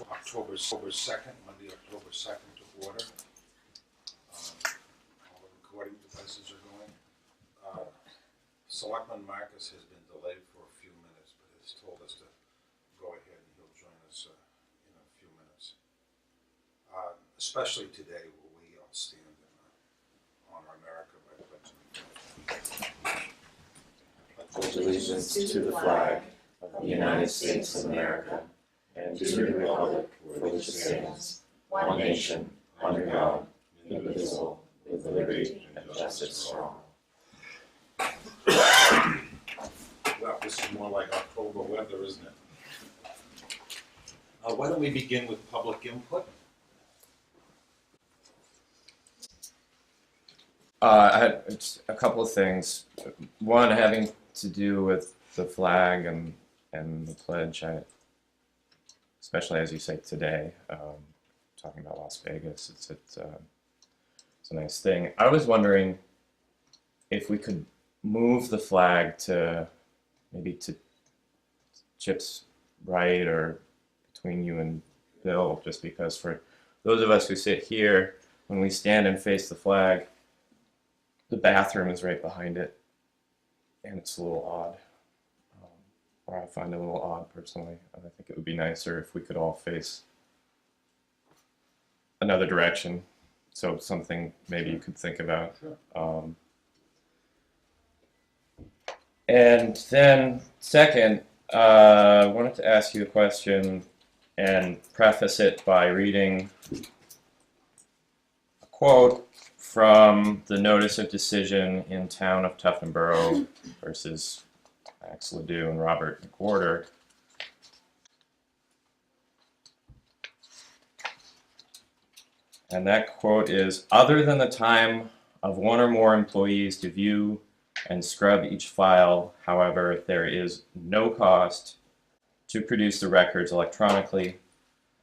October 2nd, Monday, October 2nd to order. All the recording devices are going. Selectman Marcussen has been delayed for a few minutes, but has told us to go ahead and he'll join us in a few minutes. Especially today, where we all stand and honor America by pledging allegiance to the flag of the United States of America and to the republic for which it stands, one nation, under God, indivisible, with liberty and justice for all. Well, this is more like October weather, isn't it? Why don't we begin with public input? I had a couple of things. One having to do with the flag and the pledge. Especially as you say today, talking about Las Vegas, it's a nice thing. I was wondering if we could move the flag to maybe to Chip's right or between you and Bill, just because for those of us who sit here, when we stand and face the flag, the bathroom is right behind it, and it's a little odd. Or I find it a little odd personally. And I think it would be nicer if we could all face another direction. So something maybe you could think about. And then second, I wanted to ask you a question and preface it by reading a quote from the notice of decision in Town of Tuftonboro versus Ledoux and Robert McWhirter. And that quote is, "Other than the time of one or more employees to view and scrub each file, however, there is no cost to produce the records electronically,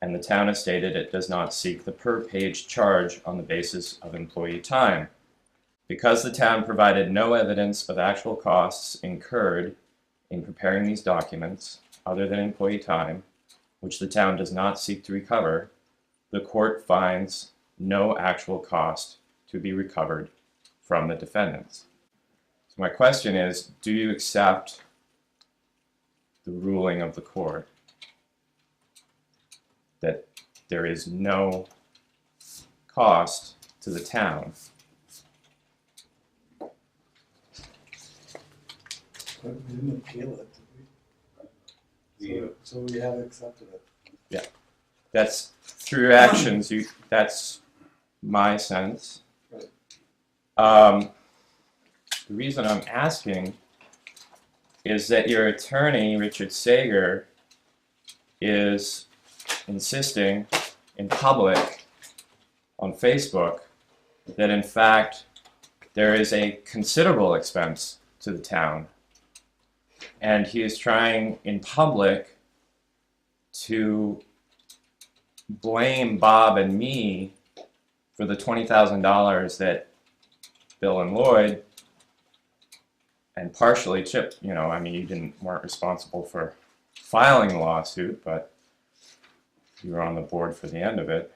and the town has stated it does not seek the per-page charge on the basis of employee time. Because the town provided no evidence of actual costs incurred in preparing these documents, other than employee time, which the town does not seek to recover, the court finds no actual cost to be recovered from the defendants." So my question is, do you accept the ruling of the court that there is no cost to the town? But we didn't appeal it, did we? So we have accepted it. Yeah, that's through your actions. That's my sense. Right. The reason I'm asking is that your attorney, Richard Sager, is insisting in public on Facebook that in fact there is a considerable expense to the town. And he is trying in public to blame Bob and me for the $20,000 that Bill and Lloyd, and partially Chip, I mean, you weren't responsible for filing the lawsuit, but you were on the board for the end of it.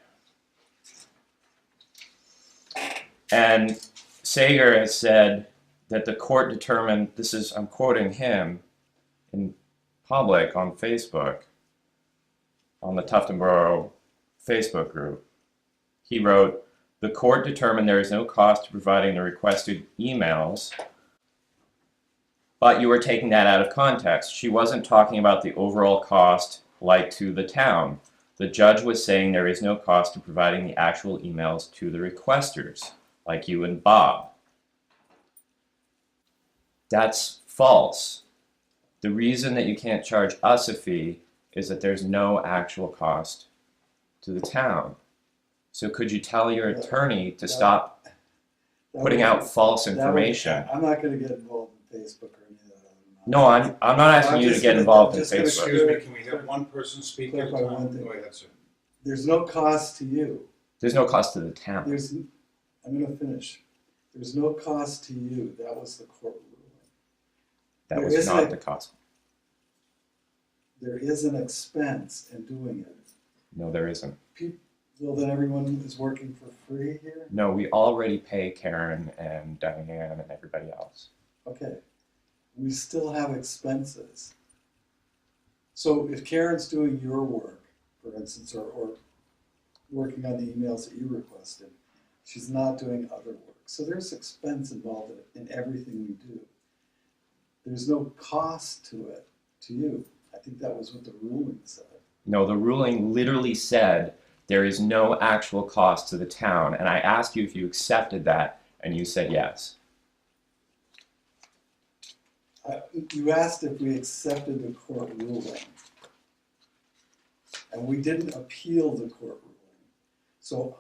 And Sager has said that the court determined, I'm quoting him in public on Facebook, on the Tuftonboro Facebook group. He wrote, "The court determined there is no cost to providing the requested emails, but you were taking that out of context. She wasn't talking about the overall cost like to the town. The judge was saying there is no cost to providing the actual emails to the requesters, like you and Bob." That's false. The reason that you can't charge us a fee is that there's no actual cost to the town. So could you tell your attorney to stop putting out false information? I'm not going to get involved in Facebook or any of that. No, I'm not asking you to get involved in Facebook. Excuse me, can we have one person speak at a Clarify one time? thing. Go ahead, sir. There's no cost to you. There's no cost to the town. I'm going to finish. There's no cost to you. That was the court ruling. That was not the cost. There is an expense in doing it. No, there isn't. Well, then everyone is working for free here? No, we already pay Karen and Diane and everybody else. Okay. We still have expenses. So if Karen's doing your work, for instance, or working on the emails that you requested, she's not doing other work. So there's expense involved in everything we do. There's no cost to it, to you. I think that was what the ruling said. No, the ruling literally said there is no actual cost to the town, and I asked you if you accepted that, and you said yes. You asked if we accepted the court ruling. And we didn't appeal the court ruling. So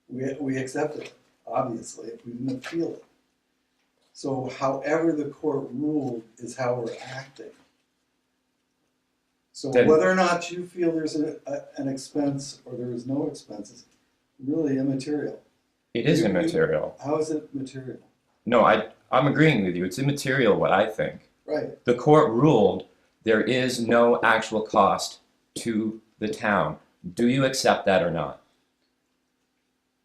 we accepted it, obviously, if we didn't appeal it. So however the court ruled is how we're acting. So Then, whether or not you feel there's an expense or there is no expense is really immaterial. it is immaterial. How is it material? No, I'm agreeing with you. It's immaterial what I think. Right. The court ruled there is no actual cost to the town. Do you accept that or not?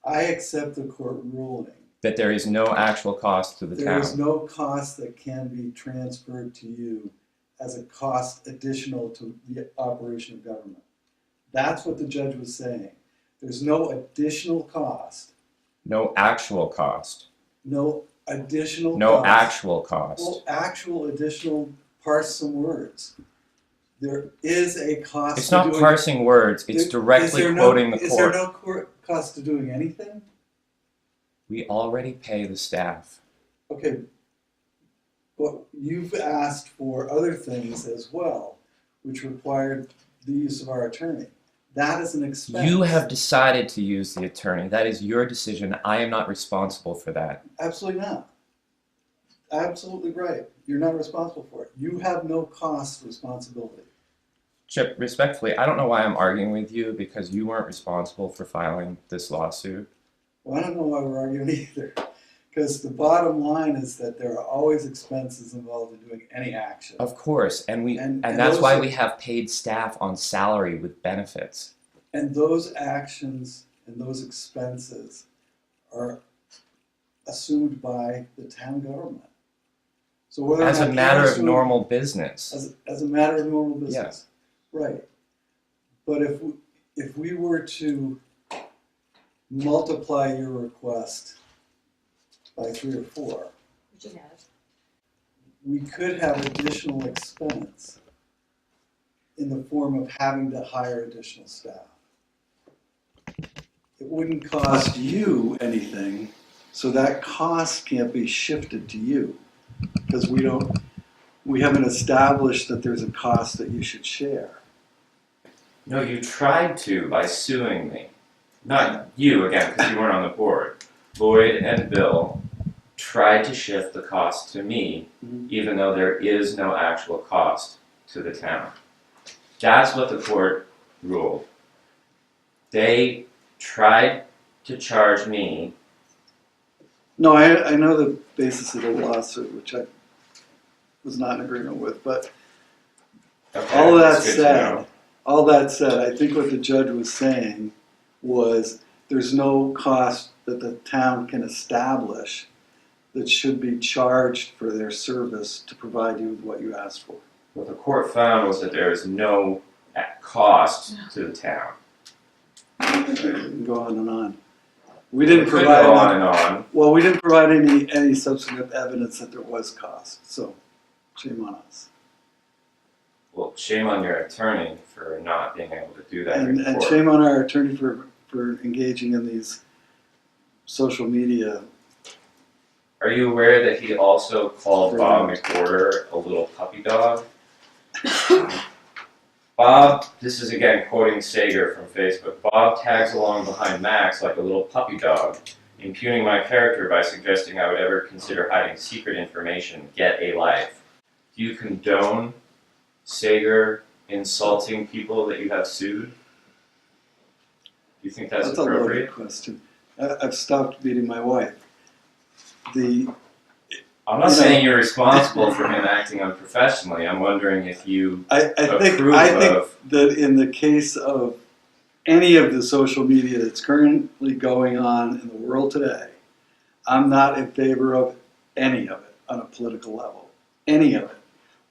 I accept the court ruling. That there is no actual cost to the There town. is no cost that can be transferred to you as a cost additional to the operation of government. That's what the judge was saying. There's no additional cost. No actual cost. No additional No cost. actual cost. Well, actual additional, parse some words. There is a cost. It's to not doing, parsing words, it's directly quoting the Is there court. no cost to doing anything? We already pay the staff. Okay, but you've asked for other things as well, which required the use of our attorney. That is an expense. You have decided to use the attorney. That is your decision. I am not responsible for that. Absolutely not. Absolutely right. You're not responsible for it. You have no cost responsibility. Chip, respectfully, I don't know why I'm arguing with you because you weren't responsible for filing this lawsuit. Well, I don't know why we're arguing either. Because the bottom line is that there are always expenses involved in doing any action. Of course, and And that's those why are- we have paid staff on salary with benefits. And those actions and those expenses are assumed by the town government. So whether or As a not matter Karen's of doing- normal business. as a matter of normal business. Yes. Right. But if we were to multiply your request by 3 or 4, Which you have. we could have additional expense in the form of having to hire additional staff. It wouldn't cost you anything, so that cost can't be shifted to you, because we haven't established that there's a cost that you should share. No, you tried to by suing me. Not you, again, because you weren't on the board. Lloyd and Bill tried to shift the cost to me, even though there is no actual cost to the town. That's what the court ruled. They tried to charge me. No, I know the basis of the lawsuit, which I was not in agreement with, but Okay, all that that's good to know. said, I think what the judge was saying was there's no cost that the town can establish that should be charged for their service to provide you with what you asked for. What the court found was that there is no cost to the town. You can go on and on. We didn't We could provide go on and on. well, we didn't provide any substantive evidence that there was cost, so shame on us. Well, shame on your attorney for not being able to do that in And court. shame on our attorney for engaging in these social media. Are you aware that he also called Bob McWhirter a little puppy dog? Bob, this is again quoting Sager from Facebook, Bob tags along behind Max like a little puppy dog, impugning my character by suggesting I would ever consider hiding secret information. Get a life. Do you condone Sager insulting people that you have sued? Do you think that's a loaded appropriate? question. I've stopped beating my wife. I'm not saying you're responsible for him acting unprofessionally. I'm wondering if you I approve think of. that in the case of any of the social media that's currently going on in the world today, I'm not in favor of any of it on a political level. Any of it.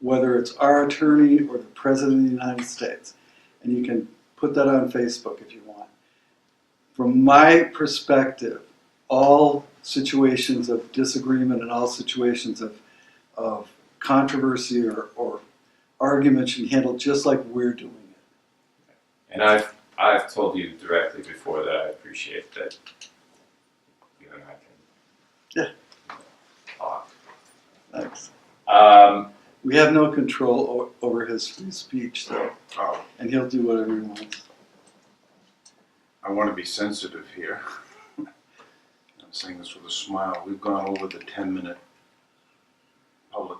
Whether it's our attorney or the President of the United States. And you can put that on Facebook if you want. From my perspective, all situations of disagreement and all situations of controversy or argument should be handled just like we're doing it. And I've told you directly before that I appreciate that you and I can talk. Thanks. Um, We have no control over his free speech, though, Oh, and he'll do whatever he wants. I want to be sensitive here. I'm saying this with a smile. We've gone over the 10-minute public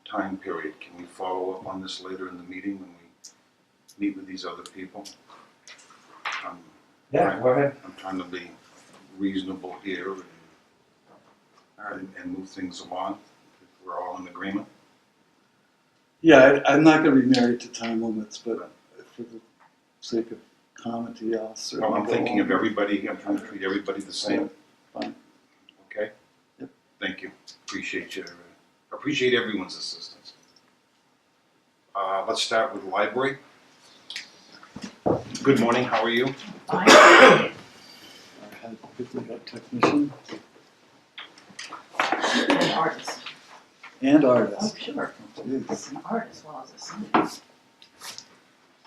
time period. Can we follow up on this later in the meeting when we meet with these other people? yeah, go ahead. I'm trying to be reasonable here and move things along, if we're all in agreement. Yeah, I'm not going to be married to time limits, but for the sake of comedy, I'll certainly Well, I'm go thinking on. of everybody, I'm trying to treat everybody the same. Fine. Okay? Yep. Thank you. Appreciate everyone's assistance. Let's start with library. Good morning, how are you? I had a technician An artist. and Oh, artist. sure. Jeez. An artist well as a son.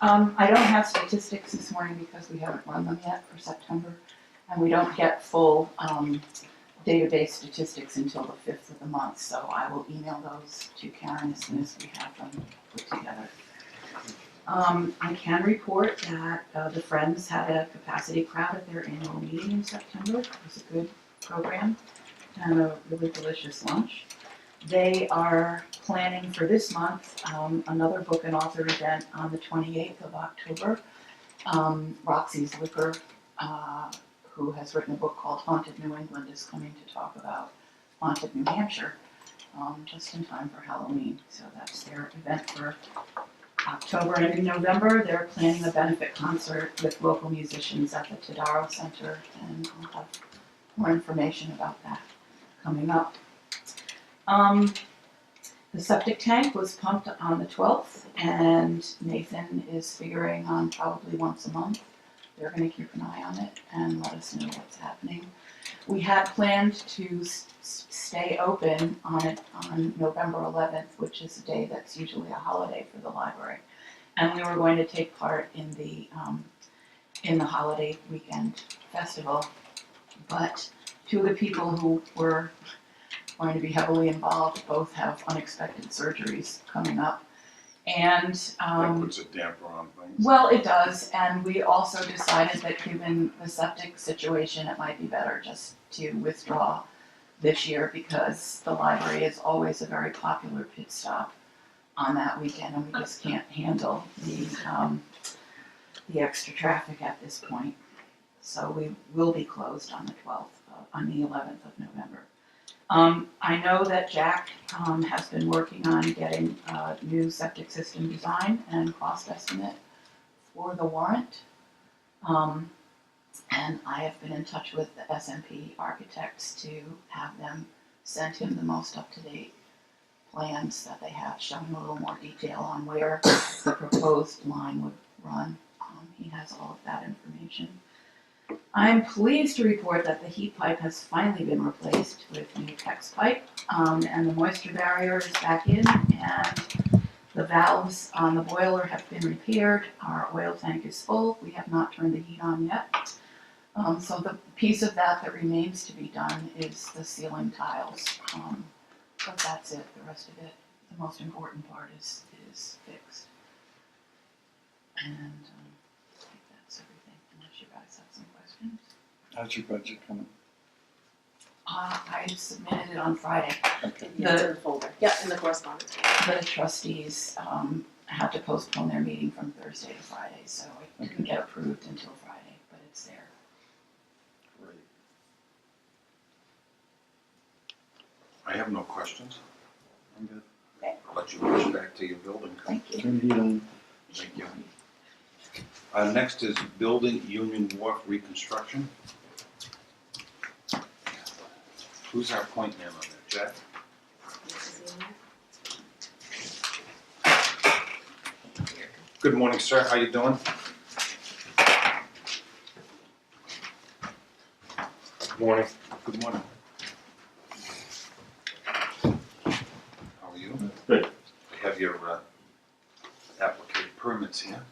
I don't have statistics this morning because we haven't run them yet for September. And we don't get full database statistics until the 5th of the month. So I will email those to Karen as soon as we have them put together. I can report that the Friends had a capacity crowd at their annual meeting in September. It was a good program and a really delicious lunch. They are planning for this month another book and author event on the 28th of October. Roxy's Liquor, who has written a book called Haunted New England, is coming to talk about Haunted New Hampshire just in time for Halloween. So that's their event for October. And in November, they're planning a benefit concert with local musicians at the Todaro Center, and I'll have more information about that coming up. The septic tank was pumped on the 12th, and Nathan is figuring on probably once a month. They're going to keep an eye on it and let us know what's happening. We had planned to stay open on it on November 11th, which is a day that's usually a holiday for the library, and we were going to take part in the holiday weekend festival. But two of the people who were going to be heavily involved both have unexpected surgeries coming up, and That puts a damper on things. well, it does, and we also decided that given the septic situation, it might be better just to withdraw this year because the library is always a very popular pit stop on that weekend, and we just can't handle the extra traffic at this point. So we will be closed on the 12th, on the 11th of November. I know that Jack has been working on getting a new septic system design and cost estimate for the warrant. And I have been in touch with the SMP architects to have them send him the most up-to-date plans that they have, showing a little more detail on where the proposed line would run. He has all of that information. I'm pleased to report that the heat pipe has finally been replaced with new PEX pipe, and the moisture barrier is back in, and the valves on the boiler have been repaired. Our oil tank is full. We have not turned the heat on yet. So the piece of that remains to be done is the ceiling tiles. But that's it. The rest of it, the most important part is fixed. And I think that's everything, unless you guys have some questions. How's your budget coming? I submitted it on Friday. Okay. Yeah, it's in the folder. Yeah, in the correspondence. The trustees had to postpone their meeting from Thursday to Friday, so it didn't get approved until Friday, but it's there. Great. I have no questions. I'm good. I'll let you push back to your building. Thank you. Turn the heat on. Thank you. Next is Building Union Wharf Reconstruction. Who's our point man on that, Jack? Good morning, sir. How you doing? Morning. Good morning. How are you? Good. I have your application permits here.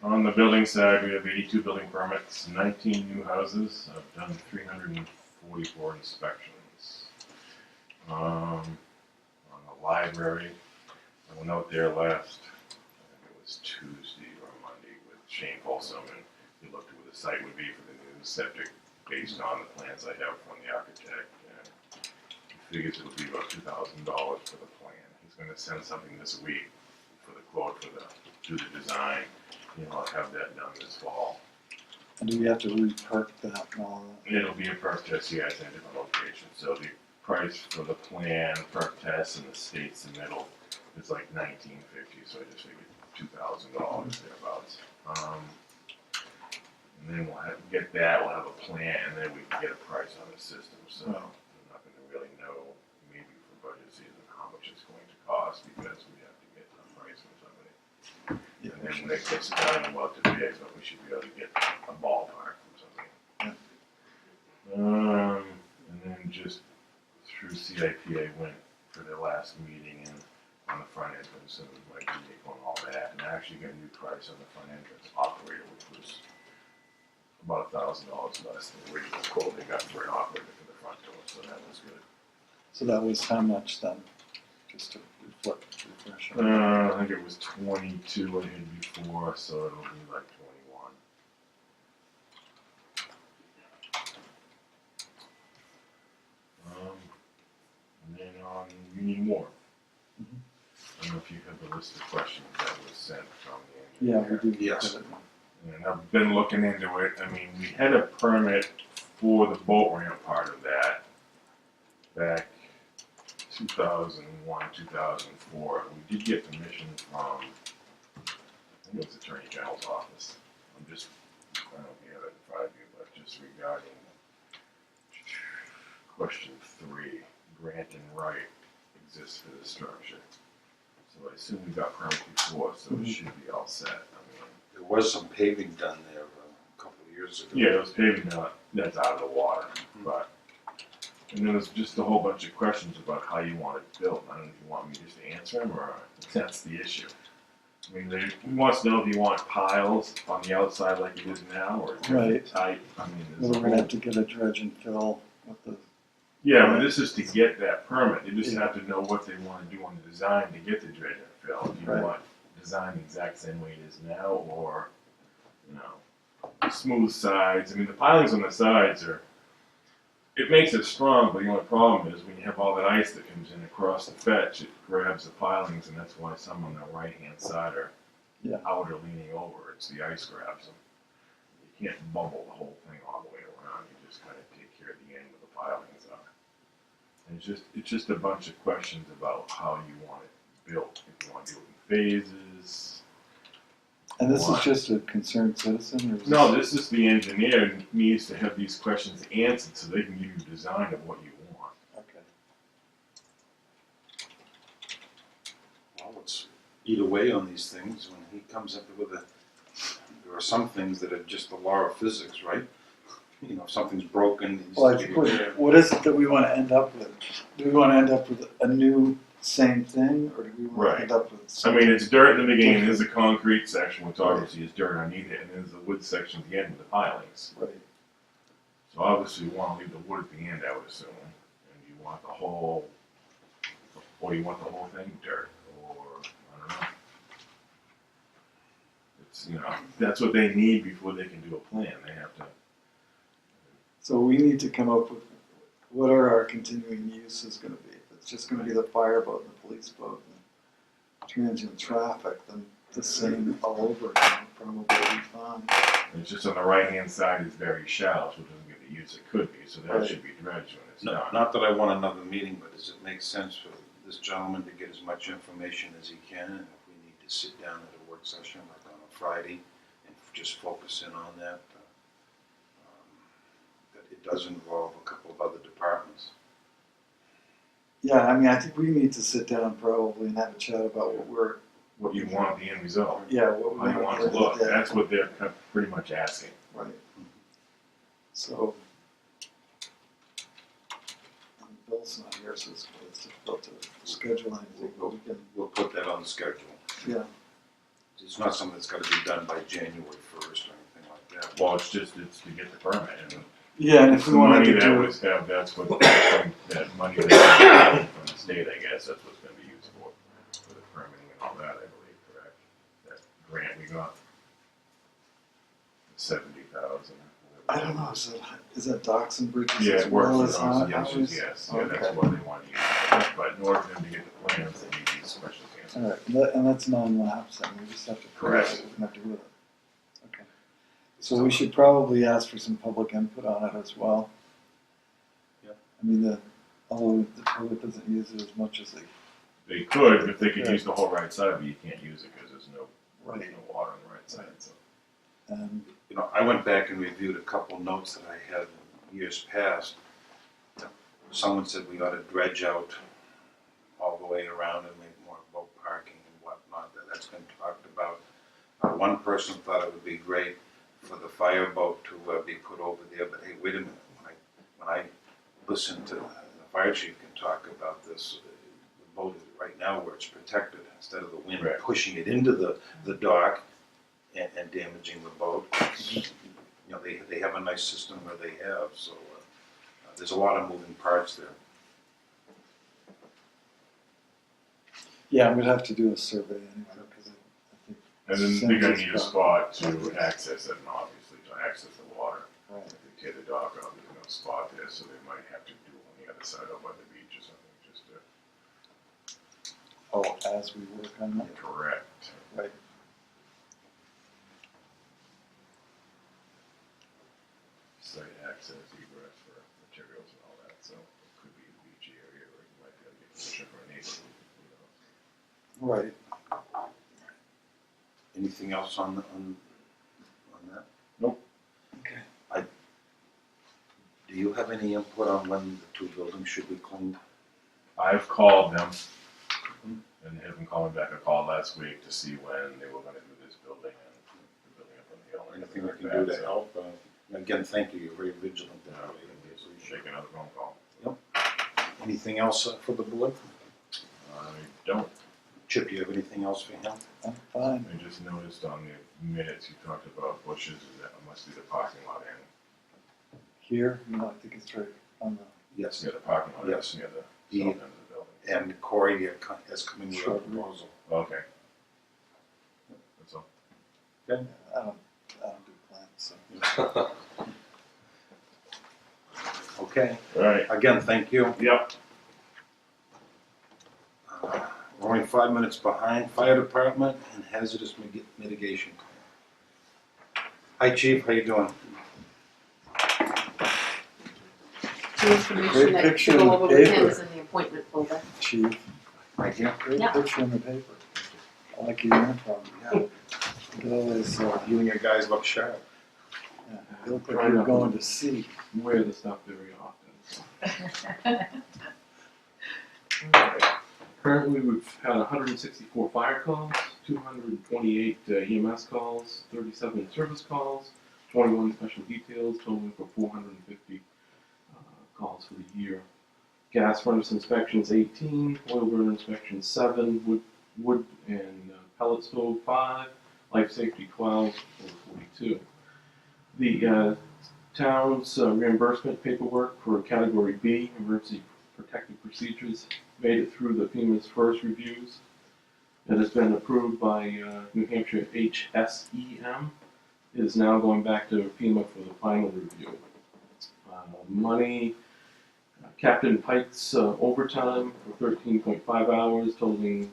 On the building side, we have 82 building permits, 19 new houses. I've done 344 inspections. On the library, I went out there last, I think it was Tuesday or Monday, with Shane Folsom, and he looked at what the site would be for the new septic based on the plans I have from the architect. And he figures it'll be about $2,000 for the plan. He's going to send something this week for the quote for do the design. I'll have that done this fall. And do we have to re-perk that and all that? It'll be a perk test, you guys, in a different location. So the price for the plan, perk test, and the state submittal is like $19.50. So I just figured $2,000 thereabouts. And then we'll get that. We'll have a plan, and then we can get a price on the system. So I'm not going to really know, maybe for budget season, how much it's going to cost because we have to get a price from somebody. Yeah. And then when it gets down and what to bid, but we should be able to get a ballpark from somebody. And then just through CIP, I went for their last meeting and on the front entrance and my vehicle and all that. And I actually got a new price on the front entrance operator, which was about $1,000 less than the original quote they got for an operator for the front door. So that was good. So that was how much then? Just to refresh. I think it was 22 I had before, so it'll be like 21. And then on Union Wharf, I don't know if you have the list of questions that was sent from the Yeah, engineer. we do. Yes. And I've been looking into it. I mean, we had a permit for the boat ramp part of that back 2001, 2004. We did get permission from, I think it was Attorney General's office. I don't know if you have it in front of you, but just regarding question 3, grant and right exists for the structure. So I assume we got permit before, so it should be all set. I mean, There was some paving done there a couple of years ago. yeah, those paving, that's out of the water, but. And there was just a whole bunch of questions about how you want it built. I don't know if you want me just to answer them or that's the issue. I mean, he wants to know if you want piles on the outside like it is now or Right. tight. I mean, Well, we're gonna have to get a dredge and fill with the. yeah, but this is to get that permit. They just have to know what they want to do on the design to get the dredge and fill. Do you Right. want design the exact same way it is now or, smooth sides? I mean, the pilings on the sides it makes it strong, but the only problem is when you have all that ice that comes in across the fetch, it grabs the pilings, and that's why some on the right-hand side are out or leaning over. It's the ice grabs them. You can't bubble the whole thing all the way around. You just kind of take care of the end where the pilings are. And it's just a bunch of questions about how you want it built. If you want to do it in phases. And this is just a concerned citizen, or is No, this is the engineer needs to have these questions answered so they can give you a design of what you want. Okay. Well, let's eat away on these things when he comes up with there are some things that are just the law of physics, right? If something's broken, it needs Well, to I be suppose, repaired. what is it that we want to end up with? Do we want to end up with a new same thing, or do we want Right. to end up with I something? mean, it's dirt in the beginning, there's a concrete section, which obviously is dirt underneath it, and then there's the wood section at the end with the pilings. Right. So obviously you want to leave the wood at the end, I would assume, and you want the whole thing dirt, or, I don't know. It's, that's what they need before they can do a plan, they have to. So we need to come up with, what are our continuing uses gonna be? If it's just gonna be the fireboat and the police boat and transient traffic, then the same all over again, probably be fine. And it's just on the right-hand side is very shallow, so it doesn't get use it could be, so that Right. should be dredged when it's No, done. not that I want another meeting, but does it make sense for this gentleman to get as much information as he can? And if we need to sit down at a work session like on a Friday and just focus in on that, that it does involve a couple of other departments. Yeah, I mean, I think we need to sit down probably and have a chat about What you want the end result, what we how you want it to look, Yeah. that's what they're pretty much asking. Right. So, and Bill's not here, so it's difficult to schedule anything, but we can, We'll put that on the schedule. yeah. It's not something that's gotta be done by January 1st or anything like that. Well, it's to get the permit, and Yeah, and if the we wanted money to that do was have, that's what, that money that from the state, I guess, that's what's gonna be used for the permitting and all that, I believe, correct? That grant we got, 70,000. I don't know, is that docks and bridges Yeah, as it well works as with those, highways? yes, yeah, that's Okay. what they want to use, but in order for them to get the plans, they need these special cases. All right, and that's non-lapse, and we just have to figure out Correct. what we're gonna do with it. Okay. So we should probably ask for some public input on it as well. Yep. I mean, although the public doesn't use it as much as they. They could, if they could use the whole right side, but you can't use it because there's no water on the right side, so. And You know, I went back and reviewed a couple notes that I had in years past. Someone said we ought to dredge out all the way around and make more boat parking and whatnot. That's been talked about. One person thought it would be great for the fireboat to be put over there, but hey, wait a minute. When I listen to the fire chief can talk about this, the boat is right now where it's protected instead of the wind Right. pushing it into the dock and damaging the boat. You know, they have a nice system where they have, so there's a lot of moving parts there. yeah, I'm gonna have to do a survey anyway, because I think. And then they're gonna Sims need a is spot to access it, and obviously to access the water. Right. If they tear the dock out, there's no spot there, so they might have to do it on the other side up by the beach or something, just to Oh, as we work on that, correct. right. Site access, egress for materials and all that, so it could be the beach area, or you might be able to get permission for a neighbor, Right. Anything else on that? Okay. Do you have any input on when the two buildings should be cleaned? I've called them, and they haven't called me back. I called last week to see when they were gonna do this building and the building up on the hill. and Anything we everything can do like to that, help? Again, thank you, you're very vigilant. so, shake another phone call. Anything else for the board? I don't. Chip, you have anything else for him? I'm fine. I just noticed on the minutes you talked about bushes, that must be the parking lot end. Here, no, I think it's right on the. Yes. Near the parking lot, Yes. near the Yeah. south end of the building. And Corey has come in with a Sure. proposal. Okay. That's all. I don't do plants, so. Okay, All right. again, thank you. Yep. We're only 5 minutes behind. Fire department and hazardous mitigation. Hi, chief, how you doing? The information Great that picture to in go the over with him paper. is in the appointment folder. Chief, Right here. great Yeah. picture in the paper. I like your uniform. Yeah. Bill is, You and your guys look sharp. yeah, you look like you're going to sea. Wear the stuff very often. Currently, we've had 164 fire calls, 228 EMS calls, 37 service calls, 21 special details, totaling for 450 calls for the year. Gas furnace inspections 18, oil burner inspections 7, wood and pellet stove 5, life safety 12, or 42. The town's reimbursement paperwork for Category B, emergency protective procedures, made it through the FEMA's first reviews. It has been approved by New Hampshire HSEM. It is now going back to FEMA for the final review. Money, Captain Pike's overtime for 13.5 hours, totaling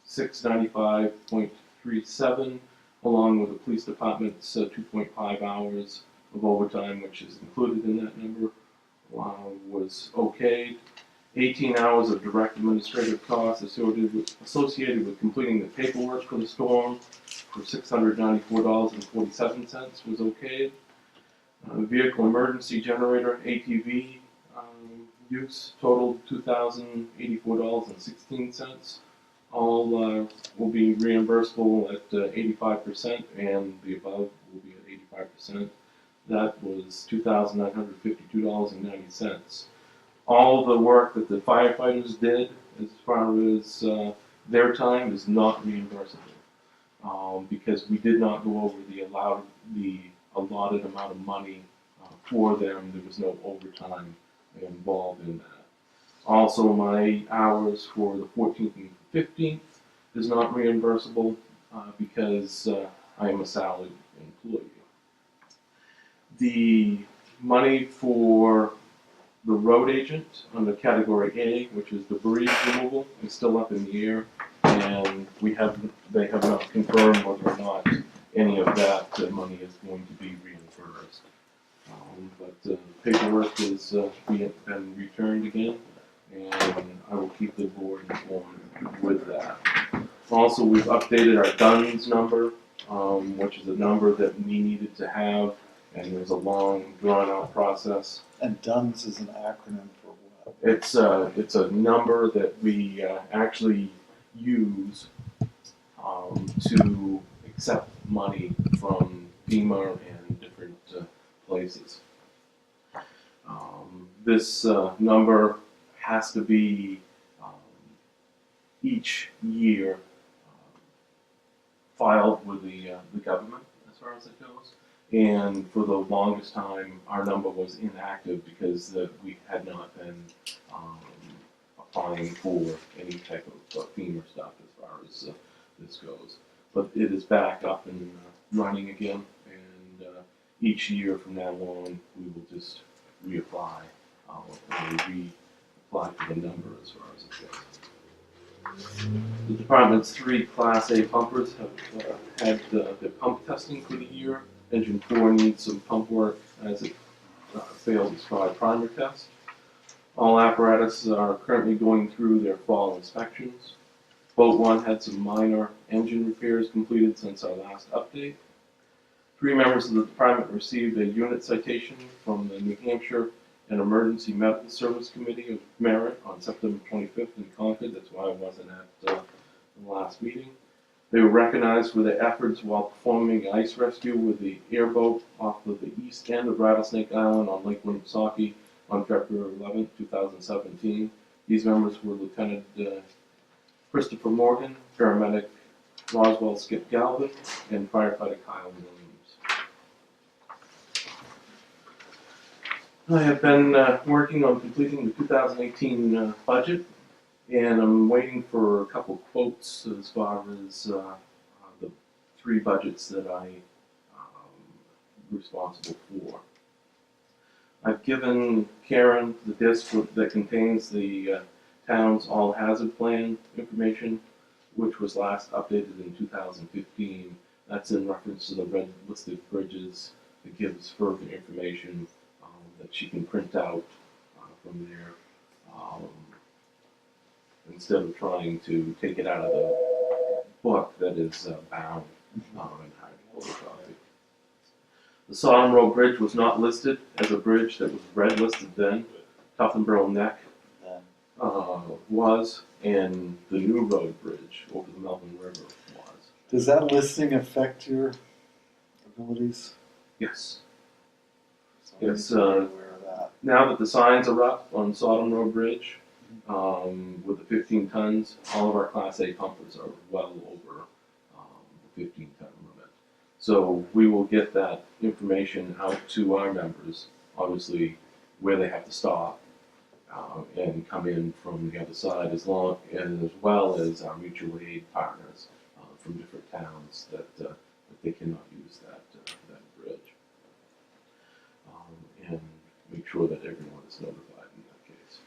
$695.37, along with the police department's 2.5 hours of overtime, which is included in that number, was okayed. 18 hours of direct administrative costs associated with completing the paperwork for the storm for $694.47 was okayed. Vehicle emergency generator, ATV, use totaled $2,084.16. All will be reimbursable at 85%, and the above will be at 85%. That was $2,952.90. All the work that the firefighters did as far as their time is not reimbursable because we did not go over the allotted amount of money for them. There was no overtime involved in that. Also, my hours for the 14th and 15th is not reimbursable because I am a salaried employee. The money for the road agent under category A, which is debris removal, is still up in the air, and they have not confirmed whether or not any of that money is going to be reimbursed. But paperwork has been returned again, and I will keep the board informed with that. Also, we've updated our DUNS number, which is a number that we needed to have, and there's a long, drawn-out process. And DUNS is an acronym for what? It's a number that we actually use to accept money from FEMA and different places. This number has to be each year filed with the government as far as it goes. And for the longest time, our number was inactive because we had not been applying for any type of FEMA stuff as far as this goes. But it is back up and running again, and each year from now on, we will just reapply and reapply for the number as far as it goes. The department's 3 Class A pumpers have had their pump testing for the year. Engine 4 needs some pump work as it failed its 5 primer test. All apparatus are currently going through their fall inspections. Boat 1 had some minor engine repairs completed since our last update. 3 members of the department received a unit citation from the New Hampshire and Emergency Medical Service Committee of Merit on September 25th in Concord. That's why I wasn't at the last meeting. They were recognized for their efforts while performing ice rescue with the airboat off of the east end of Rattlesnake Island on Lake Winnipesaukee on February 11, 2017. These members were Lieutenant Christopher Morgan, paramedic Roswell Skip Galvin, and firefighter Kyle Williams. I have been working on completing the 2018 budget, and I'm waiting for a couple quotes as far as the 3 budgets that I'm responsible for. I've given Karen the disc that contains the town's all hazard plan information, which was last updated in 2015. That's in reference to the red listed bridges. It gives further information that she can print out from there instead of trying to take it out of the book that is bound and hard photocopy. The Sodom Road Bridge was not listed as a bridge that was red listed then. Tuftonboro Neck was, and the new road bridge over the Melbourne River was. Does that listing affect your abilities? Yes. So Yes, I need to be aware of that. Now that the signs are up on Sodom Road Bridge, with the 15 tons, all of our Class A pumpers are well over the 15-ton limit. So we will get that information out to our members, obviously where they have to stop and come in from the other side, as well as our mutual aid partners from different towns that they cannot use that bridge, and make sure that everyone is notified in that case.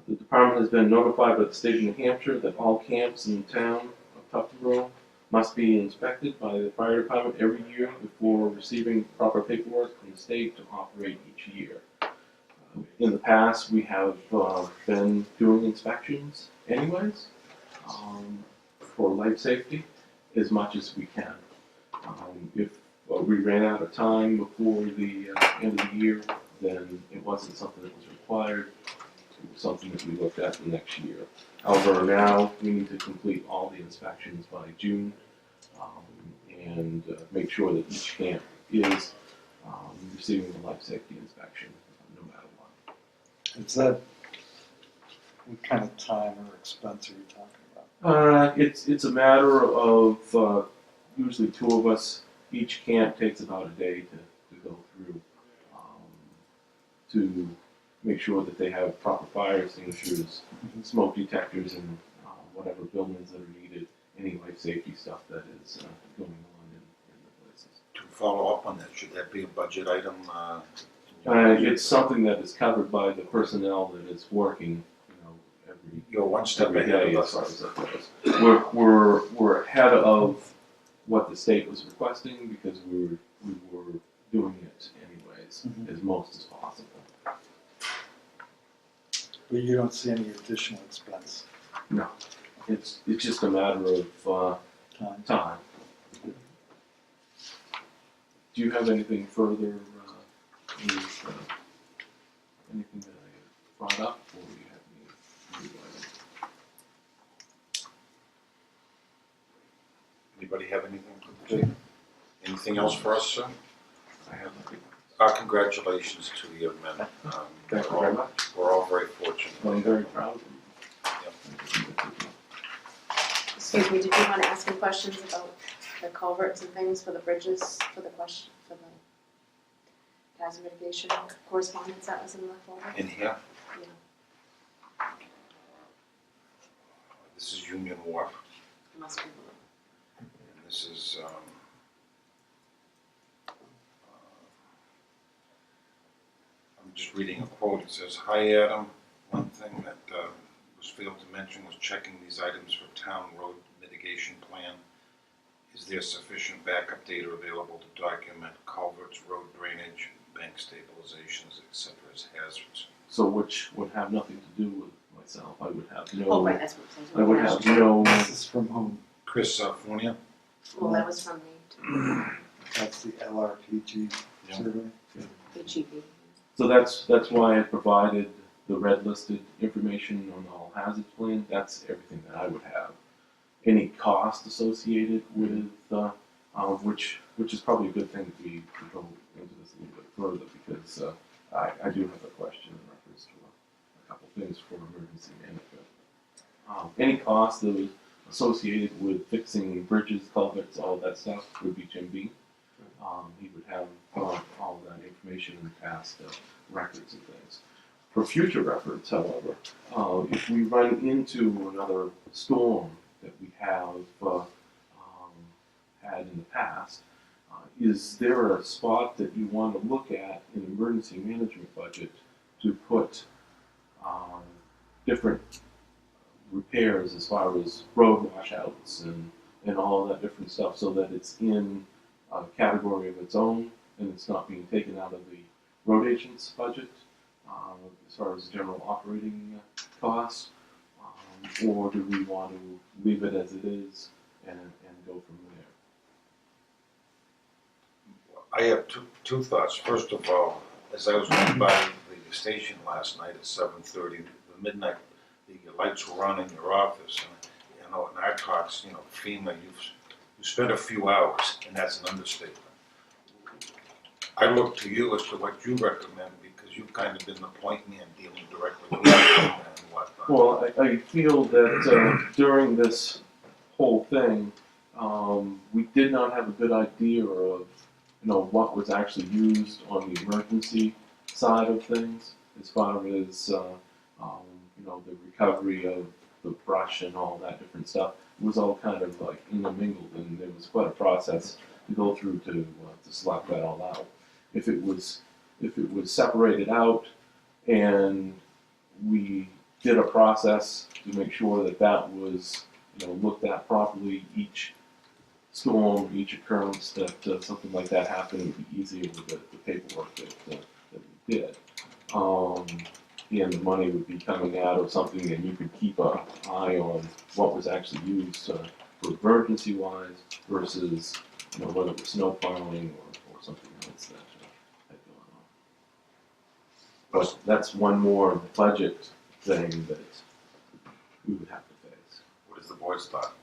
The department has been notified by the state of New Hampshire that all camps in the town of Tuftonboro must be inspected by the fire department every year before receiving proper paperwork from the state to operate each year. In the past, we have been doing inspections anyways for life safety as much as we can. If we ran out of time before the end of the year, then it wasn't something that was required. It was something that we looked at the next year. However, now we need to complete all the inspections by June and make sure that each camp is receiving the life safety inspection no matter what. Is that, what kind of time or expense are you talking about? It's a matter of usually two of us. Each camp takes about a day to go through to make sure that they have proper fire extinguishers, smoke detectors, and whatever buildings that are needed, any life safety stuff that is going on in the places. To follow up on that, should that be a budget item? It's something that is covered by the personnel that is working, every. You're one step every ahead day of as far as us. that goes. We're ahead of what the state was requesting because we were doing it anyways as most as possible. But you don't see any additional expense No, it's just a matter of time? time. Do you have anything further? Anything that I brought up, or do you have any items? Anybody have anything for today? Anything else for us, sir? I have nothing. Congratulations to the young men. Thank you very much. We're all very fortunate. I'm very proud of them. Excuse me, did you want to ask any questions about the culverts and things for the bridges, for the hazard mitigation correspondence that was in the folder? In here, Yeah, this is Union Wharf, it must be. and this is, I'm just reading a quote. It says, "Hi Adam, one thing that was failed to mention was checking these items for town road mitigation plan. Is there sufficient backup data available to document culverts, road drainage, bank stabilizations, etc. as hazards?" So which would have nothing to do with myself. I would have no. Oh, right, that's what it says. I would have no. This is from whom? Chris Fournier? Well, that was from me, too. That's the LRPG Yeah. survey? HEB. So that's why I provided the red listed information on the all hazards plan. That's everything that I would have. Any cost associated with which is probably a good thing that we go into this a little bit further because I do have a question in reference to a couple things for emergency management. Any cost that was associated with fixing bridges, culverts, all of that stuff would be Jim Bean. He would have all of that information in past records and things. For future reference, however, if we run into another storm that we have had in the past, is there a spot that you want to look at in the emergency management budget to put different repairs as far as road washouts and all of that different stuff so that it's in a category of its own and it's not being taken out of the road agent's budget as far as general operating costs? Or do we want to leave it as it is and go from there? I have two thoughts. First of all, as I was going by the station last night at 7:30, the midnight, the lights were on in your office, and in our talks, FEMA, you spent a few hours, and that's an understatement. I look to you as to what you recommend because you've kind of been the point man dealing directly with FEMA and whatnot. Well, I feel that during this whole thing, we did not have a good idea of what was actually used on the emergency side of things, as far as the recovery of the brush and all that different stuff. It was all kind of like intermingled, and there was quite a process to go through to select that all out. If it was separated out, and we did a process to make sure that was looked at properly each storm, each occurrence that something like that happened would be easier with the paperwork that we did. And the money would be coming out of something, and you could keep an eye on what was actually used for emergency-wise versus, whether it was snow plowing or something else that had gone on. But that's one more budget thing that we would have to face. What is the board's thought?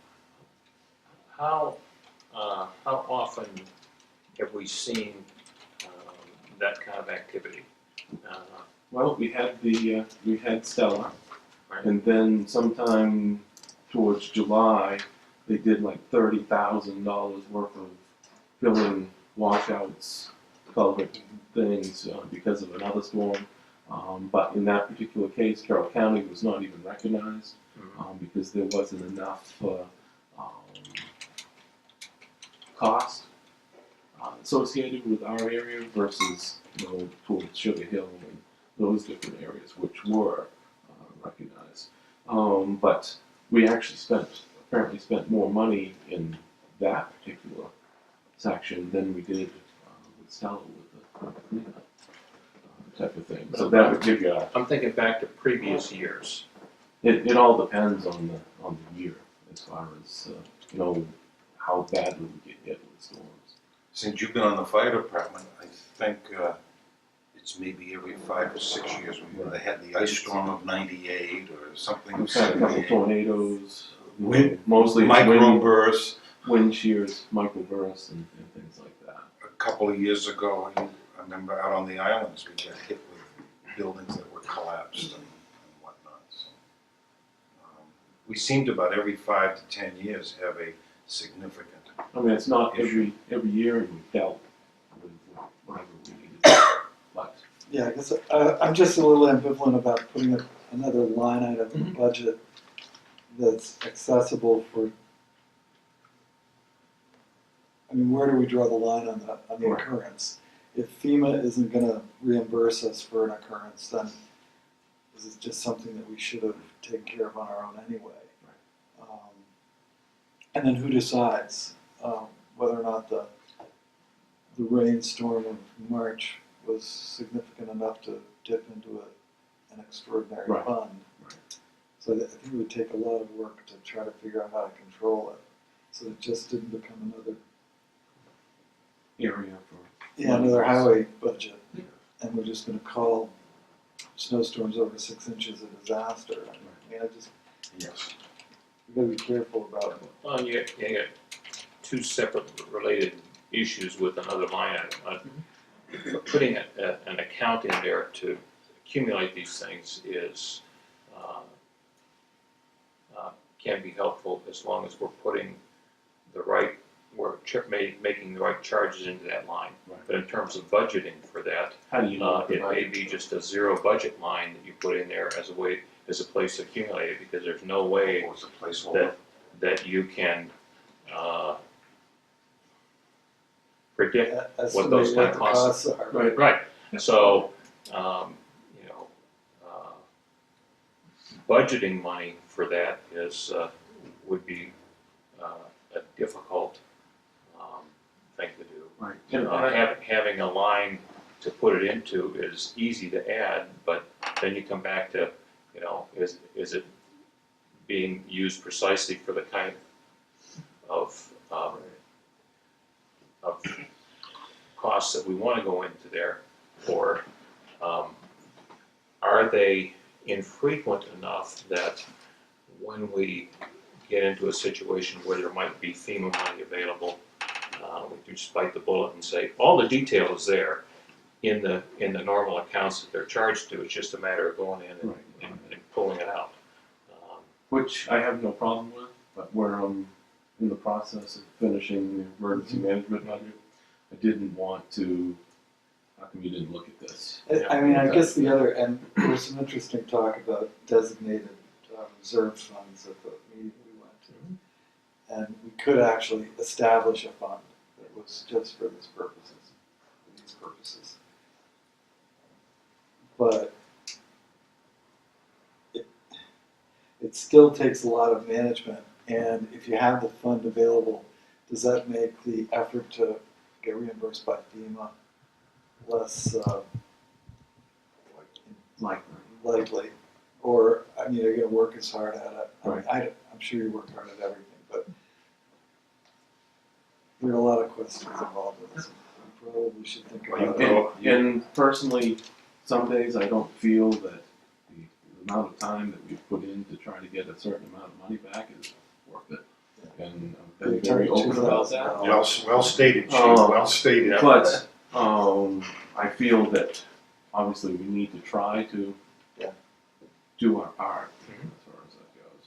How often have we seen that kind of activity? Well, we had Stella, Right. and then sometime towards July, they did like $30,000 worth of filling washouts, culvert things because of another storm. But in that particular case, Carroll County was not even recognized because there wasn't enough cost associated with our area versus towards Sugar Hill and those different areas which were recognized. But we actually apparently spent more money in that particular section than we did with Stella with the cleanup type of thing. So that would give you I'm thinking back to previous years. it all depends on the year as far as how badly we get hit with storms. Since you've been on the fire department, I think it's maybe every 5 or 6 years we had the ice storm of '98 or something. We've had a couple tornadoes, Wind- mostly it's Microbursts. wind shears, microbursts, and things like that. A couple of years ago, I remember out on the islands, we got hit with buildings that were collapsed and whatnot. So, we seem to about every 5 to 10 years have a significant. I mean, it's not every year we've dealt with whatever we needed, but Yeah, I guess I'm just a little ambivalent about putting another line item in the budget that's accessible for, I mean, where do we draw the line on the Right. occurrence? If FEMA isn't gonna reimburse us for an occurrence, then is it just something that we should have taken care of on our own anyway? And then who decides whether or not the rainstorm of March was significant enough to dip into an extraordinary Right. fund? Right. So I think it would take a lot of work to try to figure out how to control it, so it just didn't become another area for another highway budget, and we're just gonna call snowstorms over 6 inches a disaster. I mean, Yes. we gotta be careful about. Well, you got two separate related issues with another line item. Putting an account in there to accumulate these things is, can be helpful as long as we're putting making the right charges into that line. Right. But in terms of budgeting for that, how do you know it may be just a zero budget line that you put in there as a place to accumulate it, because there's no way What was the placeholder? that you can predict Estimate those kind of the costs are. Right. Right, so, budgeting money for that would be a difficult thing to do. Right. And Having a line to put it into is easy to add, but then you come back to, is it being used precisely for the kind of costs that we want to go into there, or are they infrequent enough that when we get into a situation where there might be FEMA money available, we can just bite the bullet and say, all the detail is there in the normal accounts that they're charged to, it's just a matter of going in and pulling it out. which I have no problem with, but where I'm in the process of finishing the emergency management budget, I didn't want to. How come you didn't look at this? I mean, I guess and there was some interesting talk about designated reserve funds at the meeting we went to. And we could actually establish a fund that was just for these purposes. But it still takes a lot of management, and if you have the fund available does that make the effort to get reimbursed by FEMA less likely? Or, I mean, you're gonna work as hard at it. I mean, I'm sure you work hard at everything, but there are a lot of questions involved with this. We probably should think about it. And personally, some days I don't feel that the amount of time that we've put in to try to get a certain amount of money back is worth it. And I'm They very charge open about that. $2,000. Well stated, Chief, well stated. But I feel that obviously we need to try to do our part as far as that goes.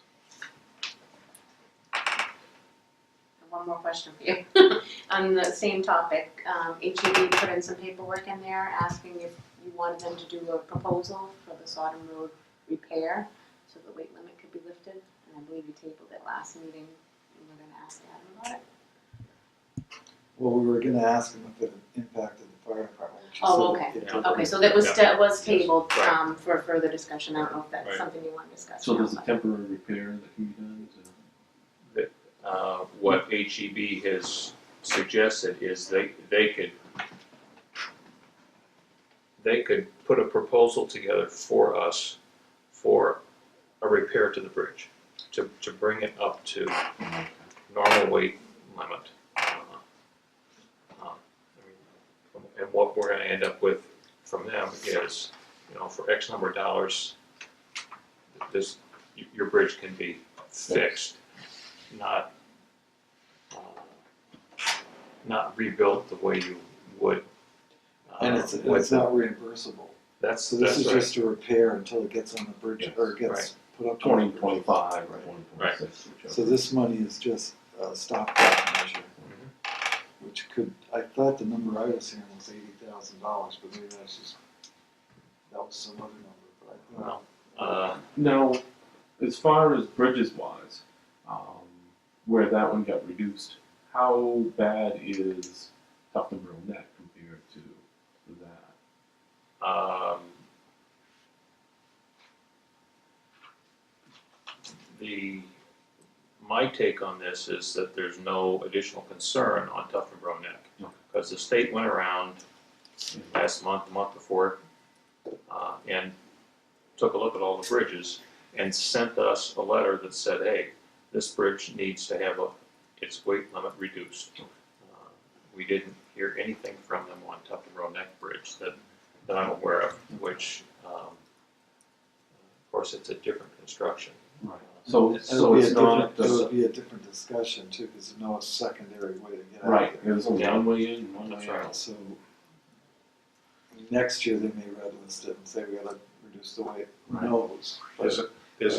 One more question for you. On the same topic, HEB put in some paperwork in there asking if you wanted them to do a proposal for the Sodom Road repair so the weight limit could be lifted. And I believe you tabled it last meeting. We were gonna ask Adam about it. Well, we were gonna ask him if it impacted the fire department. which he Oh, said okay. it did. Okay, so that was, was tabled, Right. for further discussion. I don't know if that's Right. something you want to discuss. So now, there's a but- temporary repair that can be done to. What HEB has suggested is they could put a proposal together for us for a repair to the bridge, to bring it up to normal weight limit. And what we're gonna end up with from them is, for X number of dollars, your bridge can be fixed, not rebuilt the way you would. And it's not reimbursable. That's So this is right. just a repair until it gets on the bridge or it gets put up. on the bridge. 2025 or 2026, whichever. So this money is just a stopgap measure, which could, I thought the number I was hearing was $80,000, but maybe that was some other number, but I thought. Now, as far as bridges wise, where that one got reduced, how bad is Tuftonboro Neck compared to that? My take on this is that there's no additional concern on Tuftonboro Neck. Because the state went around last month, the month before, and took a look at all the bridges and sent us a letter that said, hey, this bridge needs to have its weight limit reduced. We didn't hear anything from them on Tuftonboro Neck Bridge that I'm aware of, which, of course, it's a different construction. Right. So It would it's not. it would be a different discussion too, because there's no secondary way to get out Right, of there. there's only one way in and one That's way right. out. So next year they may red list it and say we gotta reduce the weight. Who Right. knows? There's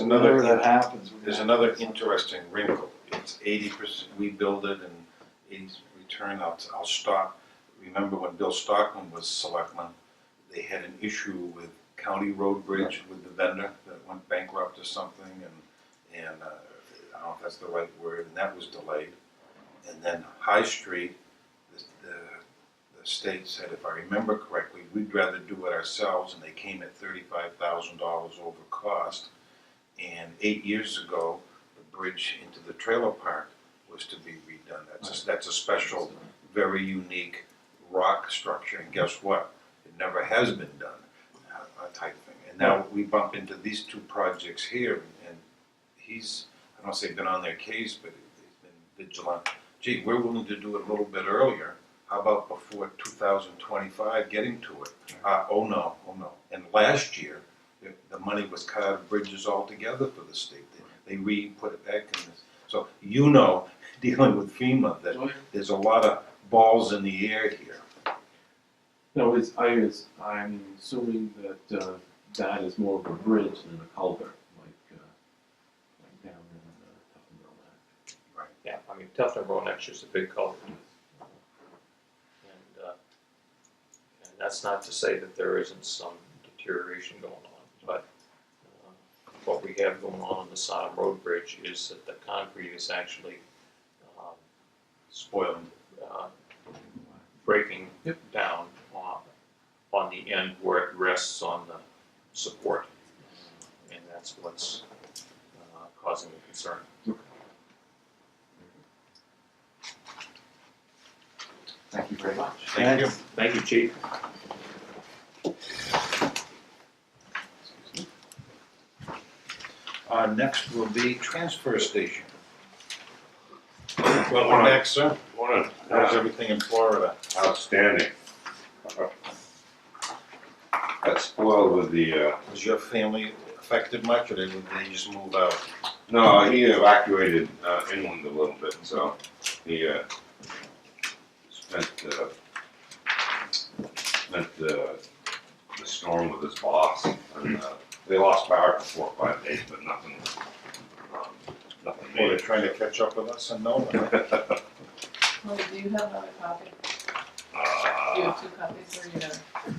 Whenever that another, happens. we're there's gonna have another to do something. interesting wrinkle. It's 80%, we build it and 80 return, I'll stop. Remember when Bill Stockman was selectman, they had an issue with County Road Bridge with the vendor that went bankrupt or something, and I don't know if that's the right word, and that was delayed. And then High Street, the state said, if I remember correctly, we'd rather do it ourselves, and they came at $35,000 over cost. And 8 years ago, the bridge into the trailer park was to be redone. That's a special, very unique rock structure, and guess what? It never has been done, type thing. And now we bump into these two projects here, and he's, I don't want to say been on their case, but he's been vigilant. Gee, we're willing to do it a little bit earlier. How about before 2025, getting to it? Oh no. And last year, the money was cut out of bridges altogether for the state. They re-put it back in this. So dealing with FEMA, that there's a lot of balls in the air here. No, I'm assuming that that is more of a bridge than a culvert, like down in Tuftonboro Neck. Yeah, I mean, Tuftonboro Neck's just a big culvert. And that's not to say that there isn't some deterioration going on, but what we have going on the Sodom Road Bridge is that the concrete is actually Spoiling. breaking down on the end where it rests on the support, and that's what's causing the concern. very much. Thank you. Thank you, Chief. Next will be transfer station. Well, Welcome back, sir. Morning. How's everything in Florida? Outstanding. Got spoiled with the, Was your family affected much, or did they just move out? no, he evacuated inland a little bit, so he spent the storm with his boss, and they lost power for 4 or 5 days, but nothing Well, they're major. trying to catch up with us and no one. Well, do you have another copy? Do you have 2 copies or you have? You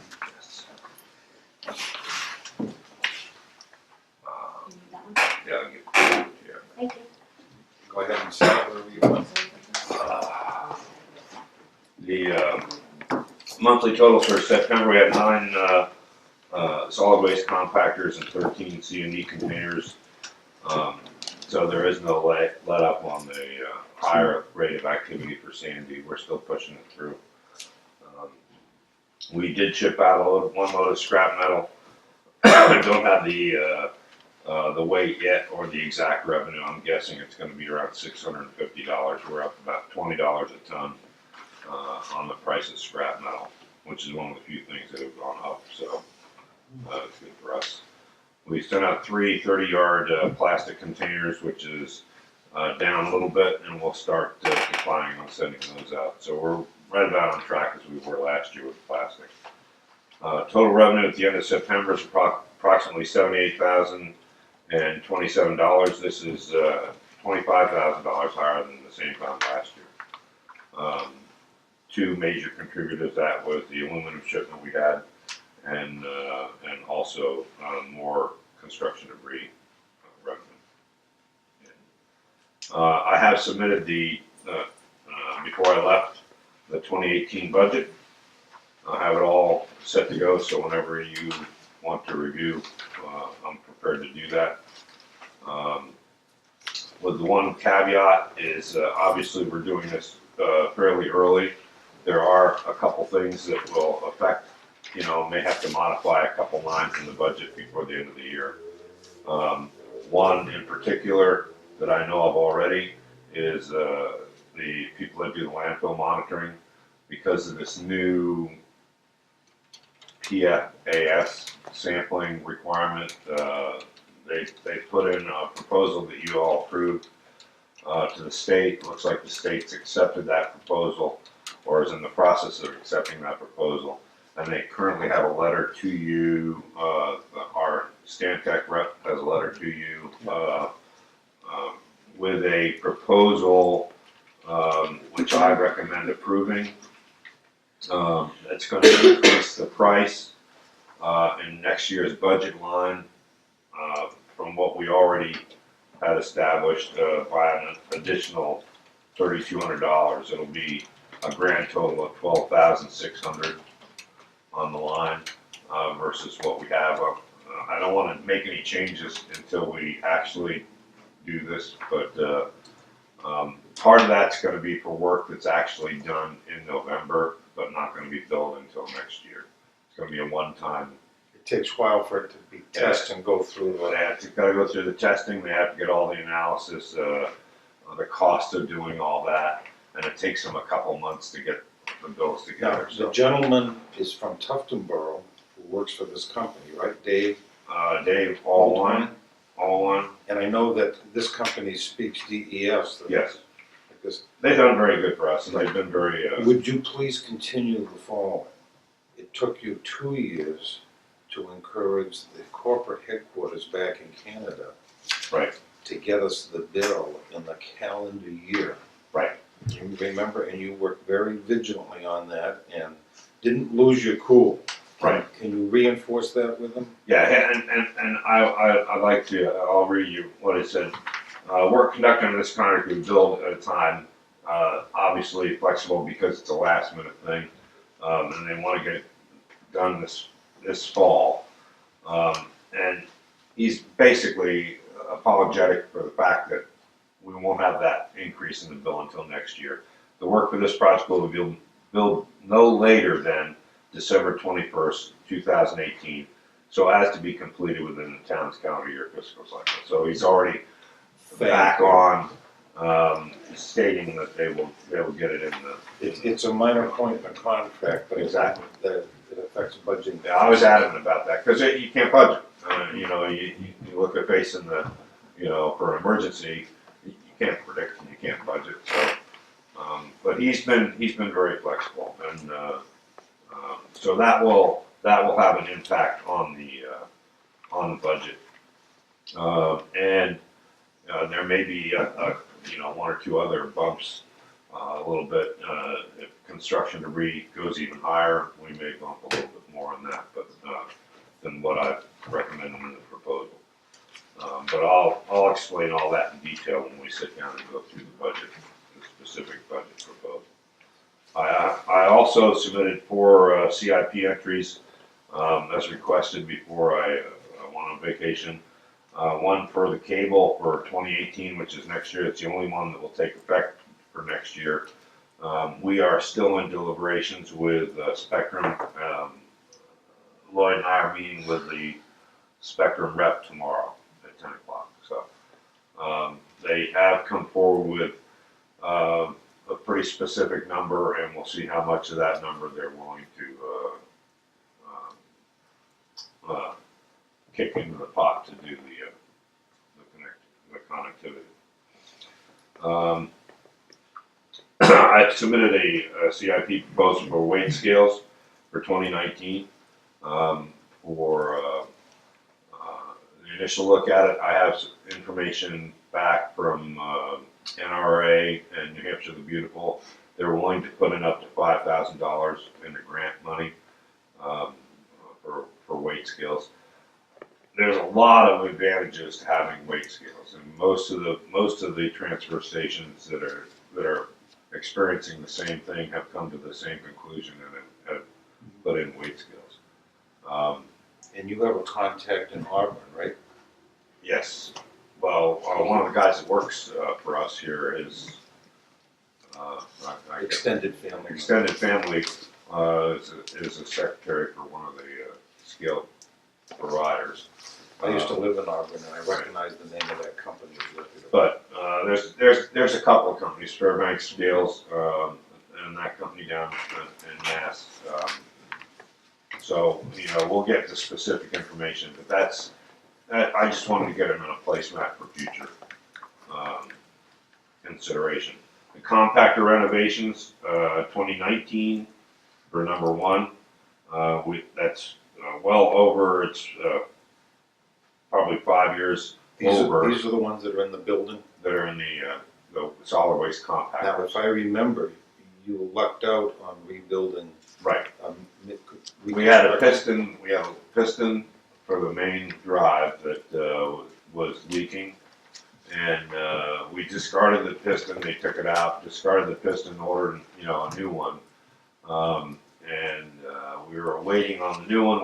need that one? Yeah, I'll give it to you. Thank you. Go ahead and sign it wherever you want. The monthly total for September, we had 9 solid waste compactors and 13 C&D containers. So there is no let up on the higher rate of activity for Sandy. We're still pushing it through. We did ship out one load of scrap metal. I don't have the weight yet or the exact revenue. I'm guessing it's going to be around $650. We're up about $20 a ton on the price of scrap metal, which is one of the few things that have gone up. So it's good for us. We sent out 3 30-yard plastic containers, which is down a little bit, and we'll start complying on sending those out. So we're right about on track as we were last year with plastic. Total revenue at the end of September is approximately $78,027. This is $25,000 higher than the same time last year. 2 major contributors to that was the aluminum shipment we had, and also more construction debris revenue. I have submitted before I left, the 2018 budget. I have it all set to go, so whenever you want to review, I'm prepared to do that. With the one caveat is obviously we're doing this fairly early. There are a couple things that will affect, may have to modify a couple lines in the budget before the end of the year. One in particular that I know of already is the people that do the landfill monitoring. Because of this new PFAS sampling requirement, they put in a proposal that you all approved to the state. Looks like the state's accepted that proposal, or is in the process of accepting that proposal. And they currently have a letter to you, our Stantec rep has a letter to you with a proposal which I recommend approving. It's going to increase the price in next year's budget line from what we already had established by an additional $3,200. It'll be a grand total of $12,600 on the line versus what we have. I don't want to make any changes until we actually do this, but part of that's going to be for work that's actually done in November, but not going to be billed until next year. It's going to be a one-time. It takes a while for it to be tested and go through the. They have to go through the testing. They have to get all the analysis, the cost of doing all that, and it takes them a couple months to get the bills together. Now, the gentleman is from Tuftonboro who works for this company, right, Dave? Dave, all one. And I know that this company speaks DES. Yes, Because they've done very good for us, and they've been very. would you please continue the following? It took you 2 years to encourage the corporate headquarters back in Canada Right. to get us the bill in the calendar year. Right. You remember, and you worked very vigilantly on that and didn't lose your cool. Right. Can you reinforce that with them? Yeah, and I'd like to, I'll read you what it said. Work conducted on this contract we build at a time, obviously flexible because it's a last minute thing, and they want to get it done this fall. And he's basically apologetic for the fact that we won't have that increase in the bill until next year. The work for this project will be built no later than December 21st, 2018, so as to be completed within the town's calendar year fiscal cycle. So he's already back on stating that they will get it in the. It's a minor point in the contract, but Exactly. It affects budgeting. Yeah, I was adamant about that, because you can't budget. You know, you look at facing the, you know, for an emergency, you can't predict and you can't budget, so. But he's been very flexible, and so that will have an impact on the budget. And there may be you know, one or two other bumps, a little bit. If construction debris goes even higher, we may bump a little bit more on that, but than what I've recommended in the proposal. But I'll explain all that in detail when we sit down and go through the budget, the specific budget proposal. I also submitted 4 CIP entries as requested before I went on vacation. One for the cable for 2018, which is next year. It's the only one that will take effect for next year. We are still in deliberations with Spectrum. Lloyd and I are meeting with the Spectrum rep tomorrow at 10 o'clock. So they have come forward with a pretty specific number, and we'll see how much of that number they're willing to kick into the pot to do the connectivity. I've submitted a CIP proposal for weight scales for 2019. For the initial look at it, I have information back from NRA and New Hampshire the Beautiful. They're willing to put in up to $5,000 in the grant money for weight scales. There's a lot of advantages to having weight scales, and most of the transfer stations that are experiencing the same thing have come to the same conclusion and have put in weight scales. And you have a contact in Auburn, right? Yes. Well, one of the guys that works for us here is Extended family. Extended family is a secretary for one of the scale providers. I used to live in Auburn, and I recognize the name of that company. But there's a couple of companies, Fairbanks Scales, and that company down in Mass. So, you know, we'll get the specific information, but I just wanted to get it on a placemat for future consideration. The compactor renovations, 2019 for number 1. That's well over, it's probably 5 years over. These are the ones that are in the building? That are in the solid waste compactor. Now, if I remember, you lucked out on rebuilding. Right. We had a piston for the main drive that was leaking, and we discarded the piston. They took it out, discarded the piston, ordered a new one, and we were waiting on the new one.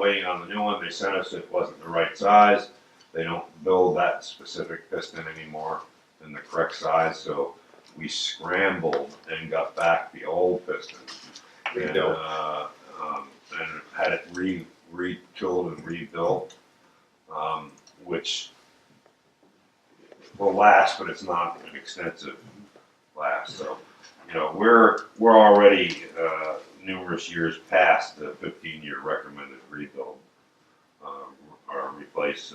They sent us, it wasn't the right size. They don't build that specific piston anymore in the correct size, so we scrambled and got back the old piston. And had it retooled and rebuilt, which will last, but it's not an extensive last. So, we're already numerous years past the 15-year recommended rebuild or replace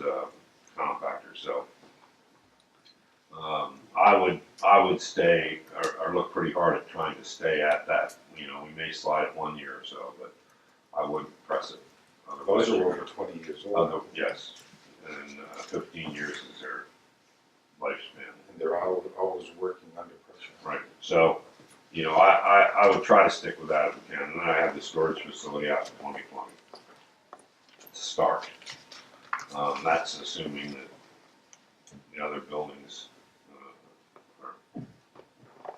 compactor. So, I would stay or look pretty hard at trying to stay at that. We may slide it 1 year or so, but I wouldn't press it. Those are over 20 years old. Yes, and 15 years is their lifespan. And they're always working under pressure. Right. So, I would try to stick with that if we can. And then I have the storage facility out in 2020 to start. That's assuming that the other buildings are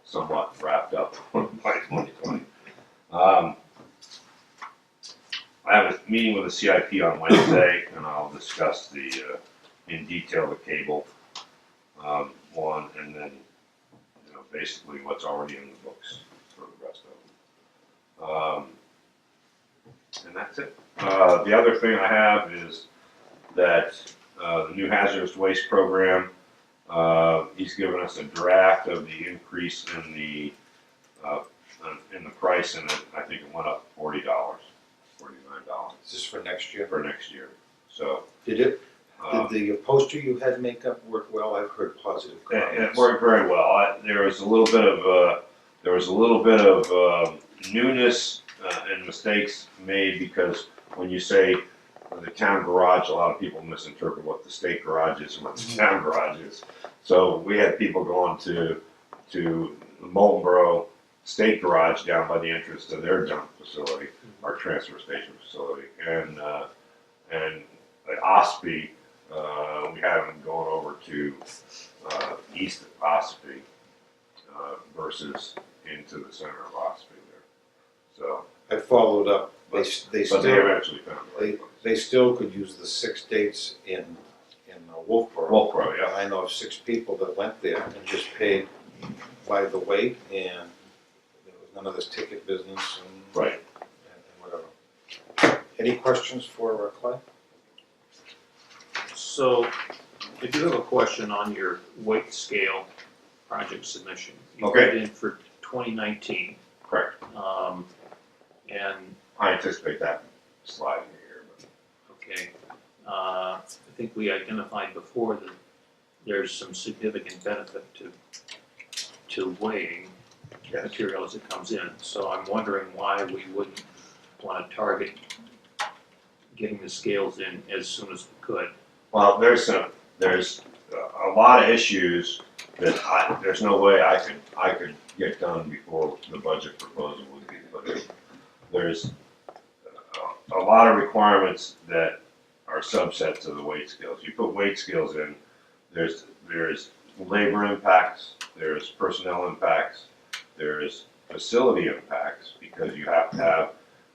somewhat wrapped up by 2020. I have a meeting with the CIP on Wednesday, and I'll discuss in detail the cable one, and then basically what's already in the books for the rest of that's it. The other thing I have is that the new hazardous waste program, he's given us a draft of the increase in the price, and I think it went up $40, $49 Is this for next year? for next year. So Did the poster you had makeup work well? I've heard positive it comments. worked very well. There was a little bit of newness and mistakes made, because when you say the town garage, a lot of people misinterpret what the state garage is and what the town garage is. So we had people going to the Milfoil state garage down by the entrance to their dump facility, our transfer station facility, and at Ospey, we had them going over to east of Ospey versus into the center of Ospey there. So, I followed up. They but they still eventually found the right place. they still could use the 6 dates in Wolfboro. Wolfboro, yeah. I know of 6 people that went there and just paid by the weight, and there was none of this ticket business and, Right. and whatever. Any questions for Clay? So, if you have a question on your weight scale project submission, you put Okay. it in for 2019, Correct. and, I anticipate that sliding here, but okay, I think we identified before that there's some significant benefit to weighing yes. material as it comes in. So I'm wondering why we wouldn't want to target getting the scales in as soon as we could. Well, there's a lot of issues that there's no way I could get done before the budget proposal would be put in. There's a lot of requirements that are subsets of the weight scales. You put weight scales in, there's labor impacts, there's personnel impacts, there's facility impacts, because you have to have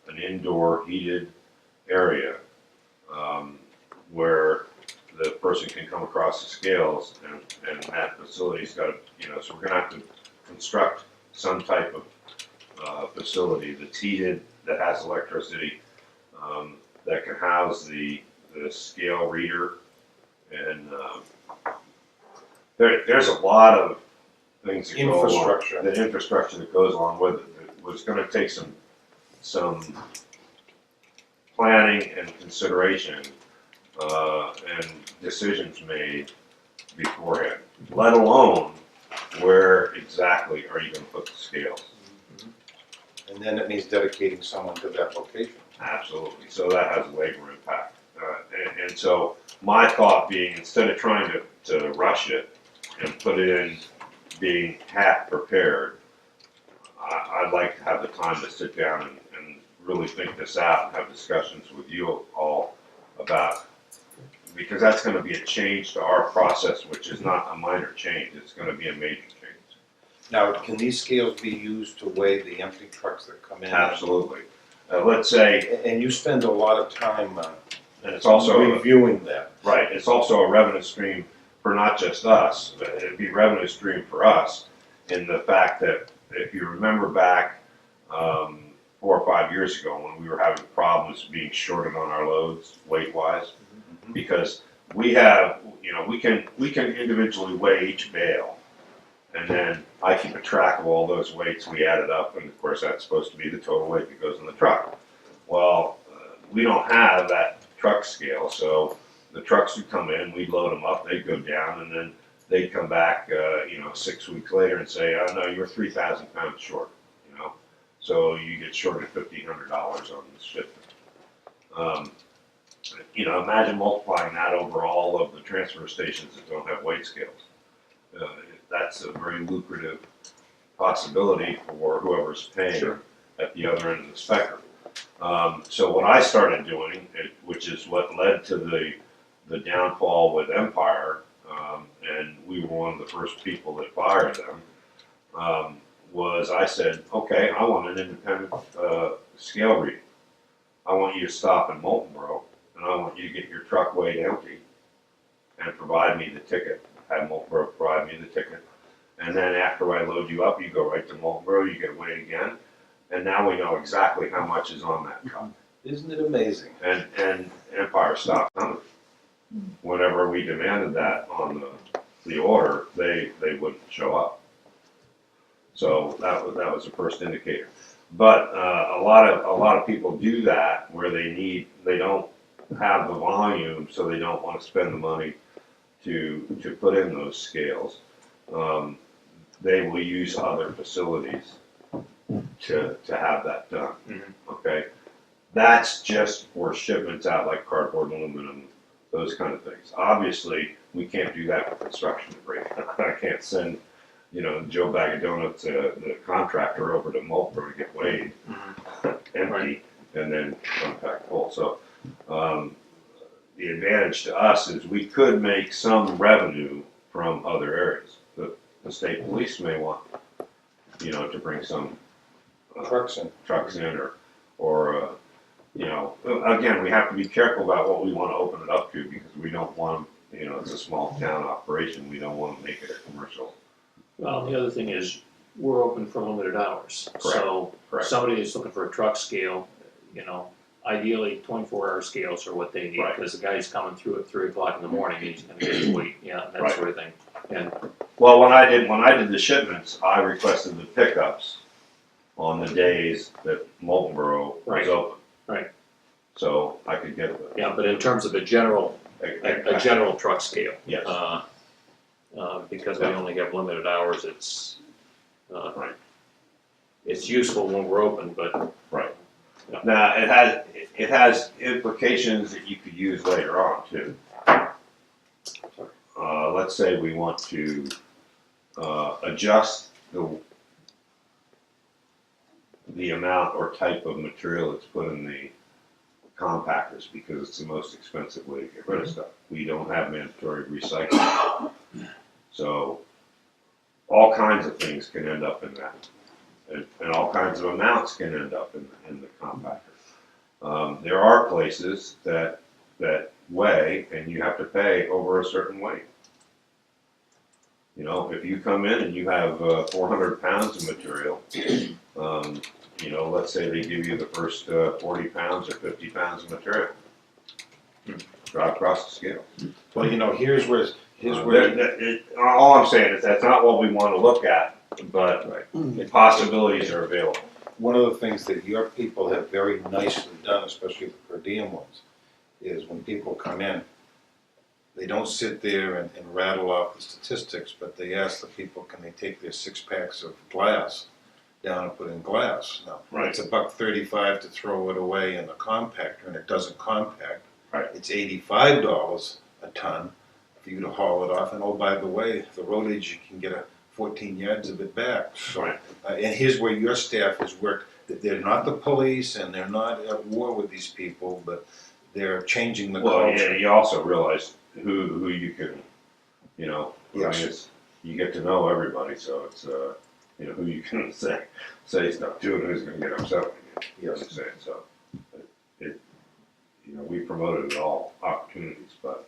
an indoor heated area where the person can come across the scales, and that facility's got to, so we're gonna have to construct some type of facility that's heated, that has electricity, that can house the scale reader, and there's a lot of things that go along. Infrastructure. The infrastructure that goes along with it. It was gonna take some planning and consideration, and decisions made beforehand, let alone where exactly are you gonna put the scales. And then it means dedicating someone to that location. Absolutely, so that has labor impact. And so my thought being, instead of trying to rush it and put it in being half prepared, I'd like to have the time to sit down and really think this out and have discussions with you all about, because that's gonna be a change to our process, which is not a minor change, it's gonna be a major change. Now, can these scales be used to weigh the empty trucks that come in? Absolutely. Let's say, And you spend a lot of time and it's also, reviewing that. right, it's also a revenue stream for not just us, but it'd be a revenue stream for us in the fact that if you remember back 4 or 5 years ago when we were having problems being shorted on our loads weight-wise, because we have, we can individually weigh each bale, and then I keep a track of all those weights, we add it up, and of course that's supposed to be the total weight that goes in the truck. Well, we don't have that truck scale, so the trucks would come in, we'd load them up, they'd go down, and then they'd come back, 6 weeks later and say, oh no, you're 3,000 pounds short, so you get shorted $1,500 on this shipment. Imagine multiplying that over all of the transfer stations that don't have weight scales. That's a very lucrative possibility for whoever's paying Sure. at the other end of the spectrum. So what I started doing, which is what led to the downfall with Empire, and we were one of the first people that fired them, was I said, okay, I want an independent scale reading. I want you to stop in Milfoil, and I want you to get your truck weighed empty and provide me the ticket. Have Milfoil provide me the ticket. And then after I load you up, you go right to Milfoil, you get weighed again, and now we know exactly how much is on that truck. Isn't it amazing? And Empire stopped coming. Whenever we demanded that on the order, they wouldn't show up. So that was the first indicator. But a lot of people do that where they don't have the volume, so they don't want to spend the money to put in those scales. They will use other facilities to have that done. Okay, that's just for shipments out like cardboard, aluminum, those kind of things. Obviously, we can't do that for construction debris. I can't send, Joe Bag of Donuts, the contractor, over to Milfoil to get weighed empty and then come back full. So the advantage to us is we could make some revenue from other areas. The state police may want, to bring some Trucks in. or again, we have to be careful about what we want to open it up to, because we don't want, it's a small town operation. We don't want to make it a commercial. Well, the other thing is, we're open for limited hours. So Correct. somebody is looking for a truck scale, ideally 24-hour scales are what they need. Right. Because the guy's coming through at 3 o'clock in the morning, he's gonna get his weight, that Right. sort of thing. And Well, when I did the shipments, I requested the pickups on the days that Miltonboro was Right. open. Right. So I could get the. yeah, but in terms of a general truck scale. Yes. Because we only have limited hours, it's, Right. it's useful when we're open, but. Right. Yeah. Now, it has implications that you could use later on too. Let's say we want to adjust the amount or type of material that's put in the compactors, because it's the most expensive way to get rid of stuff. We don't have mandatory recycling. So all kinds of things can end up in that. And all kinds of amounts can end up in the compactor. There are places that weigh, and you have to pay over a certain weight. If you come in and you have 400 pounds of material, let's say they give you the first 40 pounds or 50 pounds of material. Drive across the scale. Well, here's where all I'm saying is that's not what we want to look at, but the possibilities are available. one of the things that your people have very nicely done, especially the per diem ones, is when people come in, they don't sit there and rattle off the statistics, but they ask the people, can they take their 6 packs of glass down and put in glass? Now, Right. it's $1.35 to throw it away in the compactor, and it doesn't compact. Right. It's $85 a ton for you to haul it off, and oh, by the way, the roadage, you can get 14 yards of it back. So, Right. and here's where your staff has worked. They're not the police, and they're not at war with these people, but they're changing the Well, culture. yeah, you also realize who you can, Yes. you get to know everybody, so it's, who you can say stuff to and who's gonna get upset with you. You know what I'm saying? So, we promoted it all opportunities, but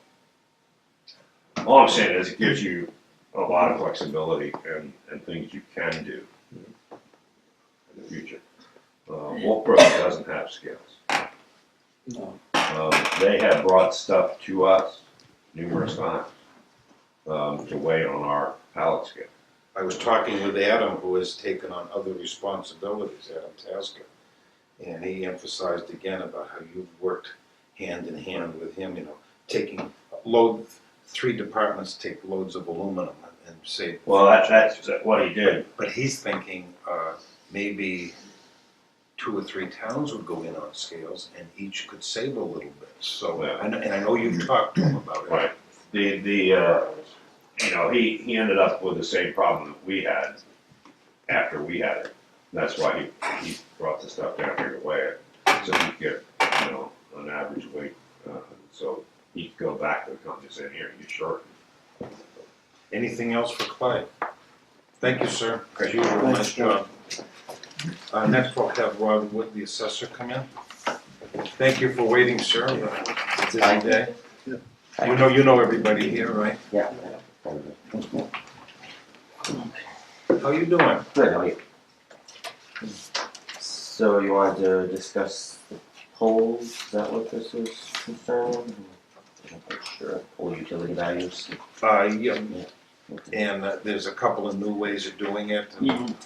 all I'm saying is it gives you a lot of flexibility and things you can do in the future. Wolfboro doesn't have scales. No. They have brought stuff to us numerous times to weigh on our pallet scale. I was talking with Adam, who has taken on other responsibilities, Adam Tasker, and he emphasized again about how you've worked hand in hand with him, taking 3 departments take loads of aluminum and save. Well, that's what he did. But he's thinking maybe 2 or 3 towns would go in on scales, and each could save a little bit. So, Yeah. and I know you've talked to him about it. Right. He ended up with the same problem that we had after we had it. That's why he brought the stuff down here to weigh it, so he could get, an average weight. So he could go back to the company and say, here, you short. Anything else for Clyde? Thank you, sir. As usual, Thanks, nice job. Next, we'll have Rod Wood, the assessor, come in. Thank you for waiting, sir. It's a busy day. You know everybody here, right? Yeah. How you doing? Good, how are you? So you wanted to discuss the poles, is that what this is concerned? I'm not sure, pole utility values. Yeah, and there's a couple of new ways of doing it.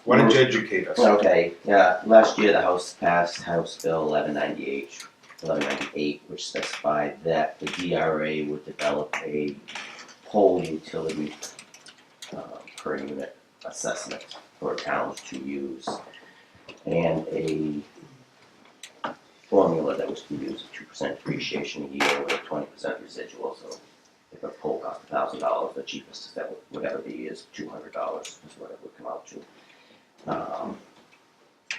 Why don't you educate us? Okay, yeah, last year the House passed House Bill 1198, which specified that the DRA would develop a pole utility per unit assessment for towns to use, and a formula that was to use a 2% depreciation a year with a 20% residual. So if a pole cost $1,000, the cheapest that would ever be is $200 is what it would come out to.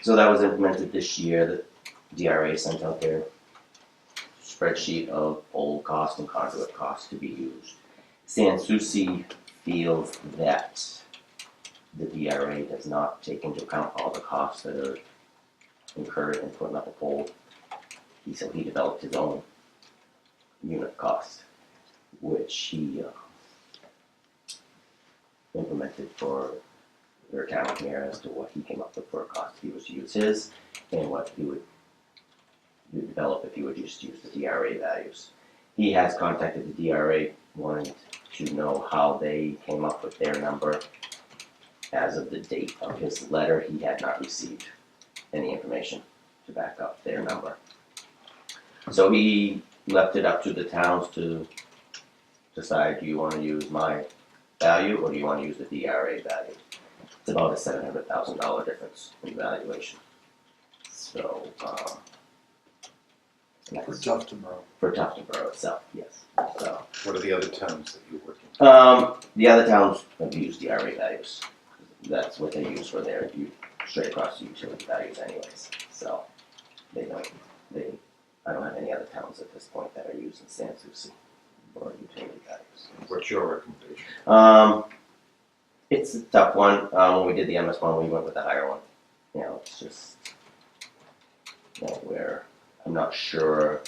So that was implemented this year. The DRA sent out their spreadsheet of pole cost and conduit cost to be used. Sanssouci feels that the DRA does not take into account all the costs that are incurred in putting up a pole. So he developed his own unit cost, which he implemented for their town here as to what he came up with for a cost if he was to use his, and what he would develop if he would just use the DRA values. He has contacted the DRA wanting to know how they came up with their number. As of the date of his letter, he had not received any information to back up their number. So he left it up to the towns to decide, do you want to use my value or do you want to use the DRA value? It's about a $700,000 difference in valuation. So, For Tuftonboro. For Tuftonboro itself, yes. So, What are the other towns that you work in? the other towns have used DRA values. That's what they use for their straight across the utility values anyways. So I don't have any other towns at this point that are using Sanssouci for utility values. What's your recommendation? It's a tough one. When we did the MS one, we went with the higher one. You know, it's just, you know, where I'm not sure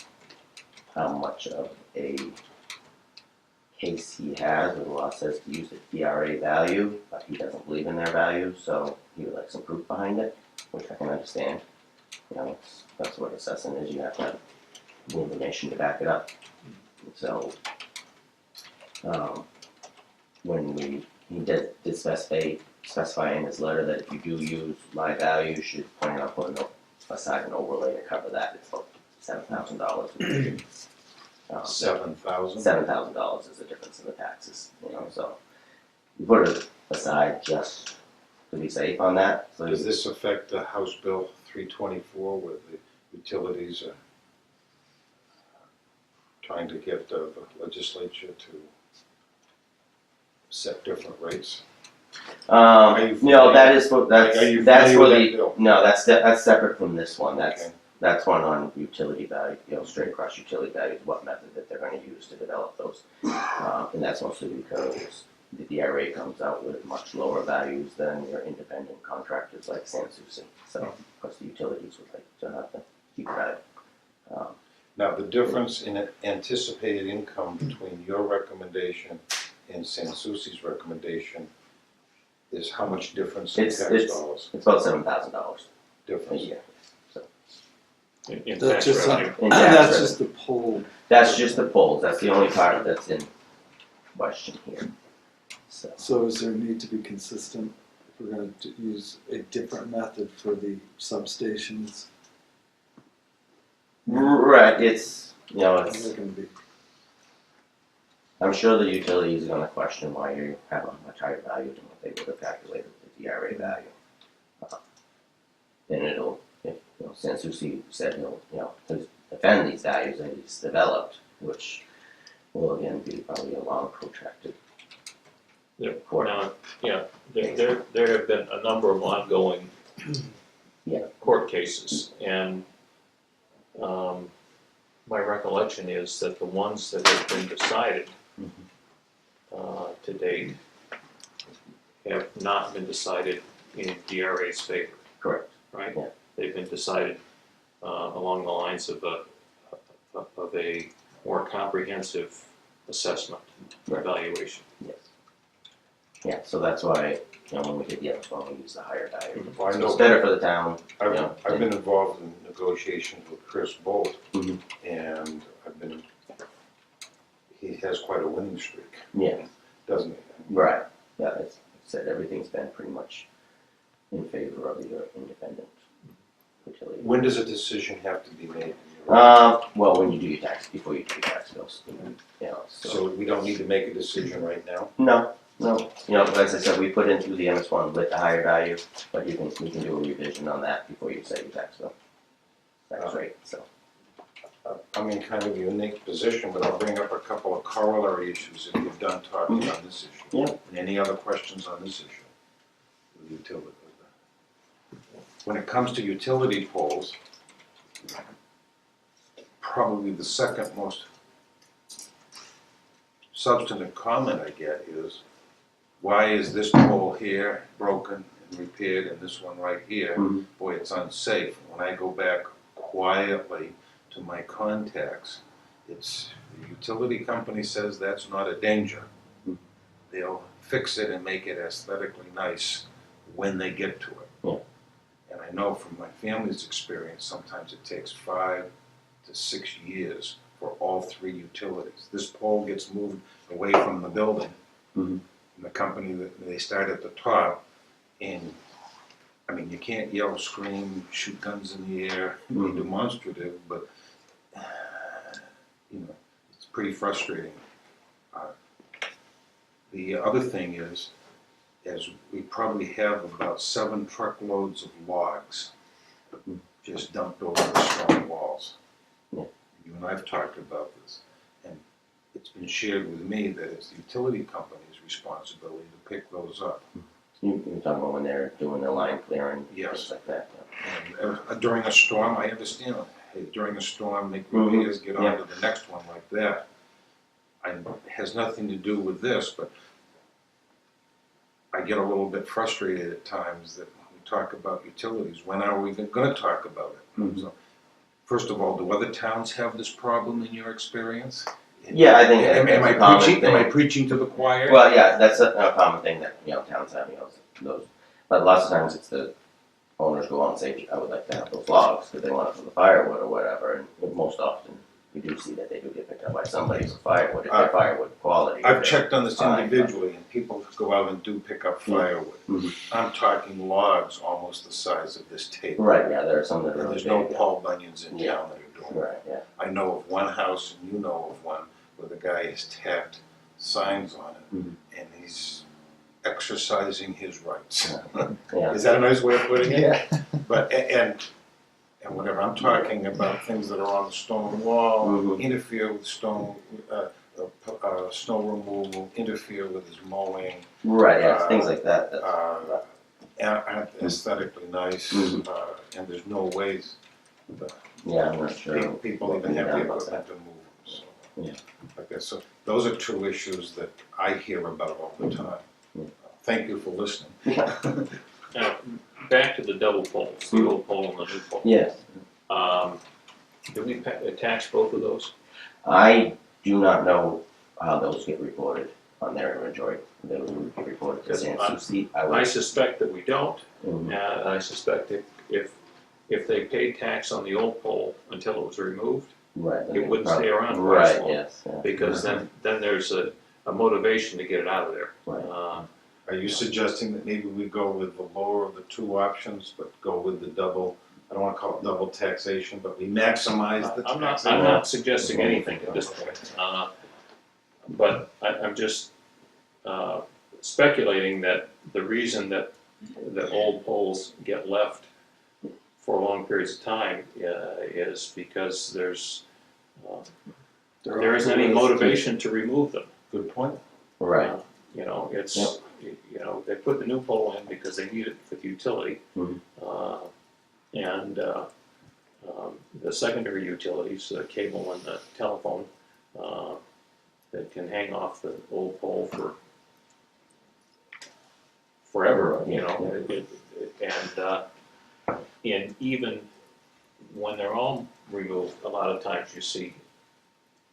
how much of a case he has, where the law says to use the DRA value, but he doesn't believe in their value, so he would like some proof behind it, which I can understand. You know, that's what assessing is. You have to have the information to back it up. So, when he did specify in his letter that if you do use my value, you should plan on putting aside an overlay to cover that. It's about $7,000. $7,000? $7,000 is the difference in the taxes, you know, so you put it aside just to be safe on that. So Does this affect the House Bill 324 where the utilities are trying to get the legislature to set different rates? No, that is what, Are you that's familiar for with that the, bill? no, that's separate from this one. Okay. That's one on utility value, you know, straight across utility values, what method that they're going to use to develop those. And that's mostly because the DRA comes out with much lower values than your independent contractors like Sanssouci. So, of course, the utilities would like to have the cheaper value. Now, the difference in anticipated income between your recommendation and Sanssouci's recommendation is how much difference in tax dollars? It's about $7,000 a Difference. year. In That's tax just, revenue. In and tax that's revenue. just the pole. That's just the polls. That's the only part that's in question here. So, So is there a need to be consistent if we're gonna use a different method for the substations? right, it's, you know, Is it's, there gonna be, I'm sure the utilities are gonna question why you have a much higher value than what they would have calculated with the DRA value. And it'll, if, you know, Sanssouci said he'll, you know, defend these values that he's developed, which will again be probably a long protracted court. Now, yeah, there have been a number of ongoing court cases, and my recollection is that the ones that have been decided to date have not been decided in DRA's favor. Correct. Right? Yeah. They've been decided along the lines of a more comprehensive assessment Right. evaluation. Yes. Yeah, so that's why, you know, when we did the other one, we used the higher value. Well, I So know- it's better for the town. I've, Yeah. I've been involved in negotiations with Chris Bolt, Mhm. and he has quite a winning streak, Yeah, doesn't he? right, yeah, it's, like I said, everything's been pretty much in favor of the independent utility. When does a decision have to be made? Well, when you do your tax, before you do your tax bills, you know, so. So we don't need to make a decision right now? No, you know, as I said, we put in through the MS1 with the higher value, but we can do a revision on that before you set your tax bill. Tax rate, so. I'm in kind of a unique position, but I'll bring up a couple of corollary issues if you've done talking on this issue. Yeah. And any other questions on this issue? With utility. When it comes to utility poles, probably the second most substantive comment I get is, why is this pole here broken and repaired and this one right here? Mhm. Boy, it's unsafe. When I go back quietly to my contacts, it's, the utility company says that's not a danger. Mhm. They'll fix it and make it aesthetically nice when they get to it. Yeah. And I know from my family's experience, sometimes it takes 5 to 6 years for all 3 utilities. This pole gets moved away from the building, Mhm. the company that they start at the top, and I mean, you can't yell, scream, shoot guns in the air, be Mhm. demonstrative, but you know, it's pretty frustrating. The other thing is we probably have about 7 truckloads of logs just dumped over the stone walls. Yeah. You and I've talked about this, and it's been shared with me that it's the utility company's responsibility to pick those up. You're talking about when they're doing the line clearing, Yes. things like that, yeah. And during a storm, I understand, hey, during a storm, make repairs, get on to the next one like that. It has nothing to do with this, but I get a little bit frustrated at times that we talk about utilities. When are we gonna talk about it? Mhm. So, first of all, do other towns have this problem in your experience? Yeah, I think Am it's I a common preaching, am I thing. preaching to the choir? Well, yeah, that's a common thing that, you know, towns have, you know, those, but lots of times it's the owners go out and say, I would like to have those logs, because they want it for the firewood or whatever, and most often, we do see that they do get picked up by somebody for firewood, if they're firewood quality. I've checked on this Fine. individually, and people go out and do pick up firewood. Mhm. I'm talking logs almost the size of this table. Right, yeah, there are some that are And really there's no big. Paul Bunyan's in Yeah. town that are doing it. Right, yeah, I know of one house, and you know of one, where the guy has tacked signs on it, Mhm. and he's exercising his rights. yeah. Is that a nice way of putting it? Yeah. But, and whatever, I'm talking about things that are on the stone wall, Mhm. interfere with stone, snow removal, interfere with his mowing, Right, yeah, it's things like that, that, aren't aesthetically nice, Mhm. and there's no ways that yeah, I'm not sure. people even have the equipment to move them, so. Yeah. Okay, so those are 2 issues that I hear about all the time. Yeah. Thank you for listening. Now, back to the double poles, the old pole and the new pole. Yes, Do we attach both of those? I do not know how those get reported on their inventory, those would get reported to Because San I- Souci, I I would. suspect that we don't, Mhm. and I suspect that if they paid tax on the old pole until it was removed, Right. it wouldn't stay around for as Right, long. yes, yeah. Because then there's a motivation to get it out of there. Right. Are you suggesting that maybe we go with the lower of the 2 options, but go with the double, I don't wanna call it double taxation, but we maximize the I'm taxation? not suggesting anything at this point, but I'm just speculating that the reason that old poles get left for long periods of time is because there isn't any motivation to remove them. Good point. Right, You know, it's, you know, they put the new pole in because they need it for the utility. Mhm. And the secondary utilities, the cable and the telephone, that can hang off the old pole for forever, you know. And even when they're all removed, a lot of times you see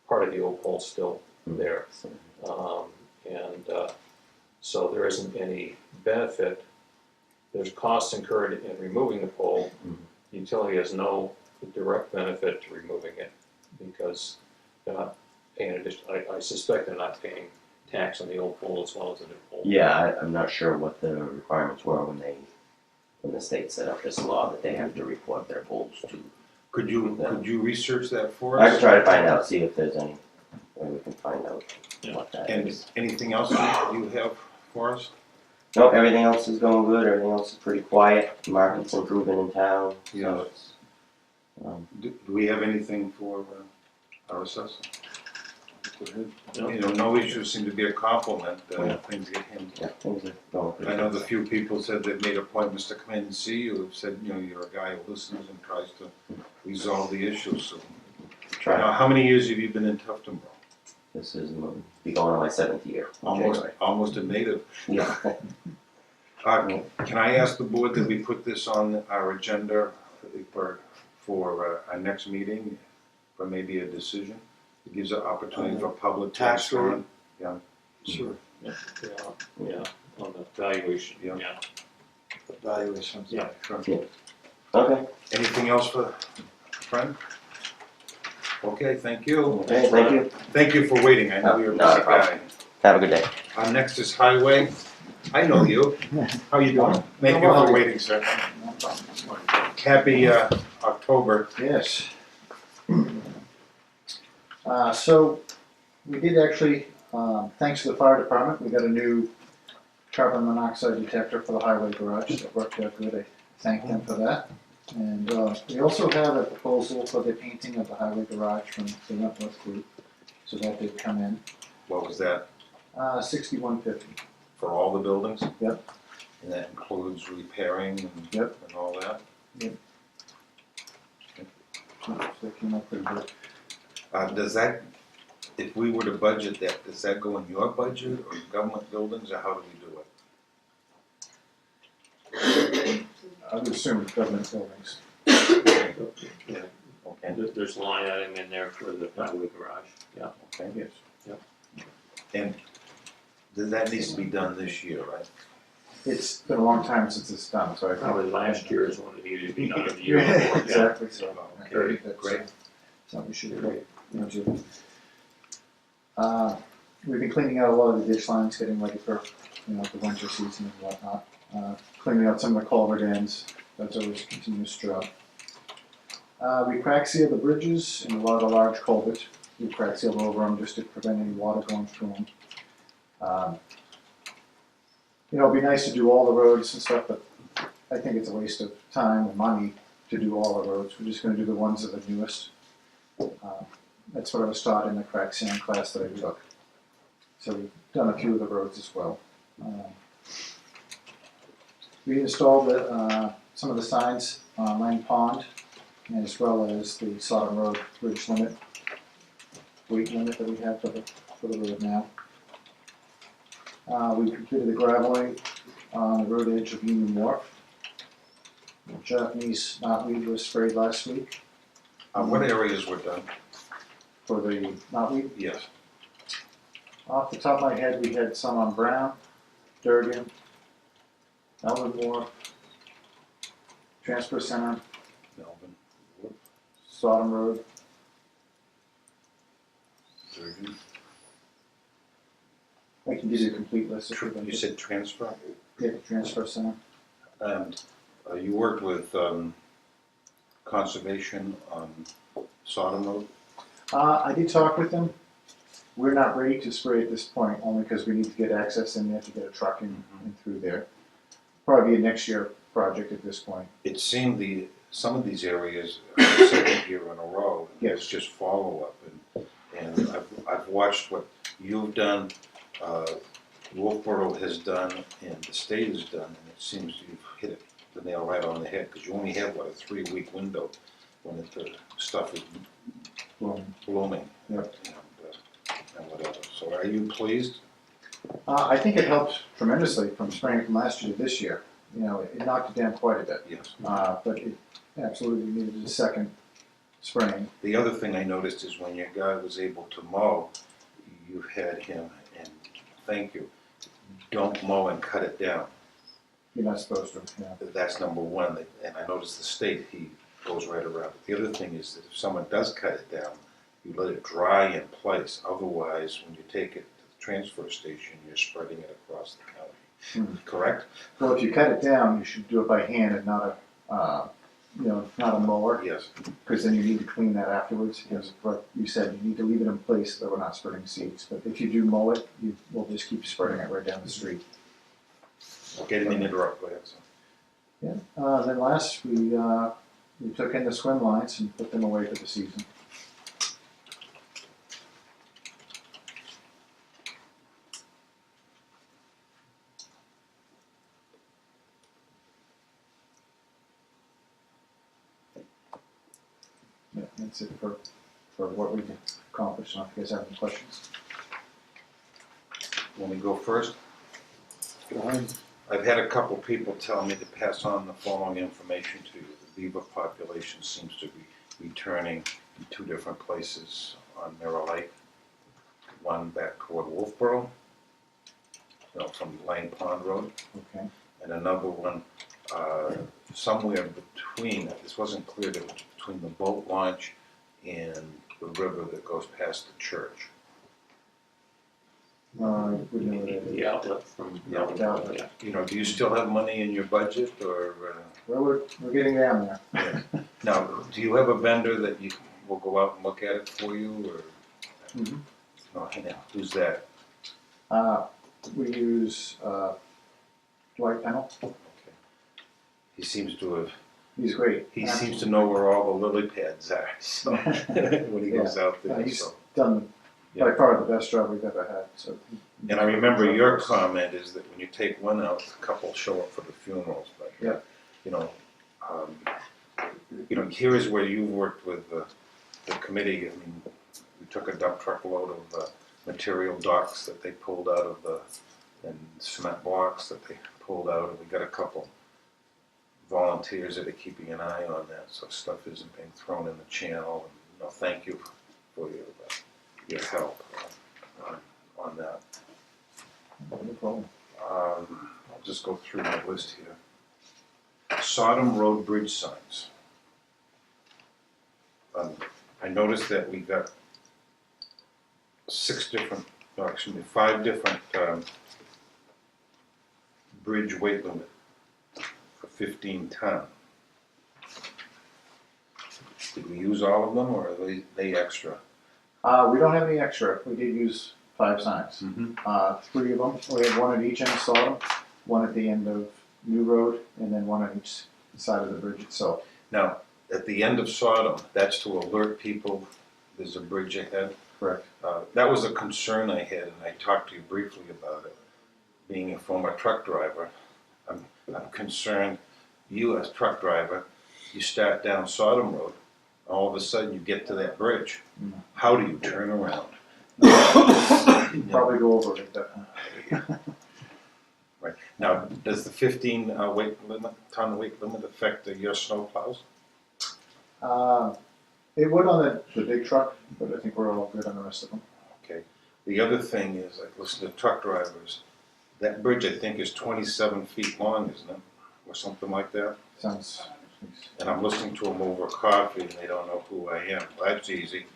part of the old pole still there. So there isn't any benefit. There's costs incurred in removing the pole. The utility has no direct benefit to removing it because they're not paying I suspect they're not paying tax on the old pole as well as the new pole. Yeah, I'm not sure what the requirements were when the state set up this law that they have to report their poles to. Could you research that for I us? can try to find out, see if there's any way we can find out what that And is. anything else you have for us? No, everything else is going good, everything else is pretty quiet, market's improving in town, Yeah. so it's, Do we have anything for our assessor? No. You know, no issues seem to be a compliment, Yeah. things get handled. yeah, things are going pretty I good. know the few people said they've made appointments to come in and see you, have said, you know, you're a guy who listens and tries to resolve the issues, so. Try. Now, how many years have you been in Tuftonboro? This is, be going on my 7th year. in January. Almost a native. Yeah. Can I ask the board that we put this on our agenda for our next meeting, for maybe a decision? It gives an opportunity for public to Tax rate? respond. Yeah. Sure. Yeah, on the valuation, Yeah. yeah. Valuations. Yeah. Sure. Okay, Anything else for Frank? Okay, thank you. okay, thank you, Thank you for waiting, I know you're a Not a busy problem. guy. have a good day. Next is Highway. I know you. How you doing? Thank you for waiting, sir. Happy October. Yes. So we did actually, thanks to the fire department, we got a new carbon monoxide detector for the highway garage. That worked out good. I thank them for that. And we also have a proposal for the painting of the highway garage from the Wentworth group. So that did come in. What was that? $61.50. For all the buildings? Yep. And that includes repairing and Yep. and all that? So that came up pretty good. Does that, if we were to budget that, does that go in your budget or government buildings, or how do we do it? I would assume government buildings. Yeah. Okay. There's a line item in there for the highway garage, yeah. Okay. Yes. And that needs to be done this year, right? It's been a long time since it's done, so I think. Probably last year is when it needed to be done, the year before, yeah. Exactly, so. Okay, that's, great. Something we should do. We've been cleaning out a lot of the ditch lines, getting ready for, the winter season and whatnot. Cleaning out some of the culvert ends, that's always a continuous job. We crack seal the bridges and a lot of the large culverts. We crack seal over them just to prevent any water going through them. It'd be nice to do all the roads and stuff, but I think it's a waste of time and money to do all the roads. We're just gonna do the ones that are newest. That's what I was taught in the crack sealing class that I took. So we've done a few of the roads as well. We installed some of the signs on Lang Pond, as well as the Sodom Road bridge limit, weight limit that we have for the road now. We completed the graveling on the road edge of Union Wharf. The Japanese knotweed was sprayed last week What areas were done? for the knotweed. Yes. Off the top of my head, we had some on Brown, Durgin, Elmwood, Transfer Center, Melbourne, Sodom Road. Durgin. I can give you a complete list if you'd like. You said transfer? Yeah, Transfer Center. And you worked with conservation on Sodom Road? I did talk with them. We're not ready to spray at this point, only because we need to get access in there to get a truck in through there. Probably be a next year project at this point. It seemed some of these areas are the second year in a row, and it's just follow-up. And I've watched what you've done, Wolfboro has done, and the state has done, and it seems you've hit the nail right on the head, because you only have, a 3-week window when the stuff is blooming. Yep. And whatever. So are you pleased? I think it helped tremendously from spraying from last year to this year. It knocked it down quite a bit. Yes. But it absolutely needed a second spraying. The other thing I noticed is when your guy was able to mow, you had him, and thank you, don't mow and cut it down. You're not supposed to, yeah. That's number one, and I noticed the state, he goes right around it. The other thing is that if someone does cut it down, you let it dry in place, otherwise, when you take it to the transfer station, you're spreading it across the county. Correct? Well, if you cut it down, you should do it by hand and not not a mower, Yes. because then you need to clean that afterwards. Because what you said, you need to leave it in place so that we're not spreading seeds. But if you do mow it, we'll just keep spreading it right down the street. Okay, didn't interrupt, go ahead. Yeah. Then last, we took in the swim lines and put them away for the season. Yeah, that's it for what we've accomplished. If you guys have any questions. Want me to go first? Go ahead. I've had a couple people tell me to pass on the following information to you. The beaver population seems to be returning in two different places on Mirror Lake. One back toward Wolfboro, from Lane Pond Road, Okay. and another one somewhere between, this wasn't clear, between the boat launch and the river that goes past the church. We know what it is. The outlet from. Yeah. Outlet. Do you still have money in your budget, or? Well, we're getting down there. Yeah. Now, do you have a vendor that you will go out and look at it for you, or? Mhm. No, yeah. Who's that? We use Lloyd. Okay. He seems to have. He's great. He seems to know where all the lily pads are. So when he goes out there. He's So. done by far the best job we've ever had. So. And I remember your comment is that when you take one out, a couple show up for the funerals. But Yeah. Here is where you've worked with the committee. I mean, we took a dump truck load of material docks that they pulled out of and cement blocks that they pulled out, and we got a couple volunteers that are keeping an eye on that, so stuff isn't being thrown in the channel. And thank you for your help on that. No problem. I'll just go through my list here. Sodom Road bridge signs. I noticed that we got 5 different bridge weight limit for 15 ton. Did we use all of them, or are they extra? We don't have any extra. We did use 5 signs. Mm-hmm. 3 of them. We had one at each end of Sodom, one at the end of New Road, and then one on each side of the bridge itself. Now, at the end of Sodom, that's to alert people there's a bridge ahead. Correct. That was a concern I had, and I talked to you briefly about it. Being a former truck driver, I'm concerned, you as truck driver, you start down Sodom Road, all of a sudden you get to that bridge. Mm. How do you turn around? Probably go over it. Right. Now, does the 15 ton weight limit affect your snow plows? It would on the big truck, but I think we're all good on the rest of them. Okay. The other thing is, I listen to truck drivers, that bridge I think is 27 feet long, isn't it? Or something like that. Sounds. And I'm listening to them over coffee and they don't know who I am. Well, that's easy.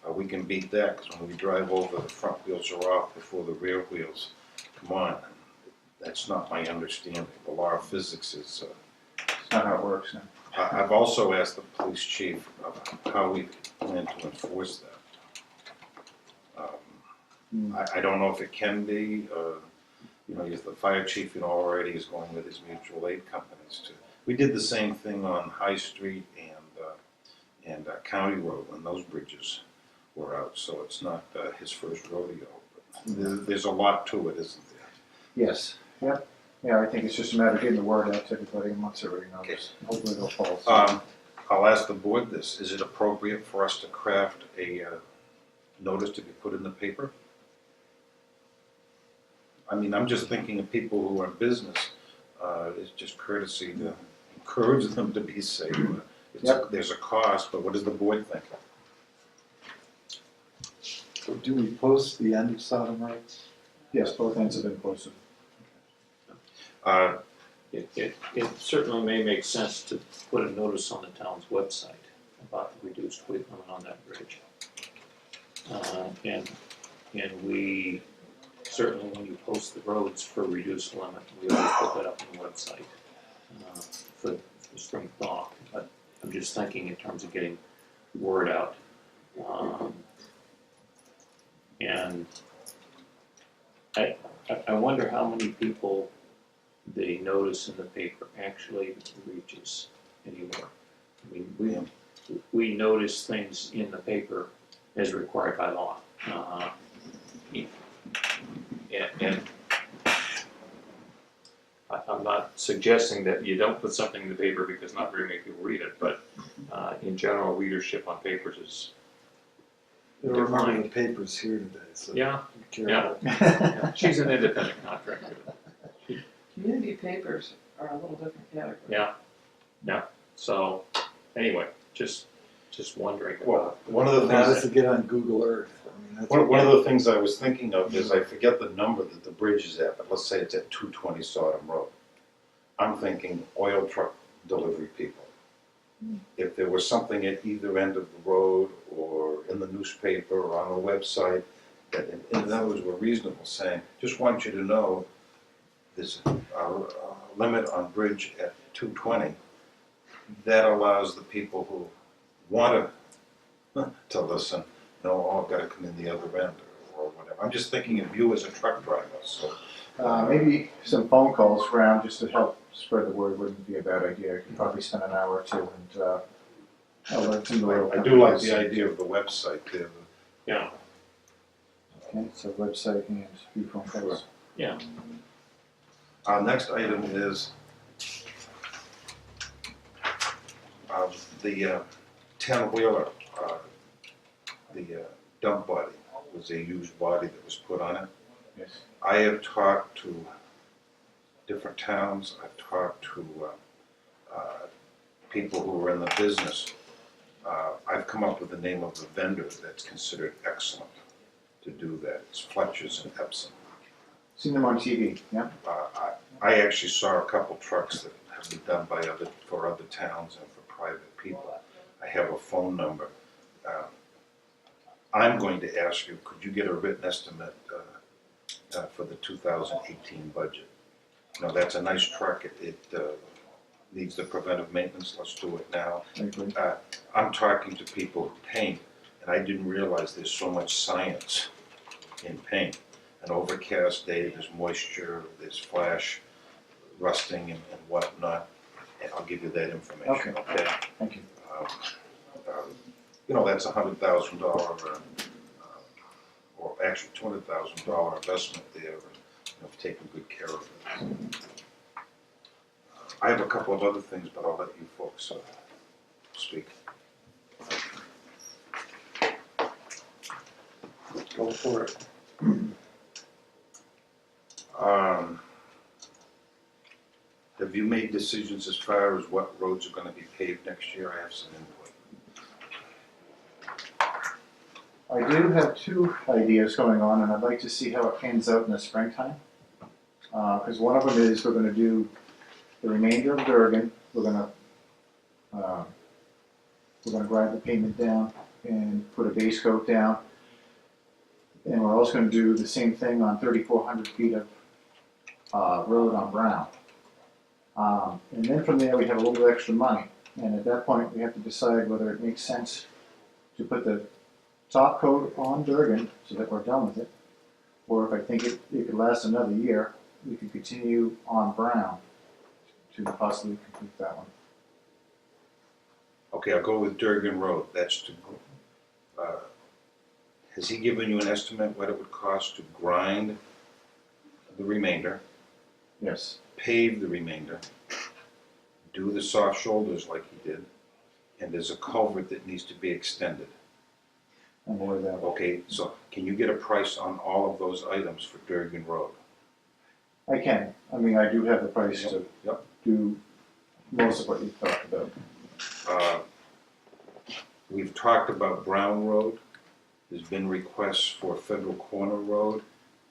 We can beat that, because when we drive over, the front wheels are off before the rear wheels come on. That's not my understanding. The law of physics is. It's not how it works now. I've also asked the police chief how we plan to enforce that. I don't know if it can be. The fire chief, already is going with his mutual aid companies to. We did the same thing on High Street and County Road when those bridges were out. So it's not his first rodeo. But there's a lot to it, isn't there? Yes. Yep. Yeah, I think it's just a matter of getting the word out to everybody and once everybody knows. Okay. Hopefully they'll follow. I'll ask the board this. Is it appropriate for us to craft a notice to be put in the paper? I mean, I'm just thinking of people who are in business. It's just courtesy to encourage them to be safe. There's a cost, but what does the board think? So do we post the end of Sodom Road? Yes, both ends have been posted. It certainly may make sense to put a notice on the town's website about the reduced weight limit on that bridge. And we, certainly when you post the roads for reduced limit, we always put that up on the website for spring thaw. But I'm just thinking in terms of getting word out. And I wonder how many people the notice in the paper actually reaches anymore. I mean, we notice things in the paper as required by law. And I'm not suggesting that you don't put something in the paper because not very many people read it, but in general, readership on papers is I don't remember the papers here today, so yeah, be careful. yeah. She's an independent contractor. Community papers are a little different category. Yeah. So anyway, just wondering Well, about. one of the How things does it get on Google Earth? I mean, that's One of the things I was thinking of is, I forget the number that the bridge is at, but let's say it's at 220 Sodom Road. I'm thinking oil truck delivery people. If there was something at either end of the road or in the newspaper or on the website, that in other words were reasonable, saying, just want you to know there's a limit on bridge at 220, that allows the people who want to listen, no, oh, I've got to come in the other end or whatever. I'm just thinking of you as a truck driver, so. Maybe some phone calls around just to help spread the word wouldn't be a bad idea. I could probably spend an hour or two and alert some of the little I do like companies. the idea of the website there. Yeah. Okay, so website and few phone calls. Yeah. Our next item is the 10-wheeler, the dump body was a used body that was put on it. Yes. I have talked to different towns, I've talked to people who are in the business. I've come up with the name of the vendor that's considered excellent to do that. It's Fletcher's and Epsom. Seen them on TV, yeah? I actually saw a couple trucks that have been done by for other towns and for private people. I have a phone number. I'm going to ask you, could you get a written estimate for the 2018 budget? Now, that's a nice truck. It needs the preventive maintenance. Let's do it now. I agree. I'm talking to people who paint, and I didn't realize there's so much science in paint. An overcast day, there's moisture, there's flash, rusting and whatnot, and I'll give you that information, okay? Thank you. You know, that's $100,000, or actually $200,000 investment there, and I've taken good care of it. I have a couple of other things, but I'll let you folks speak. Go for it. Have you made decisions as far as what roads are going to be paved next year? I have some input. I do have two ideas going on, and I'd like to see how it pans out in the springtime. Because one of them is we're going to do the remainder of Durgin. We're going to grind the pavement down and put a base coat down. And we're also going to do the same thing on 3,400 feet of road on Brown. And then from there, we have a little bit extra money. And at that point, we have to decide whether it makes sense to put the top coat on Durgin so that we're done with it. Or if I think it could last another year, we could continue on Brown to possibly complete that one. Okay, I'll go with Durgin Road. That's to, has he given you an estimate what it would cost to grind the remainder, Yes. pave the remainder, do the soft shoulders like he did, and there's a culvert that needs to be extended? I'm aware of that. Okay, so can you get a price on all of those items for Durgin Road? I can. I mean, I do have the price to Yep. do most of what you talked about. We've talked about Brown Road. There's been requests for Federal Corner Road,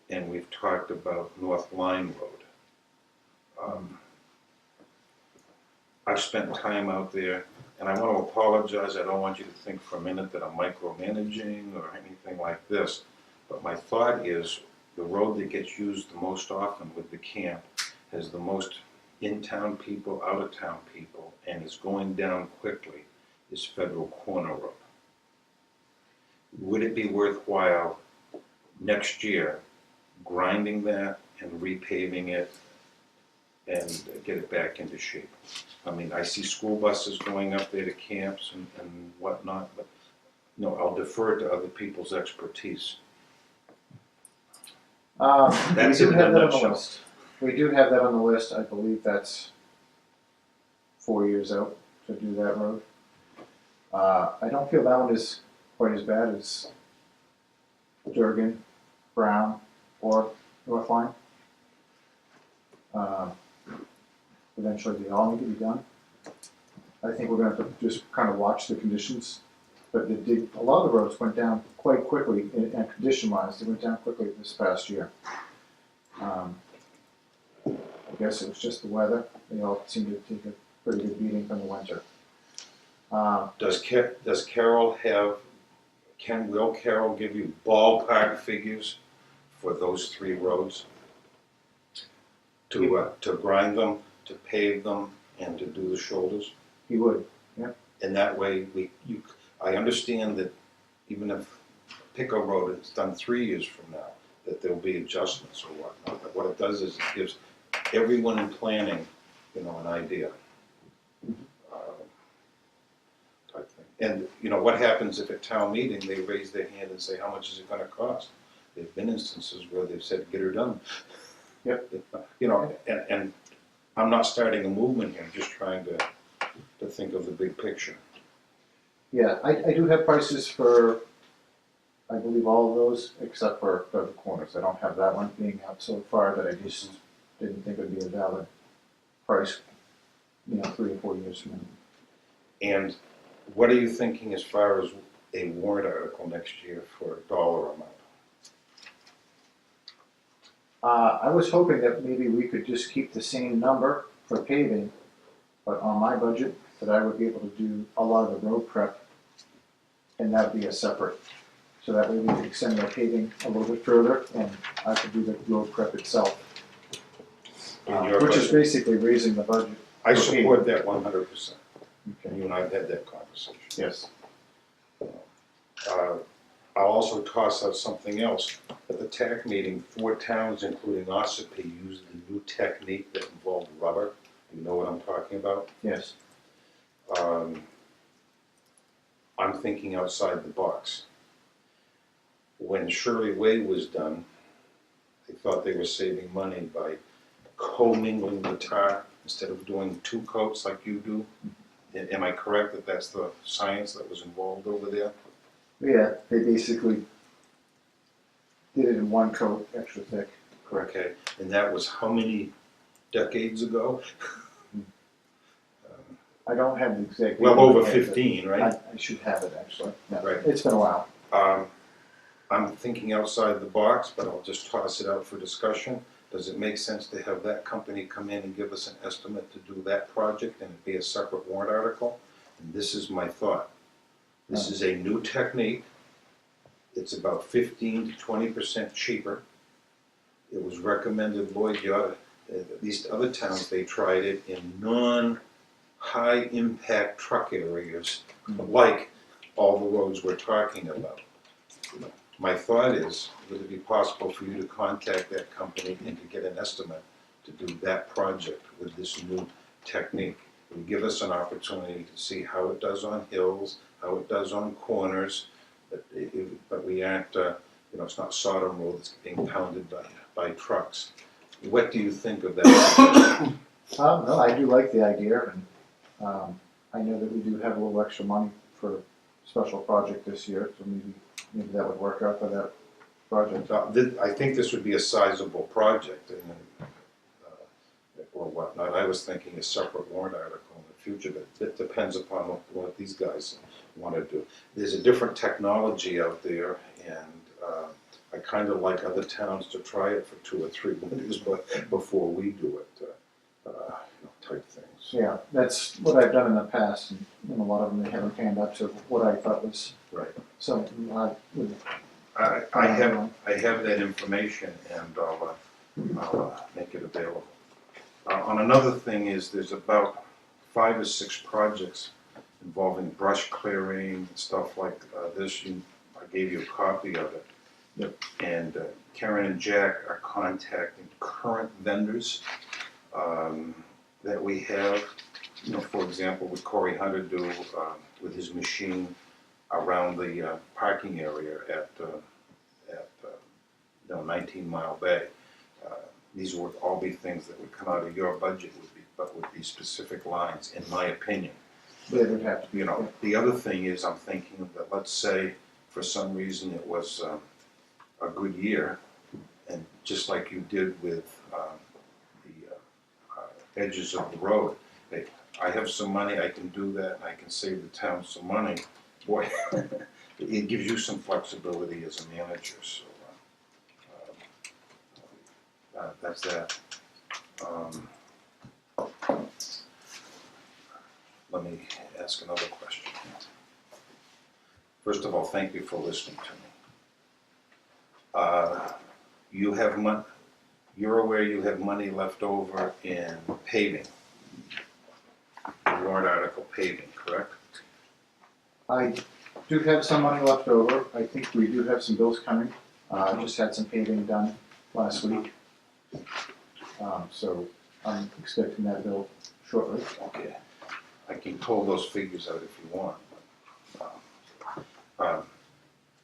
and we've talked about North Line Road. I've spent time out there, and I want to apologize. I don't want you to think for a minute that I'm micromanaging or anything like this. But my thought is the road that gets used the most often with the camp has the most in-town people, out-of-town people, and is going down quickly is Federal Corner Road. Would it be worthwhile next year grinding that and repaving it and get it back into shape? I mean, I see school buses going up there to camps and whatnot, but no, I'll defer to other people's expertise. That's We do it in have a that on the nutshell. list. We do have that on the list. I believe that's 4 years out to do that road. I don't feel that one is quite as bad as Durgin, Brown, or North Line. Eventually they all need to be done. I think we're gonna have to just kind of watch the conditions. But a lot of the roads went down quite quickly, and condition-wise, they went down quickly this past year. I guess it was just the weather. They all seemed to take a pretty good beating from the winter. Does Carol will Carol give you ballpark figures for those 3 roads? To grind them, to pave them, and to do the shoulders? He would, And that way, I understand that even if Pico Road is done 3 years from now, that there'll be adjustments or whatnot. But what it does is it gives everyone in planning, an idea. Type thing. And, what happens if at town meeting, they raise their hand and say, how much is it gonna cost? There've been instances where they've said, get her done. Yep. And I'm not starting a movement here, I'm just trying to think of the big picture. yeah. I do have prices for, I believe, all of those, except for the corners. I don't have that one being out so far that I just didn't think it would be a valid price, 3 or 4 years from now. And what are you thinking as far as a warrant article next year for a dollar amount? I was hoping that maybe we could just keep the same number for paving, but on my budget, that I would be able to do a lot of the road prep, and that would be a separate. So that way we could extend our paving a little bit further, and I could do the road prep itself, In your which is budget? basically raising the budget. I support that 100%. Okay. You and I have had that conversation. Yes. I'll also toss out something else. At the TAC meeting, 4 towns, including Ossipee, used a new technique that involved rubber. You know what I'm talking about? Yes. I'm thinking outside the box. When Shirley Way was done, they thought they were saving money by co-mingling the tar instead of doing 2 coats like you do. Am I correct that that's the science that was involved over there? Yeah, they basically did it in 1 coat, extra thick. Correct. Okay, and that was how many decades ago? I don't have the exact. Well date over in my head, 15, but right? I should have it actually. Yeah. Right. It's been a while. I'm thinking outside the box, but I'll just toss it out for discussion. Does it make sense to have that company come in and give us an estimate to do that project and it be a separate warrant article? And this is my thought. This is a new technique. It's about 15 to 20% cheaper. It was recommended, Lloyd, at least other towns, they tried it in non-high impact truck areas, like all the roads we're talking about. My thought is, would it be possible for you to contact that company and to get an estimate to do that project with this new technique? It would give us an opportunity to see how it does on hills, how it does on corners, but we aren't, it's not Sodom Road that's being pounded by trucks. What do you think of that? No, I do like the idea, and I know that we do have a little extra money for a special project this year, so maybe that would work out for that project. I think this would be a sizable project, or whatnot. I was thinking a separate warrant article in the future, but it depends upon what these guys want to do. There's a different technology out there, and I kind of like other towns to try it for 2 or 3 winters before we do it. type things. Yeah, that's what I've done in the past, and a lot of them, they haven't panned up to what I thought was Right. something I would. I have that information, and I'll make it available. On another thing is, there's about 5 or 6 projects involving brush clearing and stuff like this. I gave you a copy of it. Yep. And Karen and Jack are contacting current vendors that we have. You know, for example, what Corey Hunter do with his machine around the parking area at 19 Mile Bay. These would all be things that would come out of your budget, but would be specific lines, in my opinion. They would have to be. You know, the other thing is, I'm thinking that, let's say, for some reason it was a good year, and just like you did with the edges of the road, hey, I have some money, I can do that, and I can save the town some money. Boy, it gives you some flexibility as a manager, so that's that. Let me ask another question. First of all, thank you for listening to me. You have you're aware you have money left over in paving, warrant article paving, correct? I do have some money left over. I think we do have some bills coming. Just had some paving done last week. So I'm expecting that bill shortly. Okay. I can pull those figures out if you want.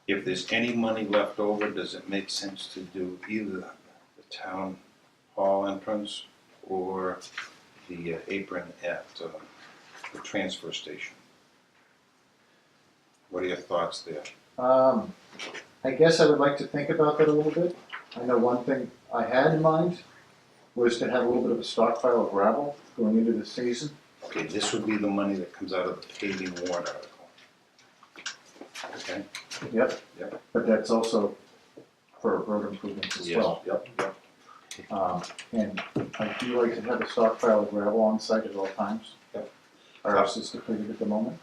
If there's any money left over, does it make sense to do either the town hall entrance or the apron at the transfer station? What are your thoughts there? I guess I would like to think about that a little bit. I know one thing I had in mind was to have a little bit of a stockpile of gravel going into the season. Okay, this would be the money that comes out of the paving warrant article. Okay? Yep. Yep. But that's also for road improvements as well. Yep, yep. And I do like to have a stockpile of gravel on site at all times. Yep. Ours is depleted at the moment.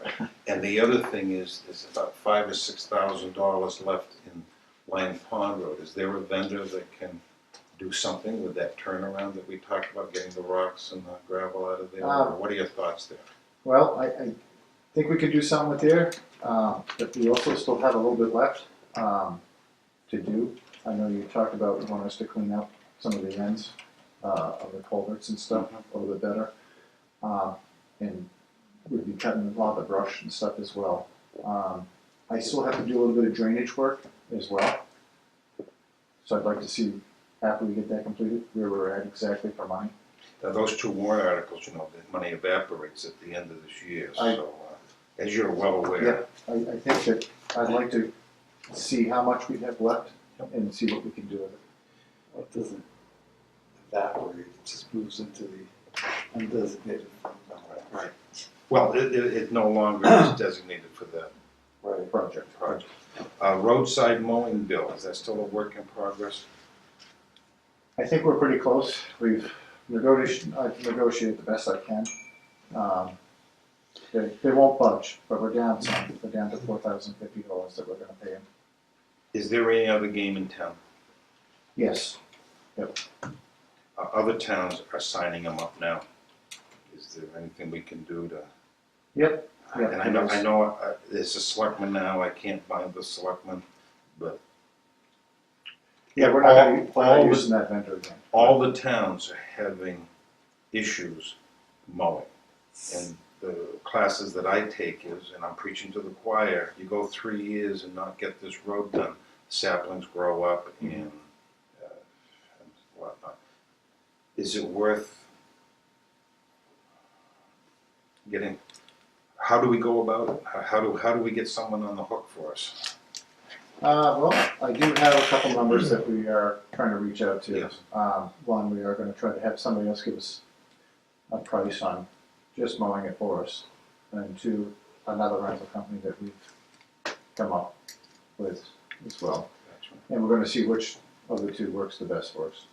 And the other thing is, there's about $5,000 or $6,000 left in Lion Pond Road. Is there a vendor that can do something with that turnaround that we talked about, getting the rocks and the gravel out of there? Or what are your thoughts there? Well, I think we could do something with there, but we also still have a little bit left to do. I know you talked about wanting us to clean up some of the ends of the culverts and stuff a little bit better. And we'd be cutting a lot of the brush and stuff as well. I still have to do a little bit of drainage work as well. So I'd like to see, after we get that completed, where we're at exactly for money. Now, those 2 warrant articles, you know, the money evaporates at the end of this year, so as you're well aware. Yeah, I think that I'd like to see how much we have left and see what we can do with it. Well, it doesn't evaporate, it just moves into the undesignated fund. Right. Well, it no longer is designated for that Project. roadside mowing bill, is that still a work in progress? I think we're pretty close. I've negotiated the best I can. They won't budge, but we're down some. We're down to $4,050 that we're gonna pay them. Is there any other game in town? Yes. Other towns are signing them up now. Is there anything we can do to? Yep. And I know it's a selectman now, I can't find the selectman, but Yeah, we're not using that vendor again. all the towns are having issues mowing. And the classes that I take is, and I'm preaching to the choir, you go 3 years and not get this road done, saplings grow up and whatnot. Is it worth getting, how do we go about it? How do we get someone on the hook for us? Well, I do have a couple numbers that we are trying to reach out to. Yes. One, we are gonna try to have somebody else give us a price on just mowing it for us. And 2, another rental company that we've come up with as well. And we're gonna see which of the 2 works the best for us.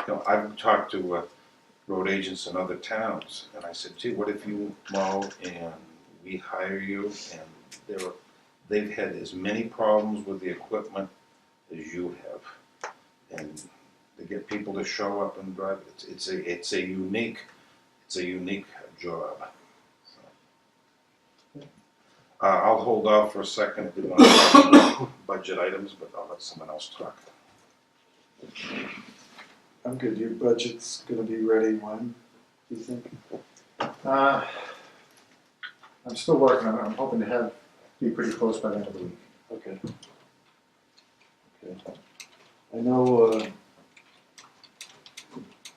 You know, I've talked to road agents in other towns, and I said, gee, what if you mow and we hire you? And they've had as many problems with the equipment as you have. And to get people to show up and drive, it's a unique job. So, I'll hold off for a second if we want to talk about budget items, but I'll let someone else talk. I'm good. Your budget's gonna be ready when, do you think? I'm still working on it. I'm hoping to be pretty close by the end of the week. Okay. Okay. I know,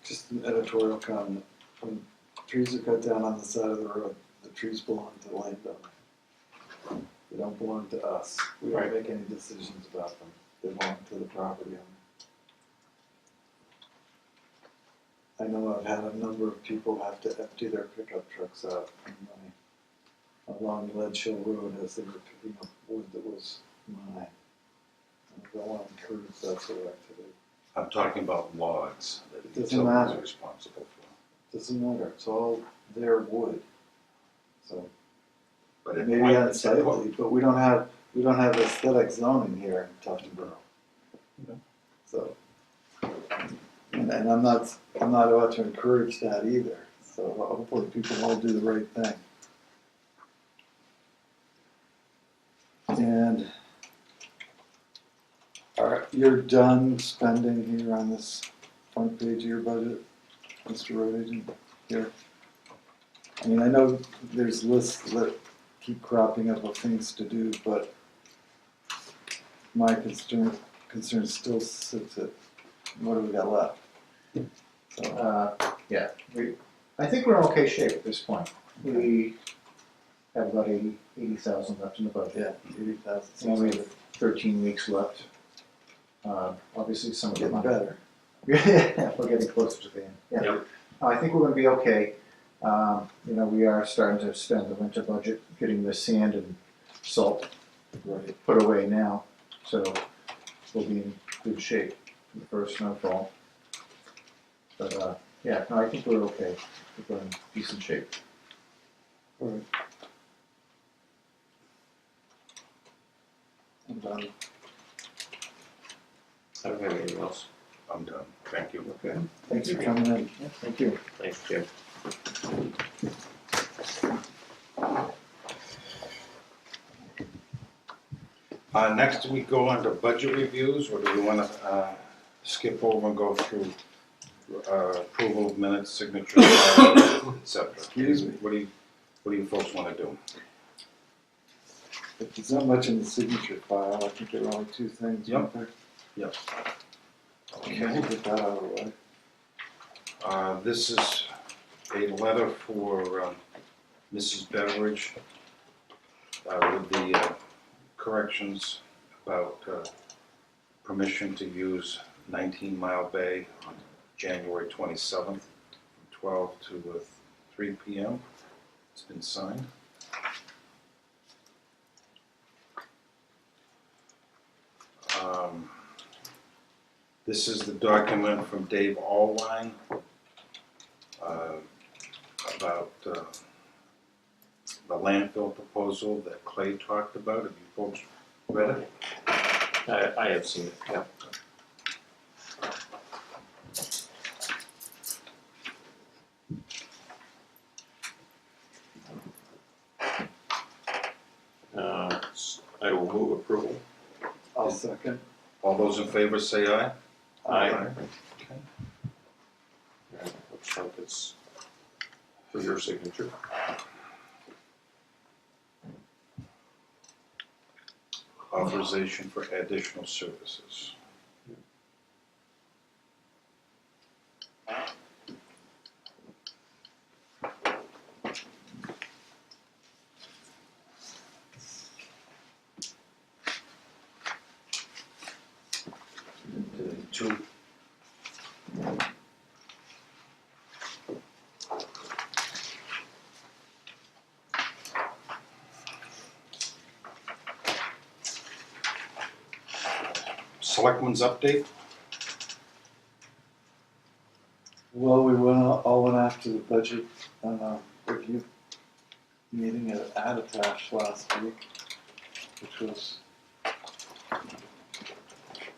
just an editorial comment, when trees are cut down on the side of the road, the trees belong to the landowner. They don't belong to us. We don't make any decisions about them. They belong to the property owner. I know I've had a number of people have to empty their pickup trucks out along Ledge Hill Road as they were picking up wood that was mine. And I don't want to encourage that sort of activity. I'm talking about logs that the Doesn't utilities matter. are responsible for. Doesn't matter, it's all their wood. So But at maybe point- unsightly, but we don't have aesthetic zoning here in Tuftonboro. So, and I'm not about to encourage that either, so hopefully people will do the right thing. And you're done spending here on this front page of your budget, Mr. Road Agent, here? I mean, I know there's lists that keep cropping up of things to do, but my concern still sits at, what do we got left? So, Yeah, I think we're in okay shape at this point. We have about 80,000 left in the budget. yeah, 80,000. And we have 13 weeks left. Obviously, some of the Getting money. better. Yeah, we're getting closer to the end. Yeah. Yep. I think we're gonna be okay. We are starting to spend the winter budget getting the sand and salt put away now. So we'll be in good shape for the first snowfall. But, yeah, no, I think we're okay. We're in decent shape. All right. I'm done. I don't have anything else. I'm done, thank you. Okay. Thanks for coming in. Yeah, thank you. Thanks, Jim. Next we go on to budget reviews, or do we want to skip over and go through approval of minutes, signature, etc.? Excuse me. What do you folks want to do? If there's not much in the signature file, I think there are only two things. Yep. weren't there? Yep. Okay, we'll get that out of the way. This is a letter for Mrs. Beveridge with the corrections about permission to use 19 Mile Bay on January 27th from 12 to 3 p.m. It's been signed. This is the document from Dave Allwine about the landfill proposal that Clay talked about. Have you folks read it? I have seen it, yeah. I will move approval. I'll second. All those in favor say aye. Aye. Okay. Looks like it's for your signature. Authorization for additional services. Two. Selectmen's update. Well, we all went to the budget review meeting at Attach last week, which was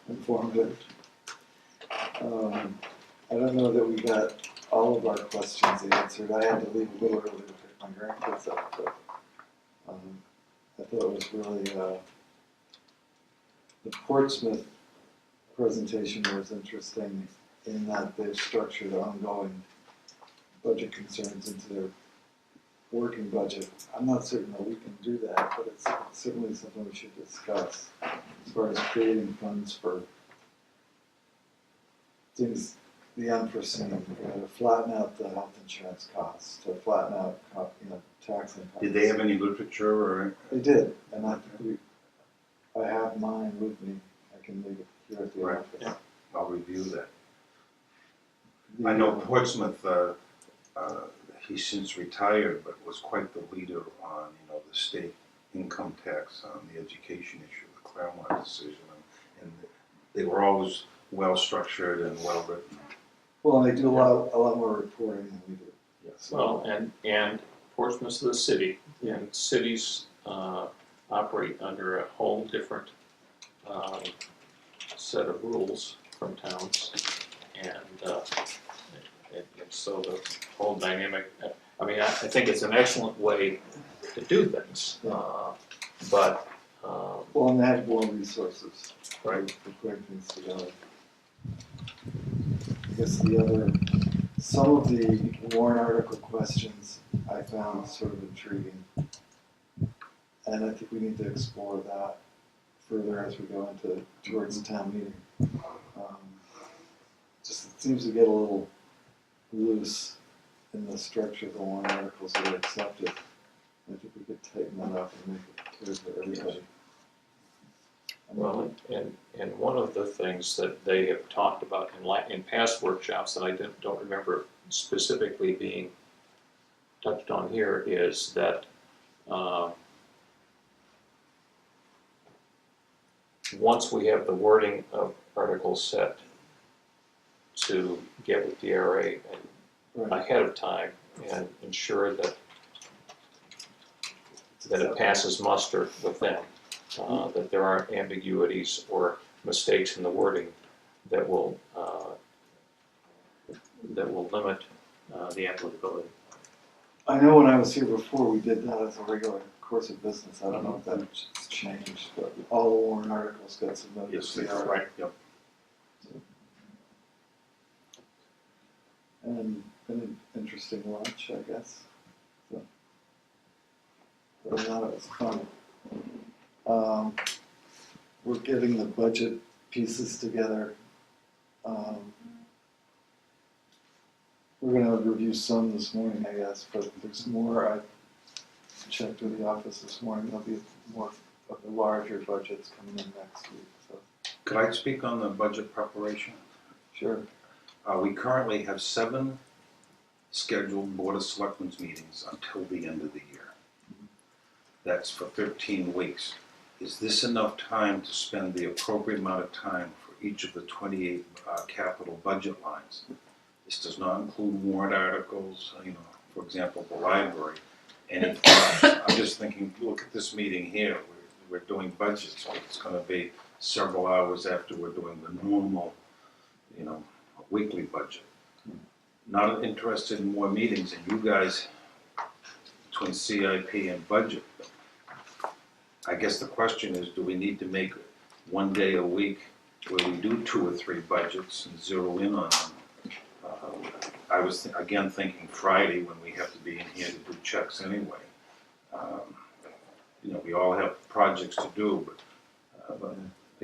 informative. I don't know that we got all of our questions answered. I had to leave a little early to pick my grandkids up, but I thought it was really, the Portsmouth presentation was interesting in that they've structured ongoing budget concerns into their working budget. I'm not certain that we can do that, but it's certainly something we should discuss as far as creating funds for things, the unforeseen, to flatten out the health insurance costs, to flatten out, tax impacts. Did they have any literature or? They did, and I think I have mine with me. I can leave it here at the Right. office. Yeah. I'll review that. I know Portsmouth, he's since retired, but was quite the leader on, the state income tax on the education issue, the Claremont decision, and they were always well structured and well written. Well, they do a lot more reporting than we do. Yes. Well, and Portsmouth's the city, and cities operate under a whole different set of rules from towns, and so the whole dynamic, I think it's an excellent way to do things, but. Well, and they have more resources. Right. For putting things together. I guess some of the warrant article questions I found sort of intriguing. And I think we need to explore that further as we go towards the town meeting. Just it seems to get a little loose in the structure of the warrant articles that are accepted. I think we could tighten that up and make it clear to everybody. Well, and one of the things that they have talked about in past workshops that I don't remember specifically being touched on here is that once we have the wording of articles set to get with DRA and ahead of time and ensure that it passes muster with them. That there aren't ambiguities or mistakes in the wording that will limit the applicability. I know when I was here before, we did that as a regular course of business. I don't know if that's changed, but all the warrant articles got submitted. Yes, to they are. Right. Yep. And been an interesting lunch, I guess. So, but I thought it was fun. We're getting the budget pieces together. We're gonna review some this morning, I guess, but there's more. I checked with the office this morning. There'll be more of the larger budgets coming in next week, so. Could I speak on the budget preparation? Sure. We currently have 7 scheduled Board of Selectmen's meetings until the end of the year. That's for 13 weeks. Is this enough time to spend the appropriate amount of time for each of the 28 capital budget lines? This does not include warrant articles, for example, the library, any thoughts? I'm just thinking, look at this meeting here, we're doing budgets, but it's gonna be several hours after we're doing the normal, weekly budget. Not interested in more meetings, and you guys, between CIP and budget, I guess the question is, do we need to make one day a week where we do 2 or 3 budgets and zero in on them? I was again thinking Friday when we have to be in here to do checks anyway. We all have projects to do, but I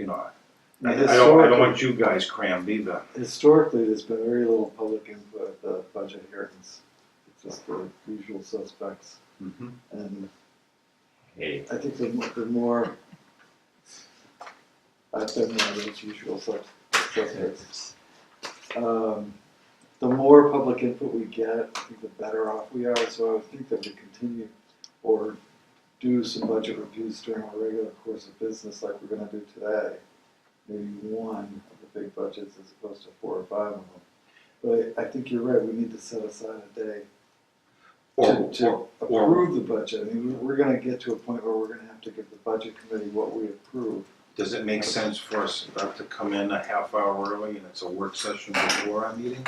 don't want you guys crammed either. Historically, there's been very little public input at the budget hearings. It's just the usual suspects. Mm-hmm. And Hey. I think the more, I've been one of those usual suspects. The more public input we get, I think the better off we are. So I would think that we continue or do some budget reviews during our regular course of business like we're going to do today. Maybe one of the big budgets as opposed to 4 or 5 of them. But I think you're right, we need to set aside a day Or, to approve the budget. I mean, we're gonna get to a point where we're gonna have to give the budget committee what we approve. does it make sense for us to come in a half hour early and it's a work session before our meeting?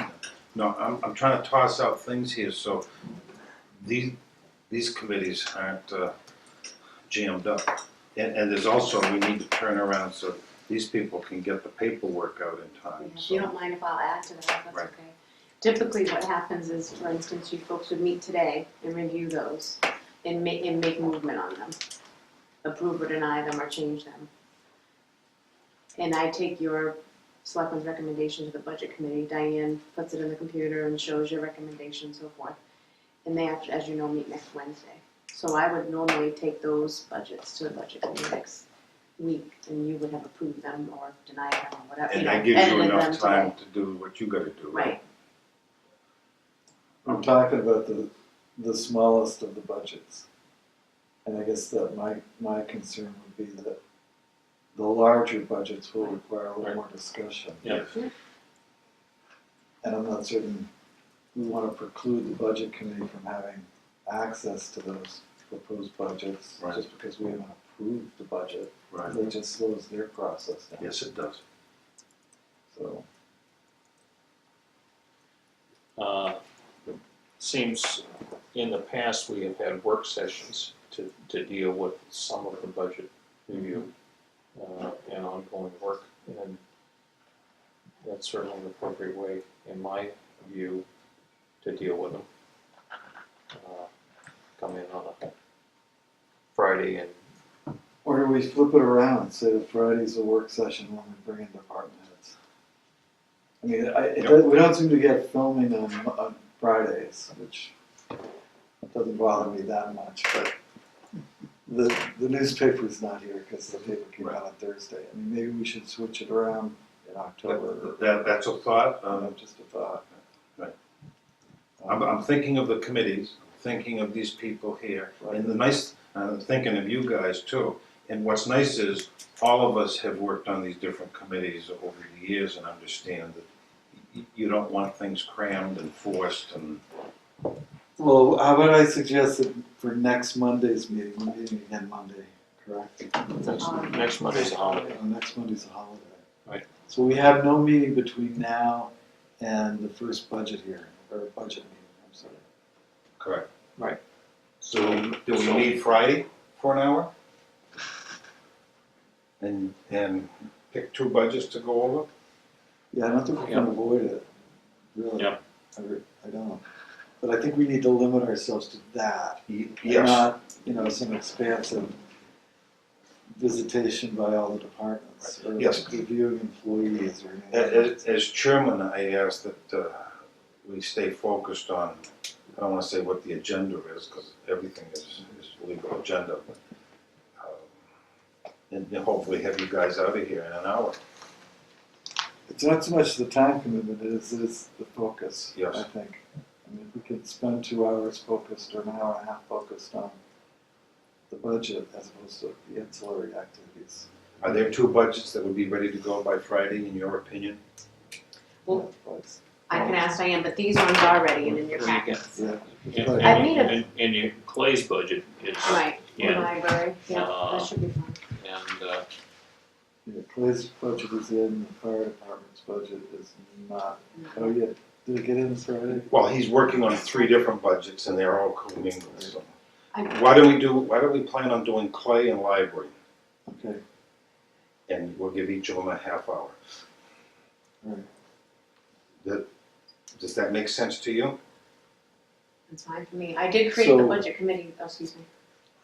No, I'm trying to toss out things here, so these committees aren't jammed up. And there's also, we need to turn around so these people can get the paperwork out in time, If you so. don't mind if I'll add to that, that's Right. okay. Typically what happens is, for instance, you folks would meet today and review those and make movement on them. Approve or deny them or change them. And I take your selectmen's recommendation to the budget committee, Diane puts it in the computer and shows your recommendation and so forth. And they have to, as you know, meet next Wednesday. So I would normally take those budgets to the budget committee next week, and you would have approved them or denied them or whatever. And you know, that gives you edited them enough time today. to do what you gotta do, right? Right, I'm talking about the smallest of the budgets. And I guess that my concern would be that the larger budgets will require a little more discussion. Yeah. And I'm not certain we wanna preclude the budget committee from having access to those proposed budgets, Right. just because we haven't approved the budget. Right. It just slows their process down, Yes, it does. so. Seems in the past, we have had work sessions to deal with some of the budget review and ongoing work, and that's certainly an appropriate way, in my view, to deal with them. Come in on a Friday and Or do we flip it around and say that Friday's a work session when we bring in department heads? I mean, we don't seem to get filming on Fridays, which doesn't bother me that much, but the newspaper's not here because the paper came out on Thursday. I mean, maybe we should switch it around in October. That's a thought. Just a thought. Right. I'm thinking of the committees, thinking of these people here, and I'm thinking of you guys too. And what's nice is, all of us have worked on these different committees over the years and understand that you don't want things crammed and forced and. Well, how about I suggest that for next Monday's meeting, we're meeting again Monday, correct? next Monday's a holiday. Next Monday's a holiday. Right. So we have no meeting between now and the first budget hearing, or budget meeting, I'm sorry. Correct. Right. So do we meet Friday for an hour? And pick two budgets to go over? Yeah, I don't think we can avoid it, really. Yep. I don't. But I think we need to limit ourselves to that. And Yes. not, some expansive visitation by all the departments, or Yes. reviewing employees or anything. As chairman, I ask that we stay focused on, I don't wanna say what the agenda is, because everything is legal agenda. But, and hopefully have you guys out of here in an hour. It's not so much the time commitment, it is the focus, Yes. I think. I mean, if we could spend 2 hours focused or an hour and a half focused on the budget as opposed to the ancillary activities. Are there two budgets that would be ready to go by Friday, in your opinion? Well, I can ask Diane, but these ones are ready and in your packets. Yeah. I made a- And your Clay's budget is, Right, the Yeah. library, yeah, that should be fine. and Yeah, Clay's budget is in, the fire department's budget is not. Oh, yeah, did it get in Friday? Well, he's working on 3 different budgets and they're all commingled, so. I- Why don't we plan on doing Clay and library? Okay, And we'll give each of them a half hour. alright. Does that make sense to you? That's fine for me. I did create the So- budget committee, excuse me.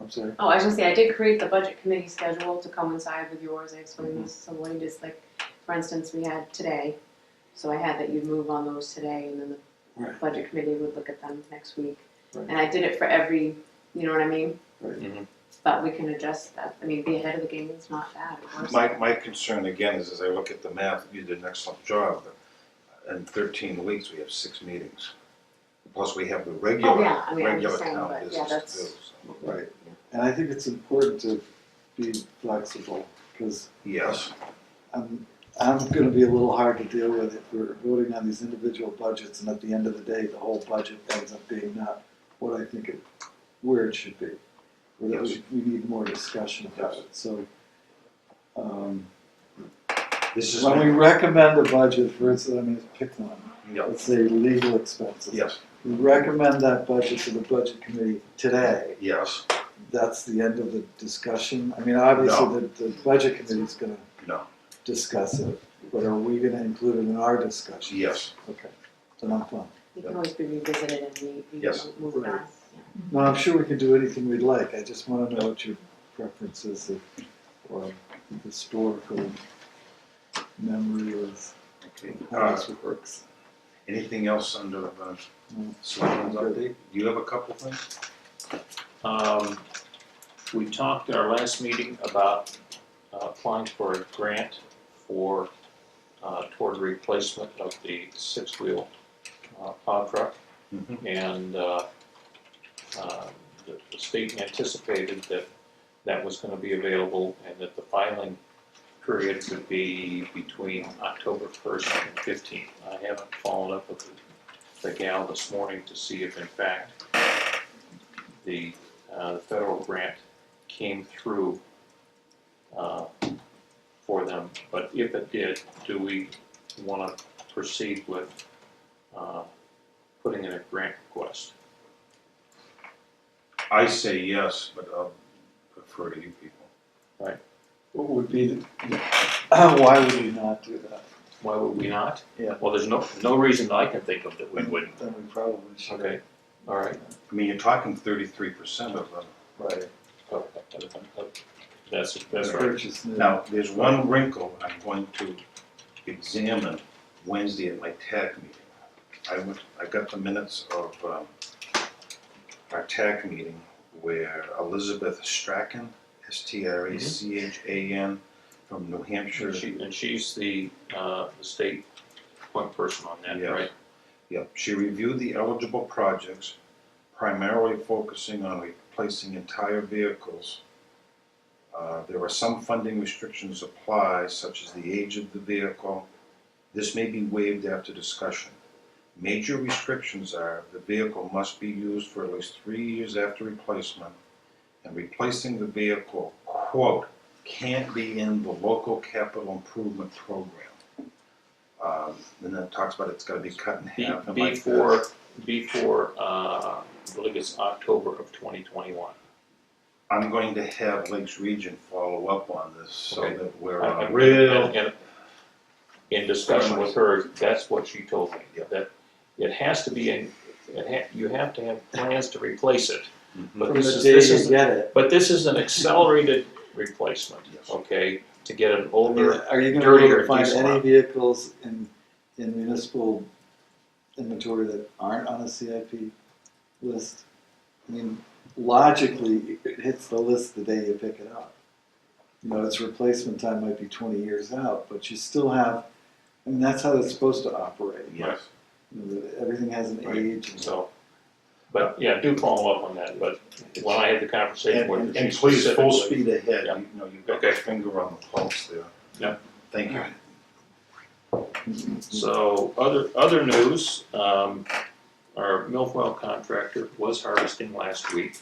I'm sorry. Oh, I was gonna say, I did create the budget committee schedule to coincide with yours. I explained this to Lloyd, is like, for instance, we had today. So I had that you'd move on those today and then the Right. budget committee would look at them next week. Right. And I did it for every, you know what I mean? Right. But we can adjust that. I mean, be ahead of the game, it's not bad, of course. My concern again is, as I look at the math, you did an excellent job. In 13 weeks, we have 6 meetings. Plus, we have the regular, Oh, yeah, I mean, I'm regular just saying, town but yeah, business that's. to do. so. Right. And I think it's important to be flexible, because Yes, I'm I'm gonna be a little hard to deal with if we're voting on these individual budgets and at the end of the day, the whole budget ends up being not what I think where it should be. Or that we need more discussion about it, so. This is. When we recommend a budget, for instance, I'm gonna pick one, Yeah. let's say legal expenses. Yes, We recommend that budget to the budget committee today. yes, That's the end of the discussion. I mean, obviously, No. the budget committee's gonna no, discuss it, but are we gonna include it in our discussion? yes. Okay, then I'm fine. You can always be revisited and Yes. move it on. No, I'm sure we can do anything we'd like. I just wanna know what your preference is or historical memory of Okay. how this works. Anything else under No. Selectmen's Good. update? You have a couple things? We talked at our last meeting about applying for a grant for, toward replacement of the six-wheel plow truck. Mhm. And the state anticipated that that was gonna be available and that the filing period would be between October 1st and 15th. I haven't followed up with the gal this morning to see if in fact the federal grant came through for them, but if it did, do we want to proceed with putting in a grant request? I say yes, but I'll prefer to you people. What would be, why would we not do that? Why would we not? Yeah. Well, there's no reason I can think of that we wouldn't. Then we probably should. Okay, all right. I mean, you're talking 33% of them. Right. That's right. Purchase new. Now, there's one wrinkle I'm going to examine Wednesday at my TAC meeting. I got the minutes of our TAC meeting where Elizabeth Strachan, Strachan, from New Hampshire. And she's the state point person on that, Yes. right? Yep, she reviewed the eligible projects, primarily focusing on replacing entire vehicles. There are some funding restrictions apply, such as the age of the vehicle. This may be waived after discussion. Major restrictions are the vehicle must be used for at least 3 years after replacement, and replacing the vehicle, quote, can't be in the local capital improvement program. Then it talks about it's gotta be cut in half and like this. Before, I believe it's October of 2021. I'm going to have Lakes Region follow up on this so Okay. that we're And in discussion with her, that's what she told me, Yeah. that it has to be you have to have plans to replace it. But From this the is, day this you is, get it. but this is an accelerated replacement, Yes. okay? To get an I mean, older, are you gonna be dirtier able to find diesel any out. vehicles in municipal inventory that aren't on a CIP list? I mean, logically, it hits the list the day you pick it up. You know, its replacement time might be 20 years out, but you still have, I mean, that's how it's supposed to operate. Yes. You know, everything has an Right. age. And So, but yeah, do follow up on that, but when I had the conversation with her, And she please, full specifically- speed ahead, Yeah. you know, you've got Okay. your finger on the pulse there. Yeah. Thank you. So, other news, our Milfoil contractor was harvesting last week,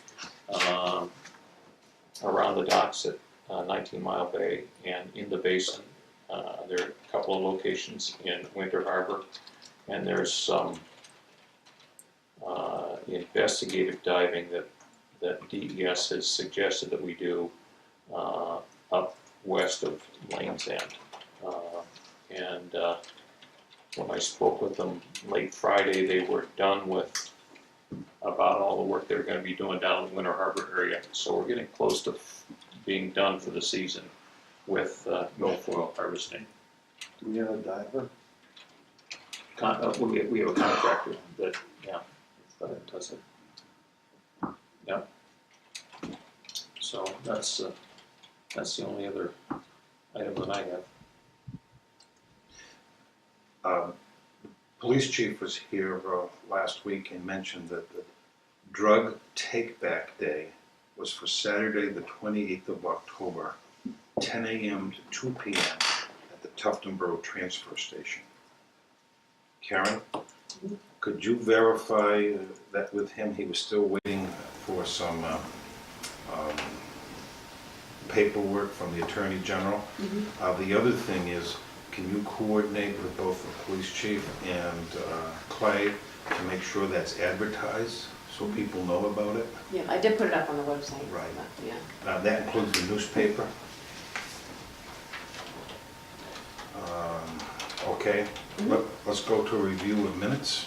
around the docks at 19 Mile Bay and in the basin. There are a couple of locations in Winter Harbor, and there's some investigative diving that DES has suggested that we do up west of Lane's End. And when I spoke with them late Friday, they were done with about all the work they were gonna be doing down in the Winter Harbor area. So we're getting close to being done for the season with milfoil harvesting. Do we have a diver? We have a contractor that, that does it. Yeah. So that's the only other item that I have. Police chief was here last week and mentioned that the drug take-back day was for Saturday, the 28th of October, 10 a.m. to 2 p.m. at the Tuftonboro Transfer Station. Karen, could you verify that with him, he was still waiting for some paperwork from the Attorney General? The other thing is, can you coordinate with both the police chief and Clay to make sure that's advertised so people know about it? Yeah, I did put it up on the website. Right. but, Yeah. That includes the newspaper. Okay, let's go to a review of minutes.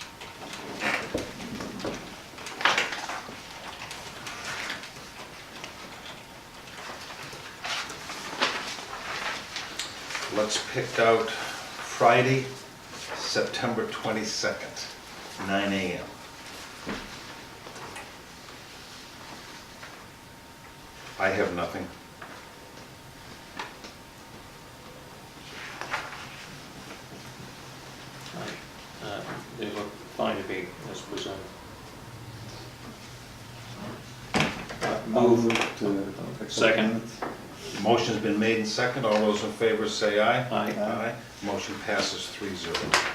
Let's pick out Friday, September 22nd, 9 a.m. I have nothing. They look fine to me as presented. I'll move to accept Second. minutes. Motion's been made and second. All those in favor say aye. Aye. Aye. Motion passes 3-0.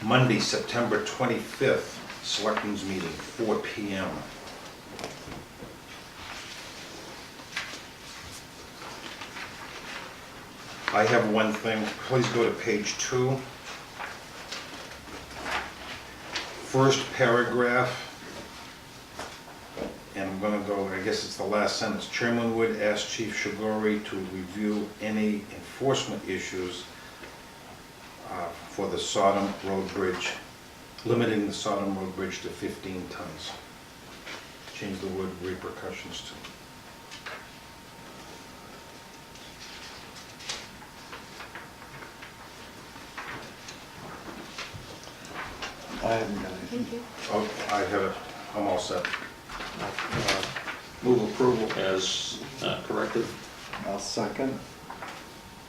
Monday, September 25th, Selectmen's meeting, 4 p.m. I have one thing. Please go to page 2. First paragraph, and I'm gonna go, I guess it's the last sentence. Chairman Wood asked Chief Shigori to review any enforcement issues for the Sodom Road Bridge, limiting the Sodom Road Bridge to 15 tons. Change the word repercussions to. I haven't got anything. Thank you. Oh, I have it, I'm all set. Move approval as corrected. I'll second.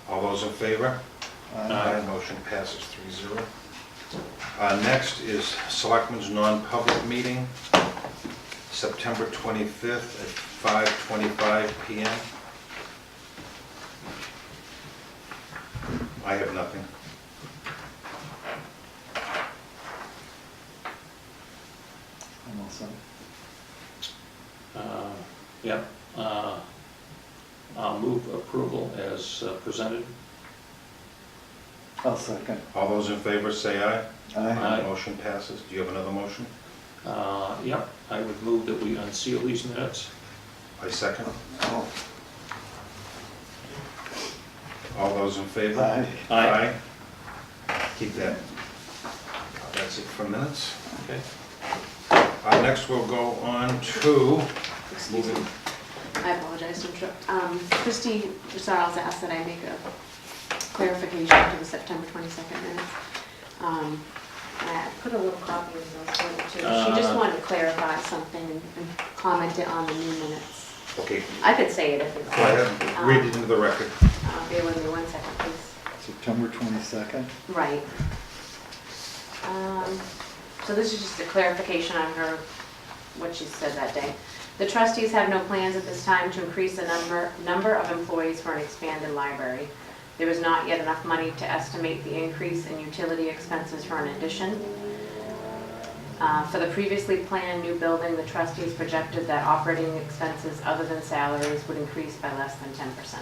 All those in favor? Aye. Motion passes 3-0. Next is Selectmen's non-public meeting, September 25th at 5:25 p.m. I have nothing. I'm all set. Yep. I'll move approval as presented. I'll second. All those in favor say aye. Aye. Motion passes. Do you have another motion? Yep, I would move that we unseal these minutes. I second. Oh, All those in favor? aye. Aye. Keep that. That's it for minutes. Okay. Next we'll go on to, Excuse me. I apologize to interrupt. Christie Sarles asked that I make a clarification to the September 22nd minutes. I put a little copy of those for her too. She just wanted to clarify something and comment it on the new minutes. okay, I could say it if it's. go ahead, read it into the record. Bear with me 1 second, please. September 22nd. Right. So this is just a clarification on her, what she said that day. The trustees have no plans at this time to increase the number of employees for an expanded library. There is not yet enough money to estimate the increase in utility expenses for an addition. For the previously planned new building, the trustees projected that operating expenses other than salaries would increase by less than 10%.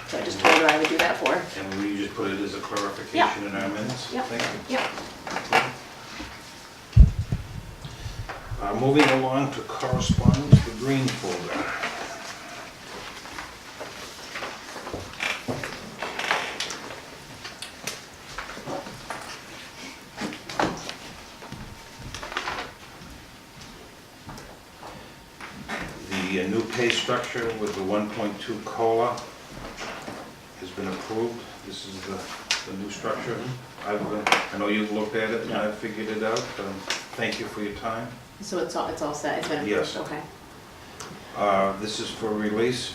So I just told her I would do that for her. And will you just put it as a clarification in our minutes? Yep. Thank you. Yep. Moving along to correspondence, the green folder. The new pay structure with the 1.2 COLA has been approved. This is the new structure. I know you've looked at it and I've figured it out. Thank you for your time. So it's all set, it's been approved? Yes. Okay. This is for release.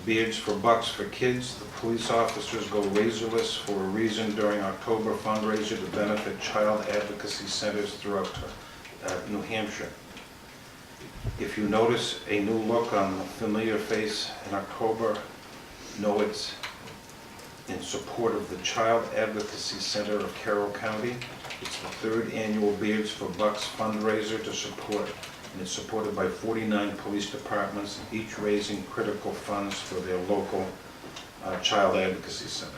Beards for bucks for kids. The police officers go razorless for a reason during October fundraiser to benefit child advocacy centers throughout New Hampshire. If you notice a new look on a familiar face in October, know it's in support of the Child Advocacy Center of Carroll County. It's the third annual Beards for Bucks fundraiser to support, and it's supported by 49 police departments, each raising critical funds for their local Child Advocacy Center.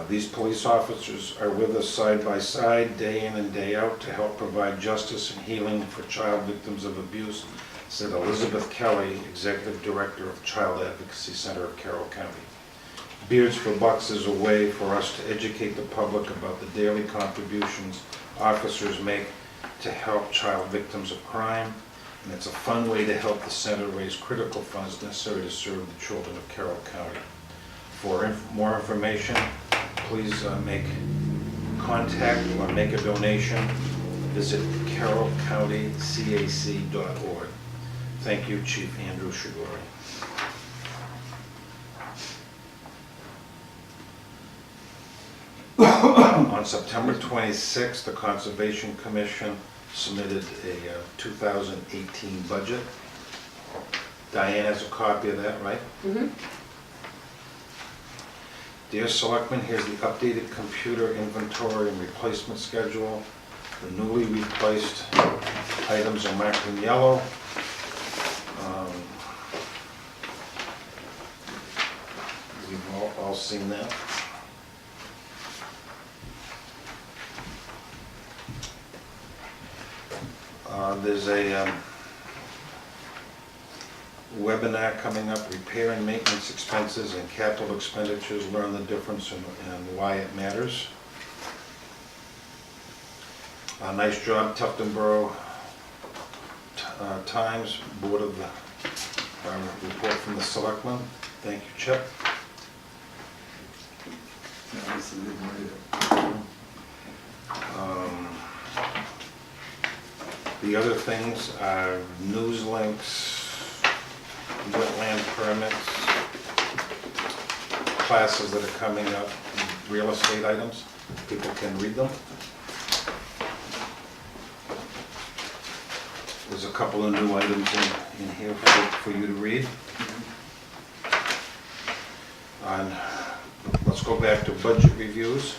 These police officers are with us side by side, day in and day out, to help provide justice and healing for child victims of abuse, said Elizabeth Kelly, Executive Director of Child Advocacy Center of Carroll County. Beards for Bucks is a way for us to educate the public about the daily contributions officers make to help child victims of crime, and it's a fun way to help the center raise critical funds necessary to serve the children of Carroll County. For more information, please make contact or make a donation. Visit carrollcountycac.org. Thank you, Chief Andrew Shigori. On September 26th, the Conservation Commission submitted a 2018 budget. Diane has a copy of that, right? Mm-hmm. Dear Selectmen, here's the updated computer inventory and replacement schedule. The newly replaced items are marked in yellow. We've all seen that. There's a webinar coming up, repair and maintenance expenses and capital expenditures, learn the difference and why it matters. Nice job, Tuftonboro Times, Board of the report from the Selectmen. Thank you, Chip. The other things are news links, wetland permits, classes that are coming up, real estate items. People can read them. There's a couple of new items in here for you to read. And let's go back to budget reviews.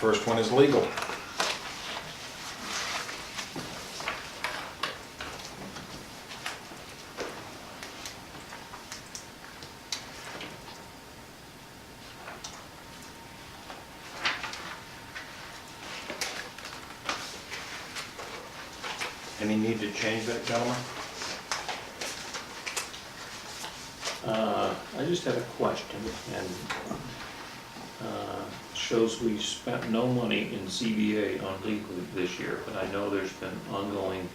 First one is legal. Any need to change that, gentlemen? I just have a question, and shows we spent no money in CBA on legal this year, but I know there's been ongoing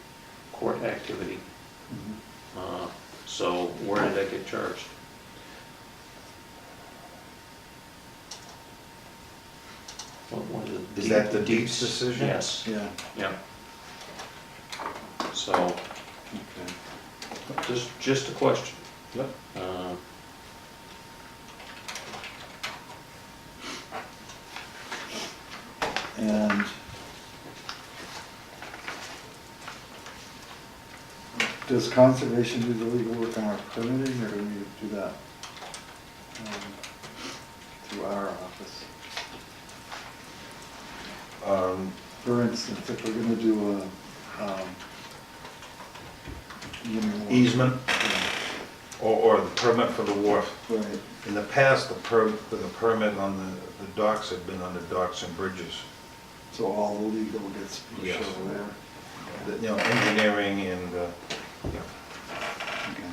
court activity. So where did that get charged? What Is that the Deeps decision? Yes, Yeah, yeah. So, okay. just a question. Yep. And does conservation do the legal work on our permitting, or do we do that through our office? For instance, if we're gonna do a Easement or the permit for the wharf. Right, In the past, the permit on the docks had been on the docks and bridges. so all the legal gets pushed Yes. over there. You know, engineering and, yeah. Okay.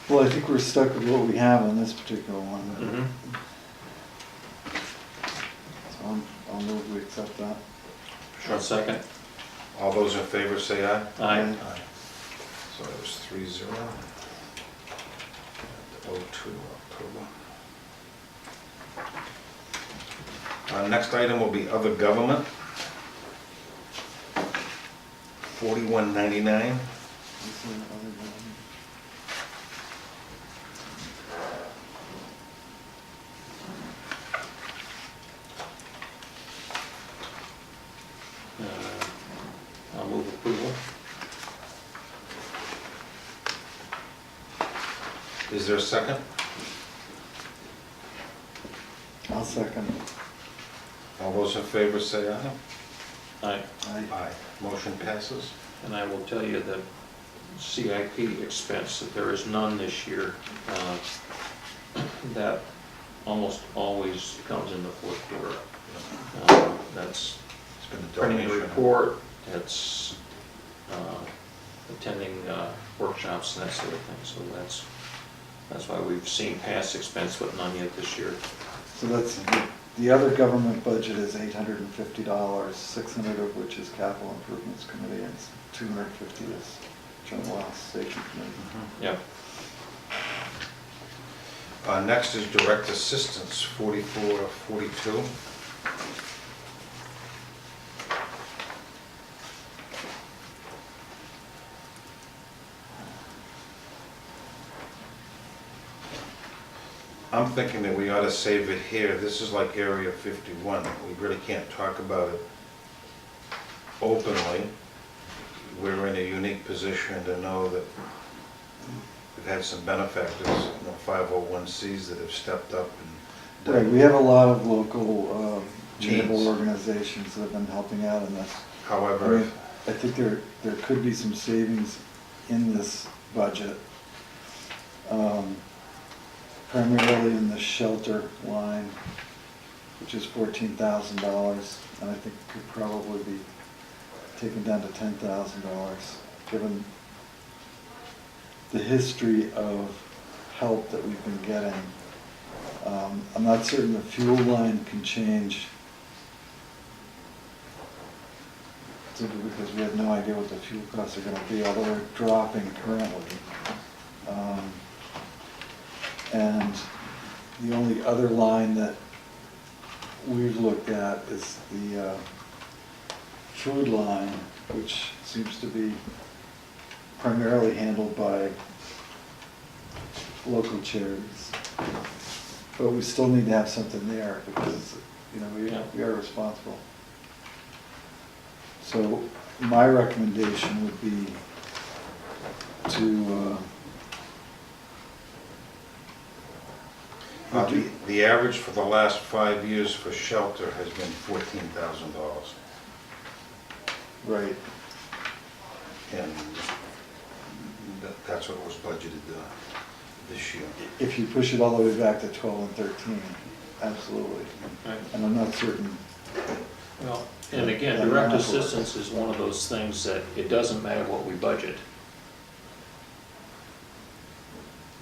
Well, I think we're stuck with what we have on this particular one. So I'll move we accept that. Sure. Second. All those in favor say aye. Aye. So it was 3-0. 02 October. Next item will be other government. 4199. Is there a second? I'll second. All those in favor say aye. Aye. Aye. Motion passes. And I will tell you that CIP expense, that there is none this year. That almost always comes in the fourth quarter. That's It's been a printing a donation. report, it's attending workshops and that sort of thing. So that's why we've seen past expense, but none yet this year. So that's, the other government budget is $850, 600 of which is capital improvements committee, and 250 is general law station committee. Yeah. Next is direct assistance, 4442. I'm thinking that we ought to save it here. This is like Area 51. We really can't talk about it openly. We're in a unique position to know that we've had some benefactors, 501Cs that have stepped up and Right, we have a lot of local charitable Needs. organizations that have been helping out in this. I However, mean, I think there could be some savings in this budget. Primarily in the shelter line, which is $14,000, and I think could probably be taken down to $10,000, given the history of help that we've been getting. I'm not certain the fuel line can change, simply because we have no idea what the fuel costs are gonna be, although they're dropping currently. And the only other line that we've looked at is the food line, which seems to be primarily handled by local charities. But we still need to have something there because, we are responsible. So my recommendation would be to, the average for the last 5 years for shelter has been $14,000. right, And that's what was budgeted this year. if you push it all the way back to 12 and 13, absolutely. Right. And I'm not certain. Well, and again, direct assistance is one of those things that it doesn't matter what we budget.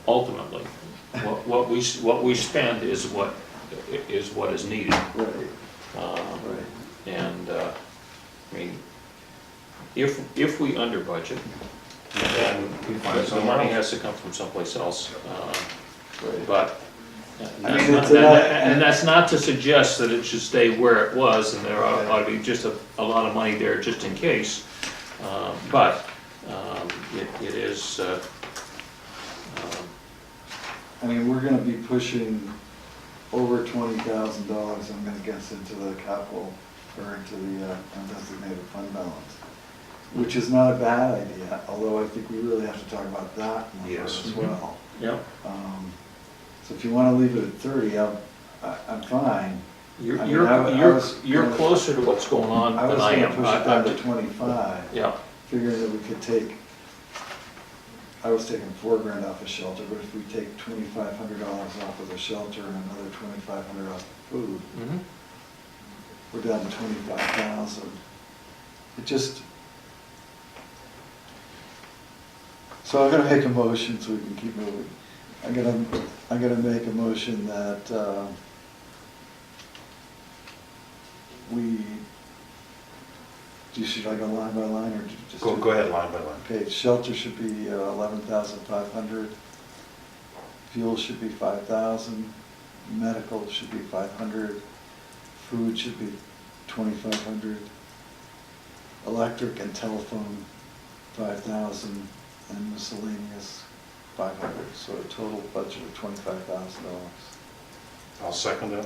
Ultimately, what we spend is what is needed. Right, Right. And, I mean, if we under budget, then the money has to come from someplace else. right. But, I mean, it's another- and that's not to suggest that it should stay where it was, and there ought to be just a lot of money there just in case. But it is, I mean, we're gonna be pushing over $20,000, I'm gonna guess, into the capital, or into the undesignated fund balance, which is not a bad idea, although I think we really have to talk about that number Yes. as well. yeah, So if you wanna leave it at 30, I'm fine. you're, I mean, you're, I you're, was you're gonna- closer to what's going on I was than I gonna am. push it down to 25, Yeah, figuring that we could take, I was taking $4,000 off of shelter, but if we take $2,500 off of the shelter and another $2,500 off of food, mhm. we're down to 25,000. It just, so I'm gonna make a motion so we can keep moving. I'm gonna make a motion that, should I go line by line or just? Go ahead, line by line. Okay, shelter should be 11,500. Fuel should be 5,000. Medical should be 500. Food should be 2,500. Electric and telephone 5,000, and miscellaneous 500. So a total budget of $25,000. I'll second that.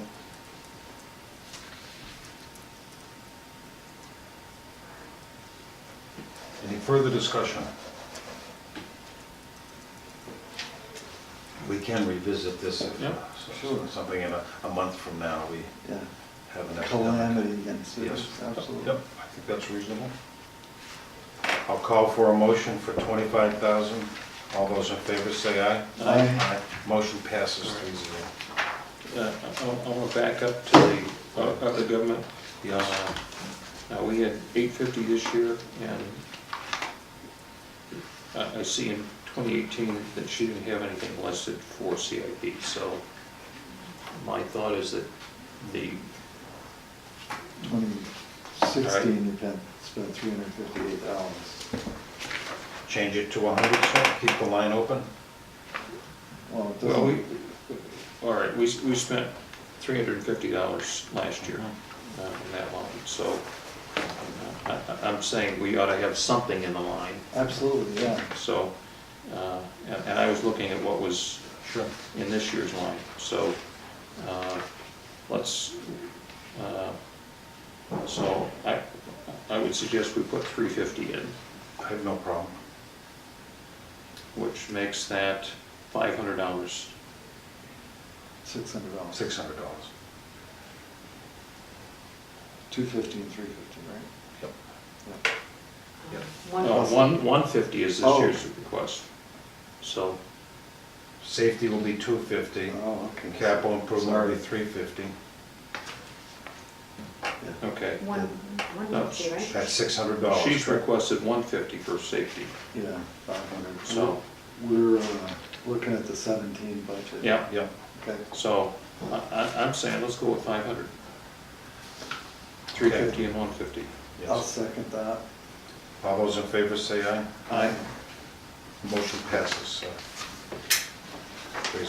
Any further discussion? can revisit this if, Yeah, sure. something in a month from now, we Yeah, have an epidemic. calamity against it, Yes. absolutely. Yep, I think that's reasonable. I'll call for a motion for 25,000. All those in favor say aye. Aye. Motion passes 3-0. I want to back up to the government. Yes. Now, we had 850 this year, and I see in 2018 that she didn't have anything listed for CIP, so my thought is that the, 2016, you can spend $358. Change it to 100, sir, keep the line open. Well, it well, doesn't, all right, we spent $350 last year in that line, so I'm saying we ought to have something in the line. absolutely, yeah. So, and I was looking at what was Sure. in this year's line, so, let's, so I would suggest we put 350 in, I have no problem. which makes that $500. $600. $600. 250 and 350, right? One No, was- 150 is this Oh. year's request, so, Safety will be 250, Oh, okay. and capital improvement will be Sorry. 350. okay. One No, fifty, right? That's $600. She's correct? requested 150 for safety, Yeah, 500. so, We're looking at the 17 budget. yeah, Yep. Okay. so I'm saying let's go with 500. 350 and 150. I'll Yes. second that. All those in favor say aye. Aye. Motion passes 3-0.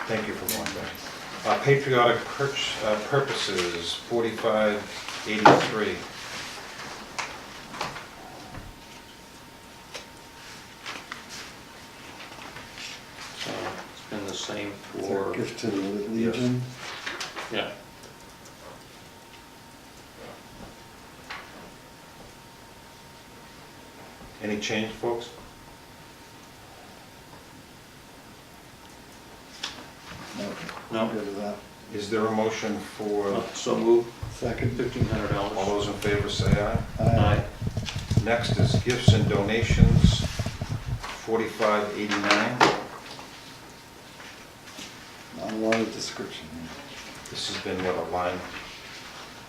Thank you for going back. Patriotic purposes, 4583. So it's been the same It's for, our gift to the Legion. yeah. Any change, folks? No, No. I'm good with that. Is there a motion for, So move Second. $1,500. all those in favor say aye. Aye. Next is gifts and donations, 4589. Not a lot of description here. This has been what,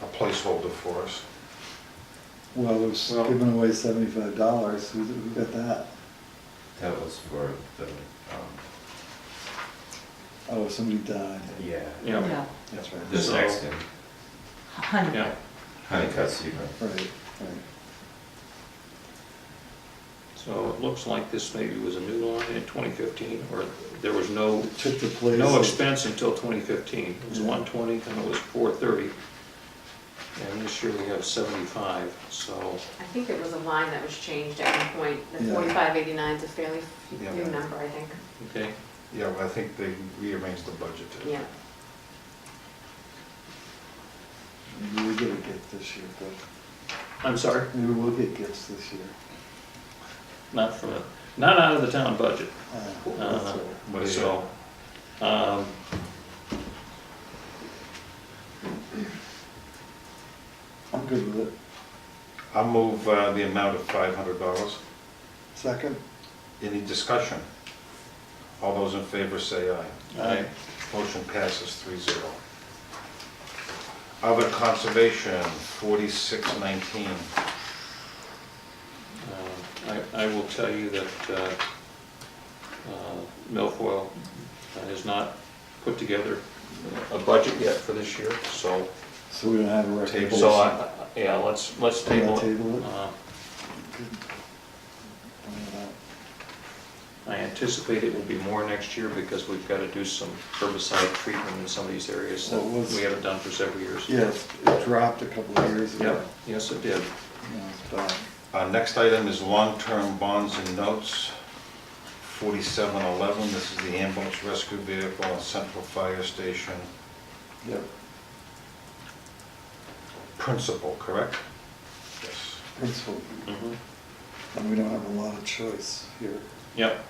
a placeholder for us. Well, it was Well- giving away $75. Who got that? That was for the, Oh, somebody died. yeah, Yeah, That's right. the So- Sexton, yeah. Honeycutt Seaman. Right, right. So it looks like this maybe was a new line in 2015, or there was no Took the place no of- expense until 2015. It was Yeah. 120, and it was 430. And this year we have 75, so, I think it was a line that was changed at one point. The Yeah. 4589 is a fairly Yeah. new number, I think. okay. Yeah, well, I think they rearranged the budget. Yeah. Maybe we'll get a gift this year, but I'm sorry, maybe we'll get gifts this year. not out of the town budget. That's all right. What is it? So, I'm good with it. I'll move the amount of $500. Second? Any discussion? All those in favor say aye. Aye. Motion passes 3-0. Other conservation, 4619. I will tell you that Milfoil has not put together a budget yet for this year, so, So we don't have a recommendation? so, yeah, let's table it. Table it? Uh, Good. Done with that. I anticipate it will be more next year because we've got to do some herbicide treatment in some of these areas that Well, it was- we haven't done for several years. Yes, it dropped a couple of years ago. Yep, yes, it did. No, it's bad. Next item is long-term bonds and notes, 4711. This is the ambulance rescue vehicle and central fire station Yep, principal, correct? Yes. principal. Mhm. And we don't have a lot of choice here. Yep.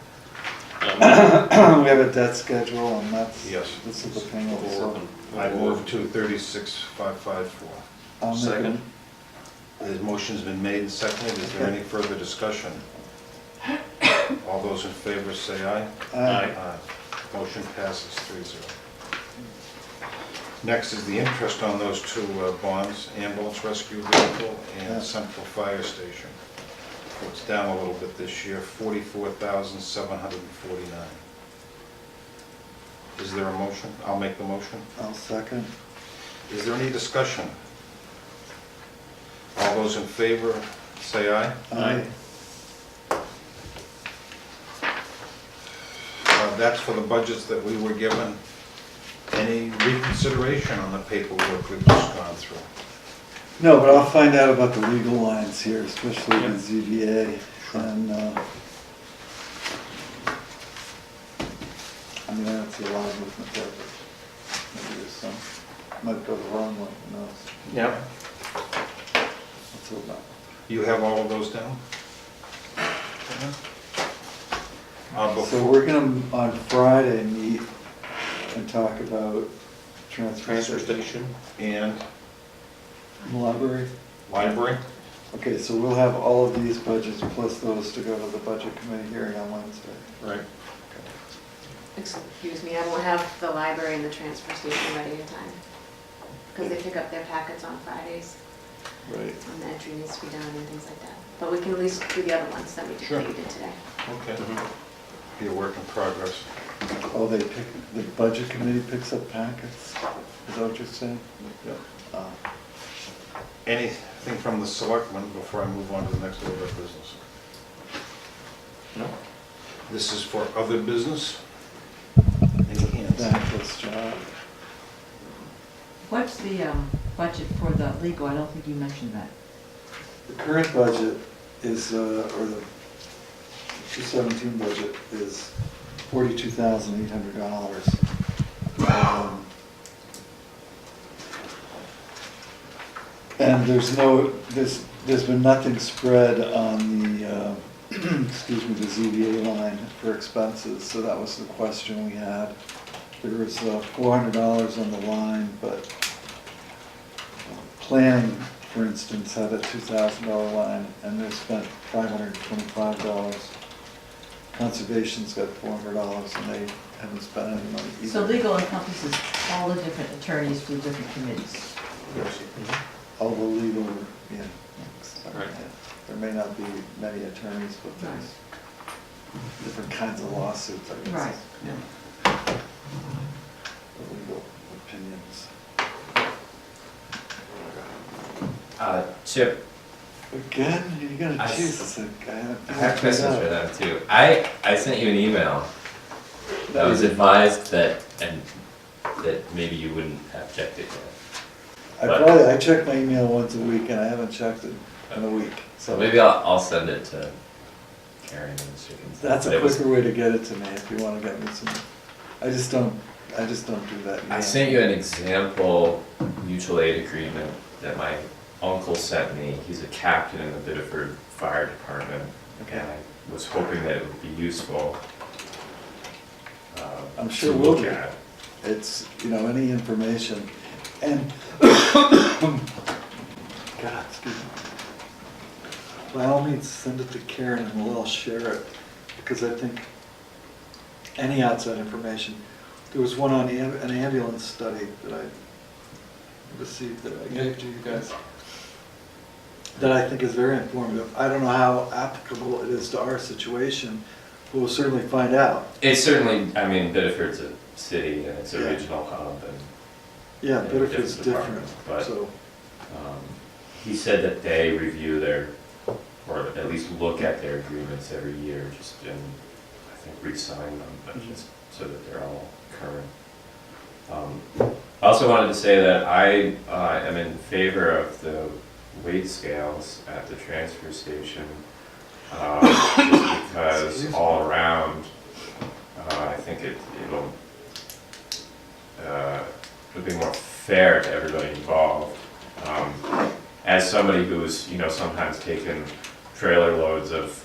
We have a debt schedule and that's, Yes. this is the payment, so. I move to 36554. I'll make a- Second. The motion's been made and seconded. Is there any further discussion? All those in favor say aye. Aye. Motion passes 3-0. Next is the interest on those two bonds, ambulance rescue vehicle Yeah. and central fire station. It's down a little bit this year, 44,749. Is there a motion? I'll make the motion. I'll second. Is there any discussion? All those in favor, say aye. Aye. That's for the budgets that we were given. Any reconsideration on the paperwork we've just gone through? No, but I'll find out about the legal lines here, especially the ZBA, and, I mean, I don't see a lot of movement there, but maybe there's some, might go the wrong way, who knows? Yep. Let's hope not. You have all of those down? So Before, we're gonna, on Friday, meet and talk about transfer station. and library. library? Okay, so we'll have all of these budgets plus those to go to the budget committee hearing on Wednesday. Right. Excuse me, I won't have the library and the transfer station ready in time. Because they pick up their packets on Fridays, Right. and the entry needs to be done and things like that. But we can at least do the other ones that we did, Sure. that you did today. Okay. Be a work in progress. Oh, they pick, the budget committee picks up packets? Is that what you're saying? Yep. Uh, Anything from the selectmen before I move on to the next order of business? No. This is for other business? Any hands? Thankless job. What's the budget for the legal? I don't think you mentioned that. The current budget is, or the 2017 budget is $42,800. And there's been nothing spread on the, excuse me, the ZBA line for expenses, so that was the question we had. There was $400 on the line, but planning, for instance, had a $2,000 line, and they spent $525. Conservation's got $400, and they haven't spent any money either. So legal encompasses all the different attorneys for the different committees. All the legal, yeah. Right. There may not be many attorneys, but there's different kinds of lawsuits, I guess. Right. The legal opinions. Chip, Again, you're gonna I- Jesus, I I have questions for them too. I sent you an email that was advised that maybe you wouldn't have checked it yet. I check my email once a week and I haven't checked it in a week, So so. maybe I'll send it to Karen and she can. That's but a it was- quicker way to get it to me if you wanna get me some, I just don't do that. I sent you an example mutual aid agreement that my uncle sent me. He's a captain in the Biddeford Fire Department. Okay. And I was hoping that it would be useful. I'm sure to will look be. at. It's, any information, and, God, excuse me. By all means, send it to Karen and we'll all share it, because I think any outside information, there was one on an ambulance study that I received that I gave to you guys, that I think is very informative. I don't know how applicable it is to our situation, but we'll certainly find out. It's certainly, Biddeford's a city and it's a Yeah. regional hub and Yeah, Yeah, Biddeford's different different, departments, but- so, he said that they review their, or at least look at their agreements every year, just and I think re-sign them, but just so that they're all current. I also wanted to say that I am in favor of the weight scales at the transfer station, just because all around, I think it'll be more fair to everybody involved. As somebody who's sometimes taken trailer loads of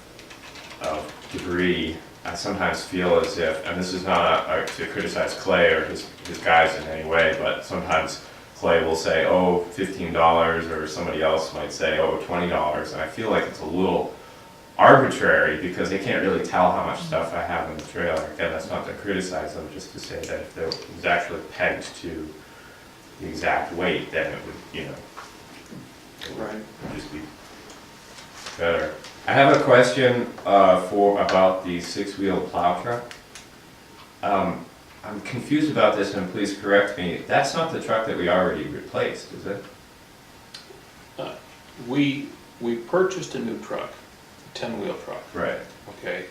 debris I sometimes feel as if, and this is not to criticize Clay or his guys in any way, but sometimes Clay will say, oh, $15, or somebody else might say, oh, $20, and I feel like it's a little arbitrary because they can't really tell how much stuff I have in the trailer. Again, that's not to criticize them, just to say that if it was actually pegged to the exact weight, then it would, you know, it would just be better. I have a question about the six-wheel plow truck. I'm confused about this, and please correct me. That's not the truck that we already replaced, is it? We purchased a new truck, a 10-wheel truck. Right. Okay.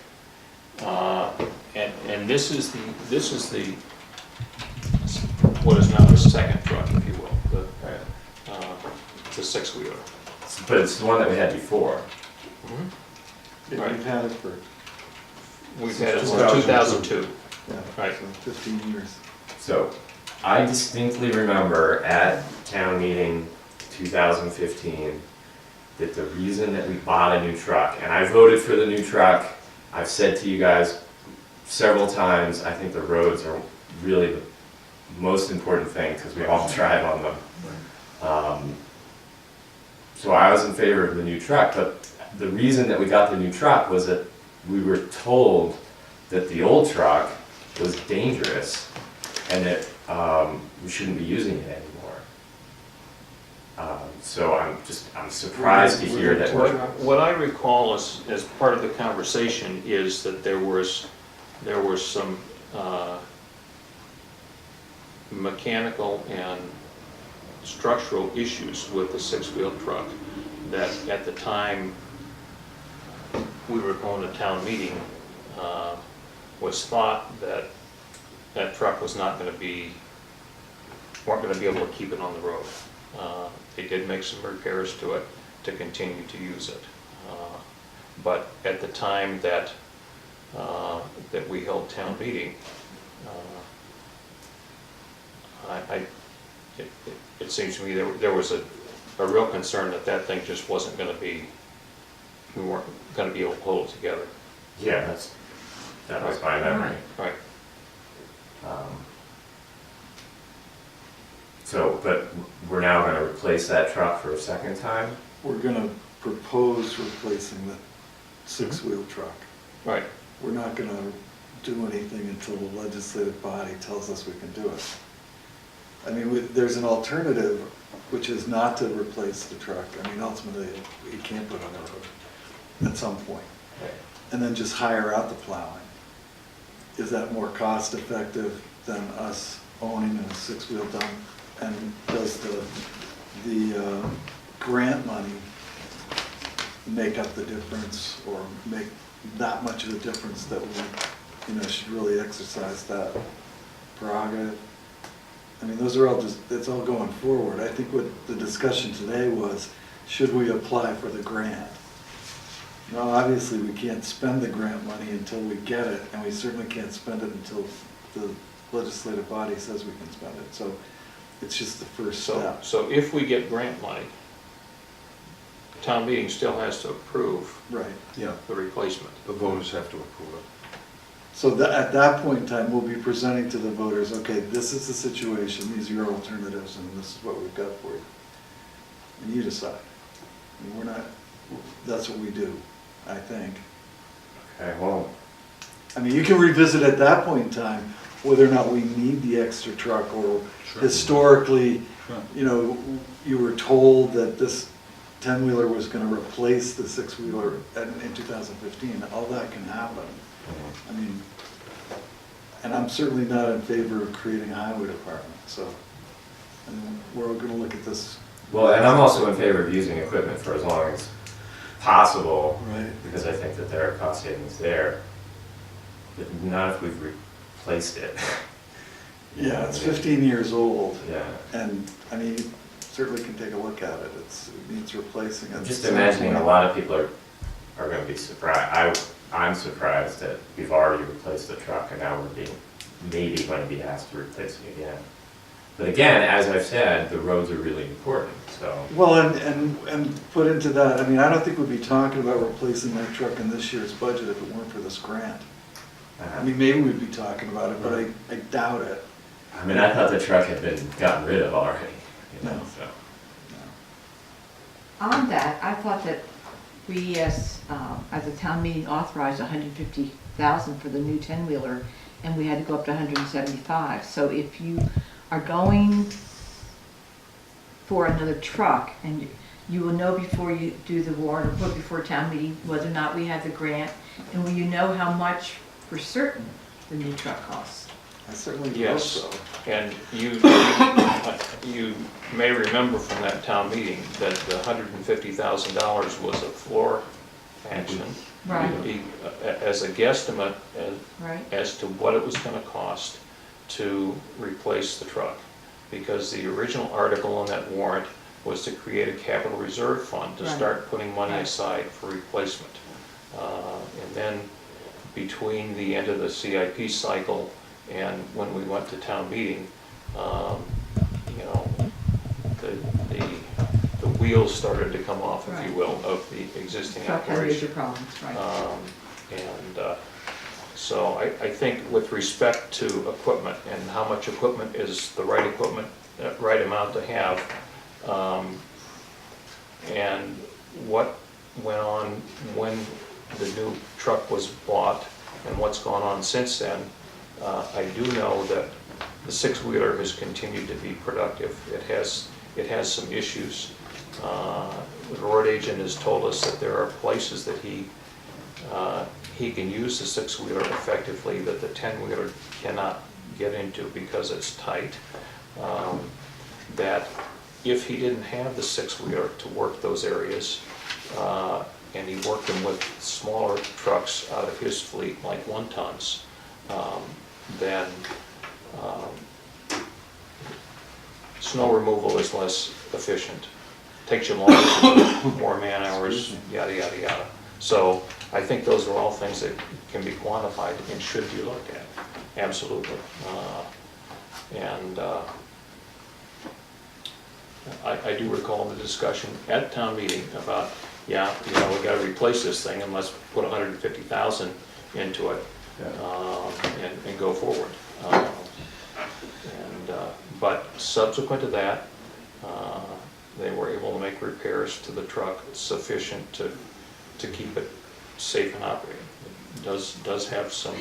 And this is the what is now the second truck, if you will, the six-wheeler. But it's the one that we had before. Yeah, Right. we've had it for, We've had it since 2002. 2002. yeah, Right. 15 years. So, I distinctly remember at town meeting 2015 that the reason that we bought a new truck, and I voted for the new truck, I've said to you guys several times, I think the roads are really the most important thing because we all drive on them. So I was in favor of the new truck, but the reason that we got the new truck was that we were told that the old truck was dangerous and that we shouldn't be using it anymore. So I'm surprised to hear that we're. What I recall as part of the conversation is that there were some mechanical and structural issues with the six-wheel truck that at the time we were going to town meeting was thought that that truck was not going to be, weren't going to be able to keep it on the road. They did make some repairs to it to continue to use it. But at the time that that we held town meeting, it seems to me there was a real concern that that thing just wasn't going to be, we weren't going to be able to hold it together. Yeah, that was my memory. Right. So, but we're now going to replace that truck for a second time? We're gonna propose replacing the six-wheel truck. Right. We're not gonna do anything until the legislative body tells us we can do it. I mean, there's an alternative, which is not to replace the truck. I mean, ultimately, you can't put it on the road at some point. Right. And then just hire out the plowing. Is that more cost effective than us owning a six-wheel dump? And does the grant money make up the difference, or make that much of a difference that we, should really exercise that prerogative? I mean, those are all it's all going forward. I think what the discussion today was, should we apply for the grant? Now, obviously, we can't spend the grant money until we get it, and we certainly can't spend it until the legislative body says we can spend it. So it's just the first step. So if we get grant money, town meeting still has to approve Right. Yeah, the replacement. the voters have to approve it. So at that point in time, we'll be presenting to the voters, okay, this is the situation, these are your alternatives, and this is what we've got for you. And you decide. I mean, that's what we do, I think. Okay, well, I mean, you can revisit at that point in time whether or not we need the extra truck, or historically, Sure. you were told that this 10-wheeler was gonna replace the six-wheeler in 2015, all that can happen. I mean, and I'm certainly not in favor of creating a highway department, so, I mean, we're gonna look at this. well, and I'm also in favor of using equipment for as long as possible, Right. because I think that there are cost savings there, but not if we've replaced it. Yeah, it's 15 years old, Yeah. and, I mean, you certainly can take a look at it, it needs replacing. I'm just imagining a lot of people are gonna be surprised. I'm surprised that we've already replaced the truck and now we're maybe going to be asked to replace it again. But again, as I've said, the roads are really important, so. Well, and put into that, I mean, I don't think we'd be talking about replacing that truck in this year's budget if it weren't for this grant. I mean, maybe we'd be talking about it, but I doubt it. I mean, I thought the truck had been gotten rid of already, you know, No. so. On that, I thought that we as a town meeting authorized 150,000 for the new 10-wheeler, and we had to go up to 175. So if you are going for another truck, and you will know before you do the warrant or put before town meeting whether or not we have the grant, and will you know how much for certain the new truck costs? I certainly hope Yes. so. And you may remember from that town meeting that the $150,000 was a floor action. Right. As a guesstimate Right. as to what it was gonna cost to replace the truck. Because the original article on that warrant was to create a capital reserve fund to Right. start putting money Right. aside for replacement. And then between the end of the CIP cycle and when we went to town meeting, you know, the wheels started to come off, if you will, of the existing Truck had operation. major problems, right? So I think with respect to equipment and how much equipment is the right equipment, right amount to have, and what went on when the new truck was bought and what's gone on since then, I do know that the six-wheeler has continued to be productive. It has some issues. The road agent has told us that there are places that he can use the six-wheeler effectively that the 10-wheeler cannot get into because it's tight. That if he didn't have the six-wheeler to work those areas, and he worked them with smaller trucks out of his fleet, like 1-tons, then snow removal is less efficient. Takes you longer, more man hours, yada, yada, yada. So I think those are all things that can be quantified and should be looked at, absolutely. I do recall the discussion at town meeting about, yeah, you know, we gotta replace this thing and let's put 150,000 into it, and go forward. But subsequent to that, they were able to make repairs to the truck sufficient to keep it safe and operating. It does have some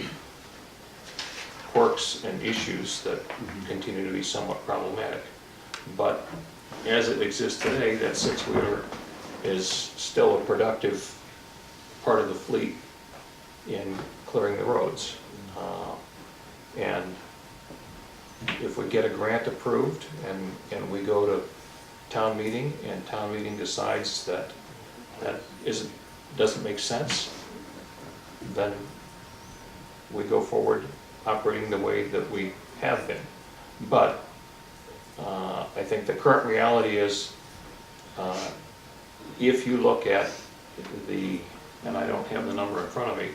quirks and issues that continue to be somewhat problematic. But as it exists today, that six-wheeler is still a productive part of the fleet in clearing the roads. And if we get a grant approved and we go to town meeting and town meeting decides that doesn't make sense, then we go forward operating the way that we have been. But I think the current reality is, if you look at and I don't have the number in front of me,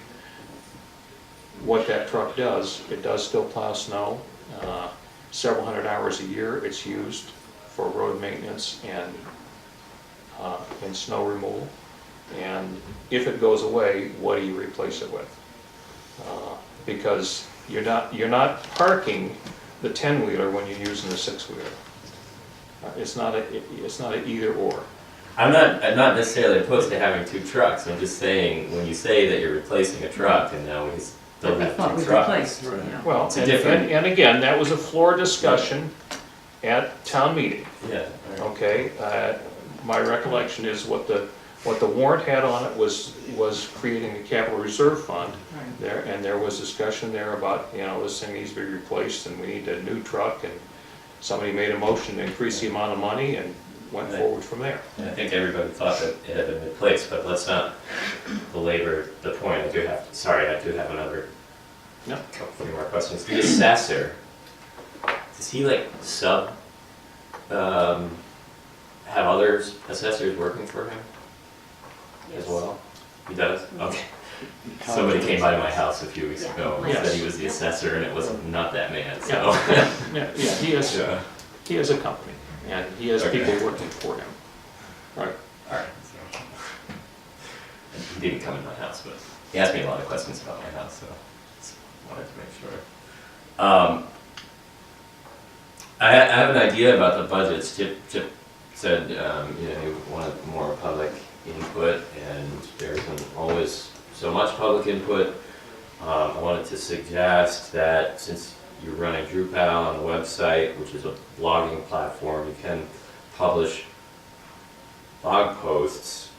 what that truck does, it does still plow snow. Several hundred hours a year it's used for road maintenance and snow removal. And if it goes away, what do you replace it with? Because you're not parking the 10-wheeler when you're using the 6-wheeler. It's not a either or. I'm not necessarily opposed to having two trucks. I'm just saying, when you say that you're replacing a truck and now we still We have thought two we trucks. replaced, Right. yeah. Well, It's a different- and again, that was a floor discussion at town meeting, Yeah. okay? My recollection is what the warrant had on it was creating a capital reserve fund Right. there, and there was discussion there about, you know, this thing needs to be replaced and we need a new truck, and somebody made a motion to increase the amount of money and went Right. forward from there. And I think everybody thought that it had been replaced, but let's not belabor the point. I do have another No. couple more questions. The assessor, does he like have other assessors working for him as well? He does? Okay. Somebody came by my house a few weeks ago and Yes. said he was the assessor and it was not that man, so. Yeah, Yeah. he has a company, and he has Okay. people working for him. Right. Alright, so. And he didn't come in my house, but he asked me a lot of questions about my house, so. wanted to make sure. I have an idea about the budgets. Chip said, you know, he wanted more public input, and there isn't always so much public input. I wanted to suggest that since you're running Drupal on the website, which is a blogging platform, you can publish blog posts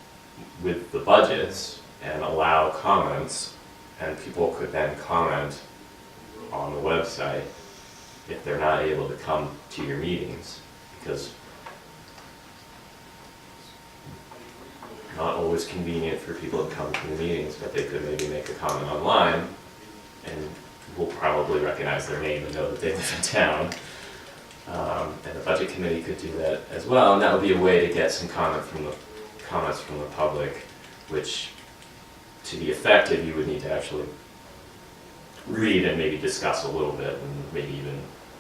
with the budgets and allow comments, and people could then comment on the website if they're not able to come to your meetings, because not always convenient for people to come to the meetings, but they could maybe make a comment online, and we'll probably recognize their name and know that they live in town. And the budget committee could do that as well, and that would be a way to get some comments from the public, which, to be effective, you would need to actually read and maybe discuss a little bit, and maybe even,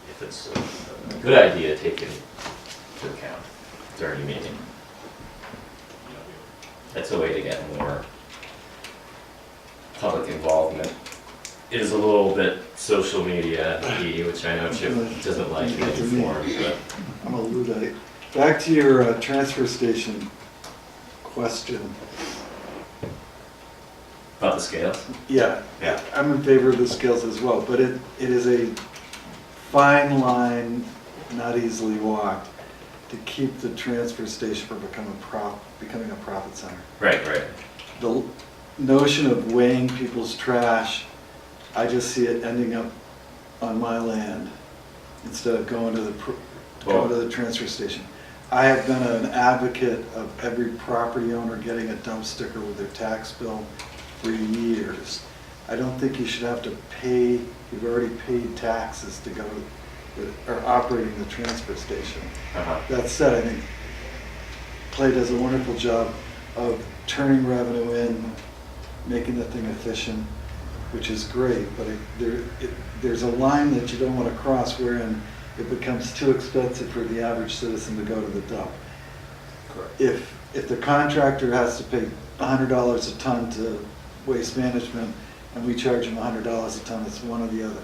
if it's a good idea, take it into account during your meeting. That's a way to get more public involvement. It is a little bit social media-y, which I know Chip doesn't like in any form, but. I'm a Luddite. Back to your transfer station question. About the scales? Yeah. Yeah. I'm in favor of the scales as well, but it is a fine line, not easily walked, to keep the transfer station from becoming a profit center. Right. The notion of weighing people's trash, I just see it ending up on my land instead of going to the transfer station. I have been an advocate of every property owner getting a dump sticker with their tax bill for years. I don't think you should have to pay, you've already paid taxes to go or operating the transfer station. That said, I think Clay does a wonderful job of turning revenue in, making the thing efficient, which is great, but there's a line that you don't want to cross wherein it becomes too expensive for the average citizen to go to the dump. Correct. If the contractor has to pay $100 a ton to Waste Management and we charge them $100 a ton, it's one or the other.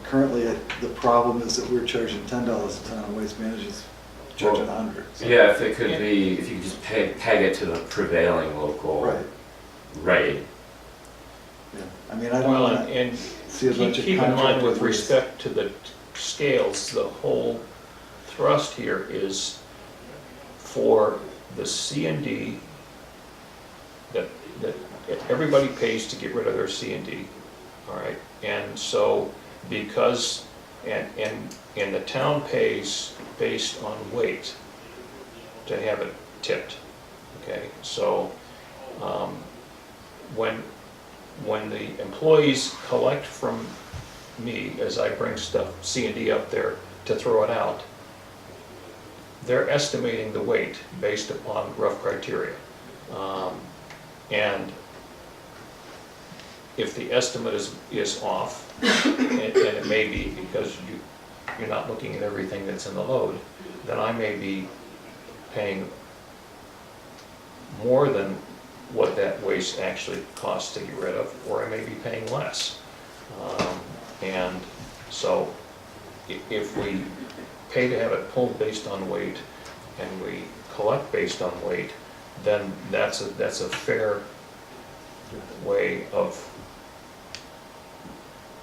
Currently, the problem is that we're charging $10 a ton and Waste Management's charging $100. So. Yeah, if it could be, if you could just peg it to the prevailing local rate. Yeah, I mean, I don't want to see a bunch of keep in mind with waste. respect to the scales, the whole thrust here is for the C&D that everybody pays to get rid of their C&D, all right? And so because, and the town pays based on weight to have it tipped, okay? So when the employees collect from me as I bring stuff, C&D up there to throw it out, they're estimating the weight based upon rough criteria. And if the estimate is off, and it may be because you're not looking at everything that's in the load, then I may be paying more than what that waste actually costs to get rid of, or I may be paying less. And so if we pay to have it pulled based on weight and we collect based on weight, then that's a fair way of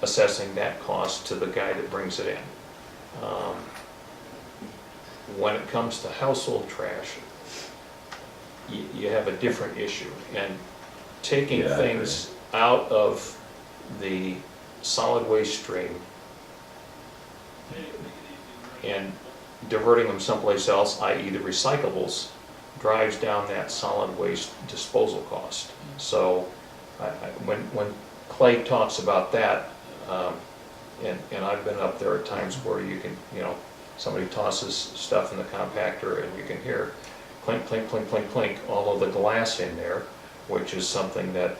assessing that cost to the guy that brings it in. When it comes to household trash, you have a different issue, and taking things out of the solid waste stream and diverting them someplace else, i.e. the recyclables, drives down that solid waste disposal cost. So when Clay talks about that, and I've been up there at times where you can, somebody tosses stuff in the compactor and you can hear clink, clink, clink, clink, clink, all of the glass in there, which is something that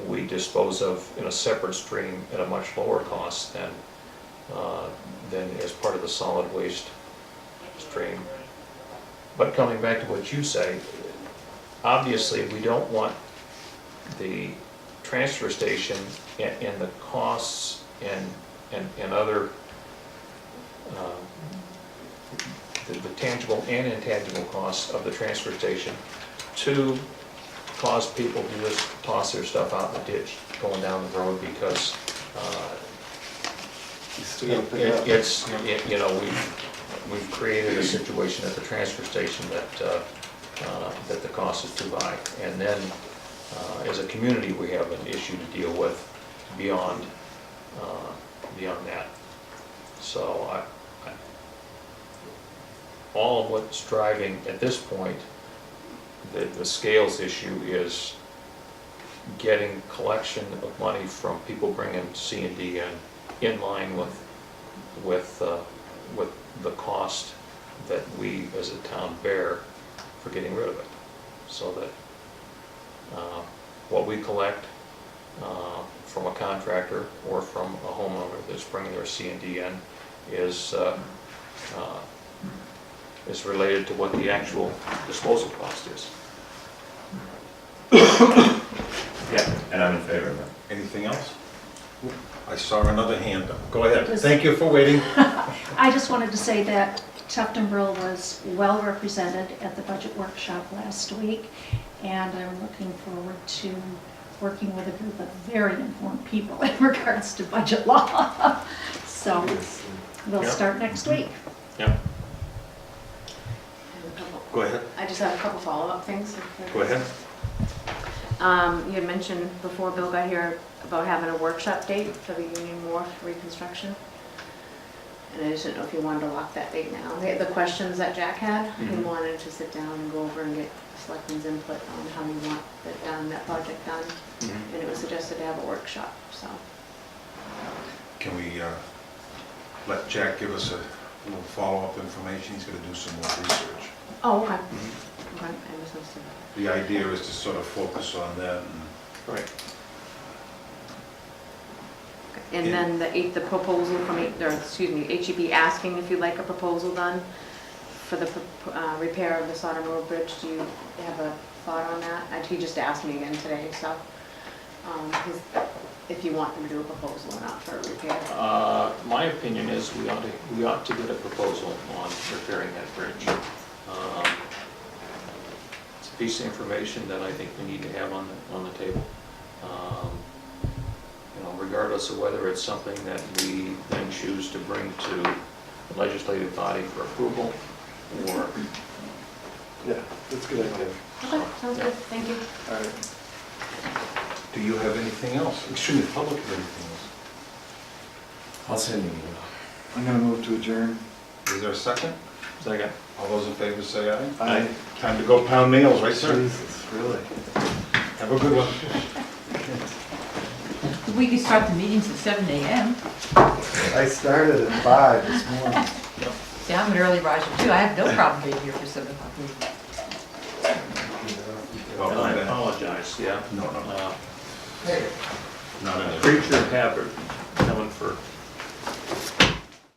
we dispose of in a separate stream at a much lower cost than as part of the solid waste stream. But coming back to what you say, obviously we don't want the transfer station and the costs and other, the tangible and intangible costs of the transfer station to cause people to just toss their stuff out in the ditch going down the road because you know, we've created a situation at the transfer station that that the cost is too high. And then as a community, we have an issue to deal with beyond that. So all of what's driving at this point the scales issue is getting collection of money from people bringing C&D in line with the cost that we as a town bear for getting rid of it. So that what we collect from a contractor or from a homeowner that's bringing their C&D in is related to what the actual disposal cost is. Yeah, and I'm in favor of that. Anything else? I saw another hand up. Go ahead. Thank you for waiting. I just wanted to say that Tuftonboro was well represented at the budget workshop last week, and I'm looking forward to working with a group of very informed people in regards to budget law. So we'll start next week. Yeah. Go ahead. I just have a couple follow-up things. Go ahead. You had mentioned before Bill got here about having a workshop date for the Union Wharf reconstruction. And I just didn't know if you wanted to lock that date now. The questions that Jack had, he wanted to sit down and go over and get selectmen's input on how you want that project done. And it was suggested to have a workshop, so. Can we let Jack give us a little follow-up information? He's going to do some more research. Oh, okay. Okay, I misunderstood. The idea is to sort of focus on that. Right. And then the proposal from, HEB asking if you'd like a proposal done for the repair of the Sodom Road Bridge. Do you have a thought on that? He just asked me again today, so if you want them to do a proposal or not for repair. My opinion is we ought to get a proposal on repairing that bridge. It's a piece of information that I think we need to have on the table. You know, regardless of whether it's something that we then choose to bring to the legislative body for approval, or Yeah, that's a good idea. Okay, sounds good, thank you. All right. Do you have anything else? Excuse me, public have anything else? I'll send you an email. I'm gonna move to adjourn. Is there a second? second. All those in favor say aye. Aye. Time to go pound nails, right, sir? Jesus, really? Have a good one. We could start the meetings at 7 a.m. I started at 5 this morning. See, I'm an early riser too. I have no problem being here for 7 o'clock meeting. And I apologize, yeah. No. Uh, Not in there. Creature of habit coming for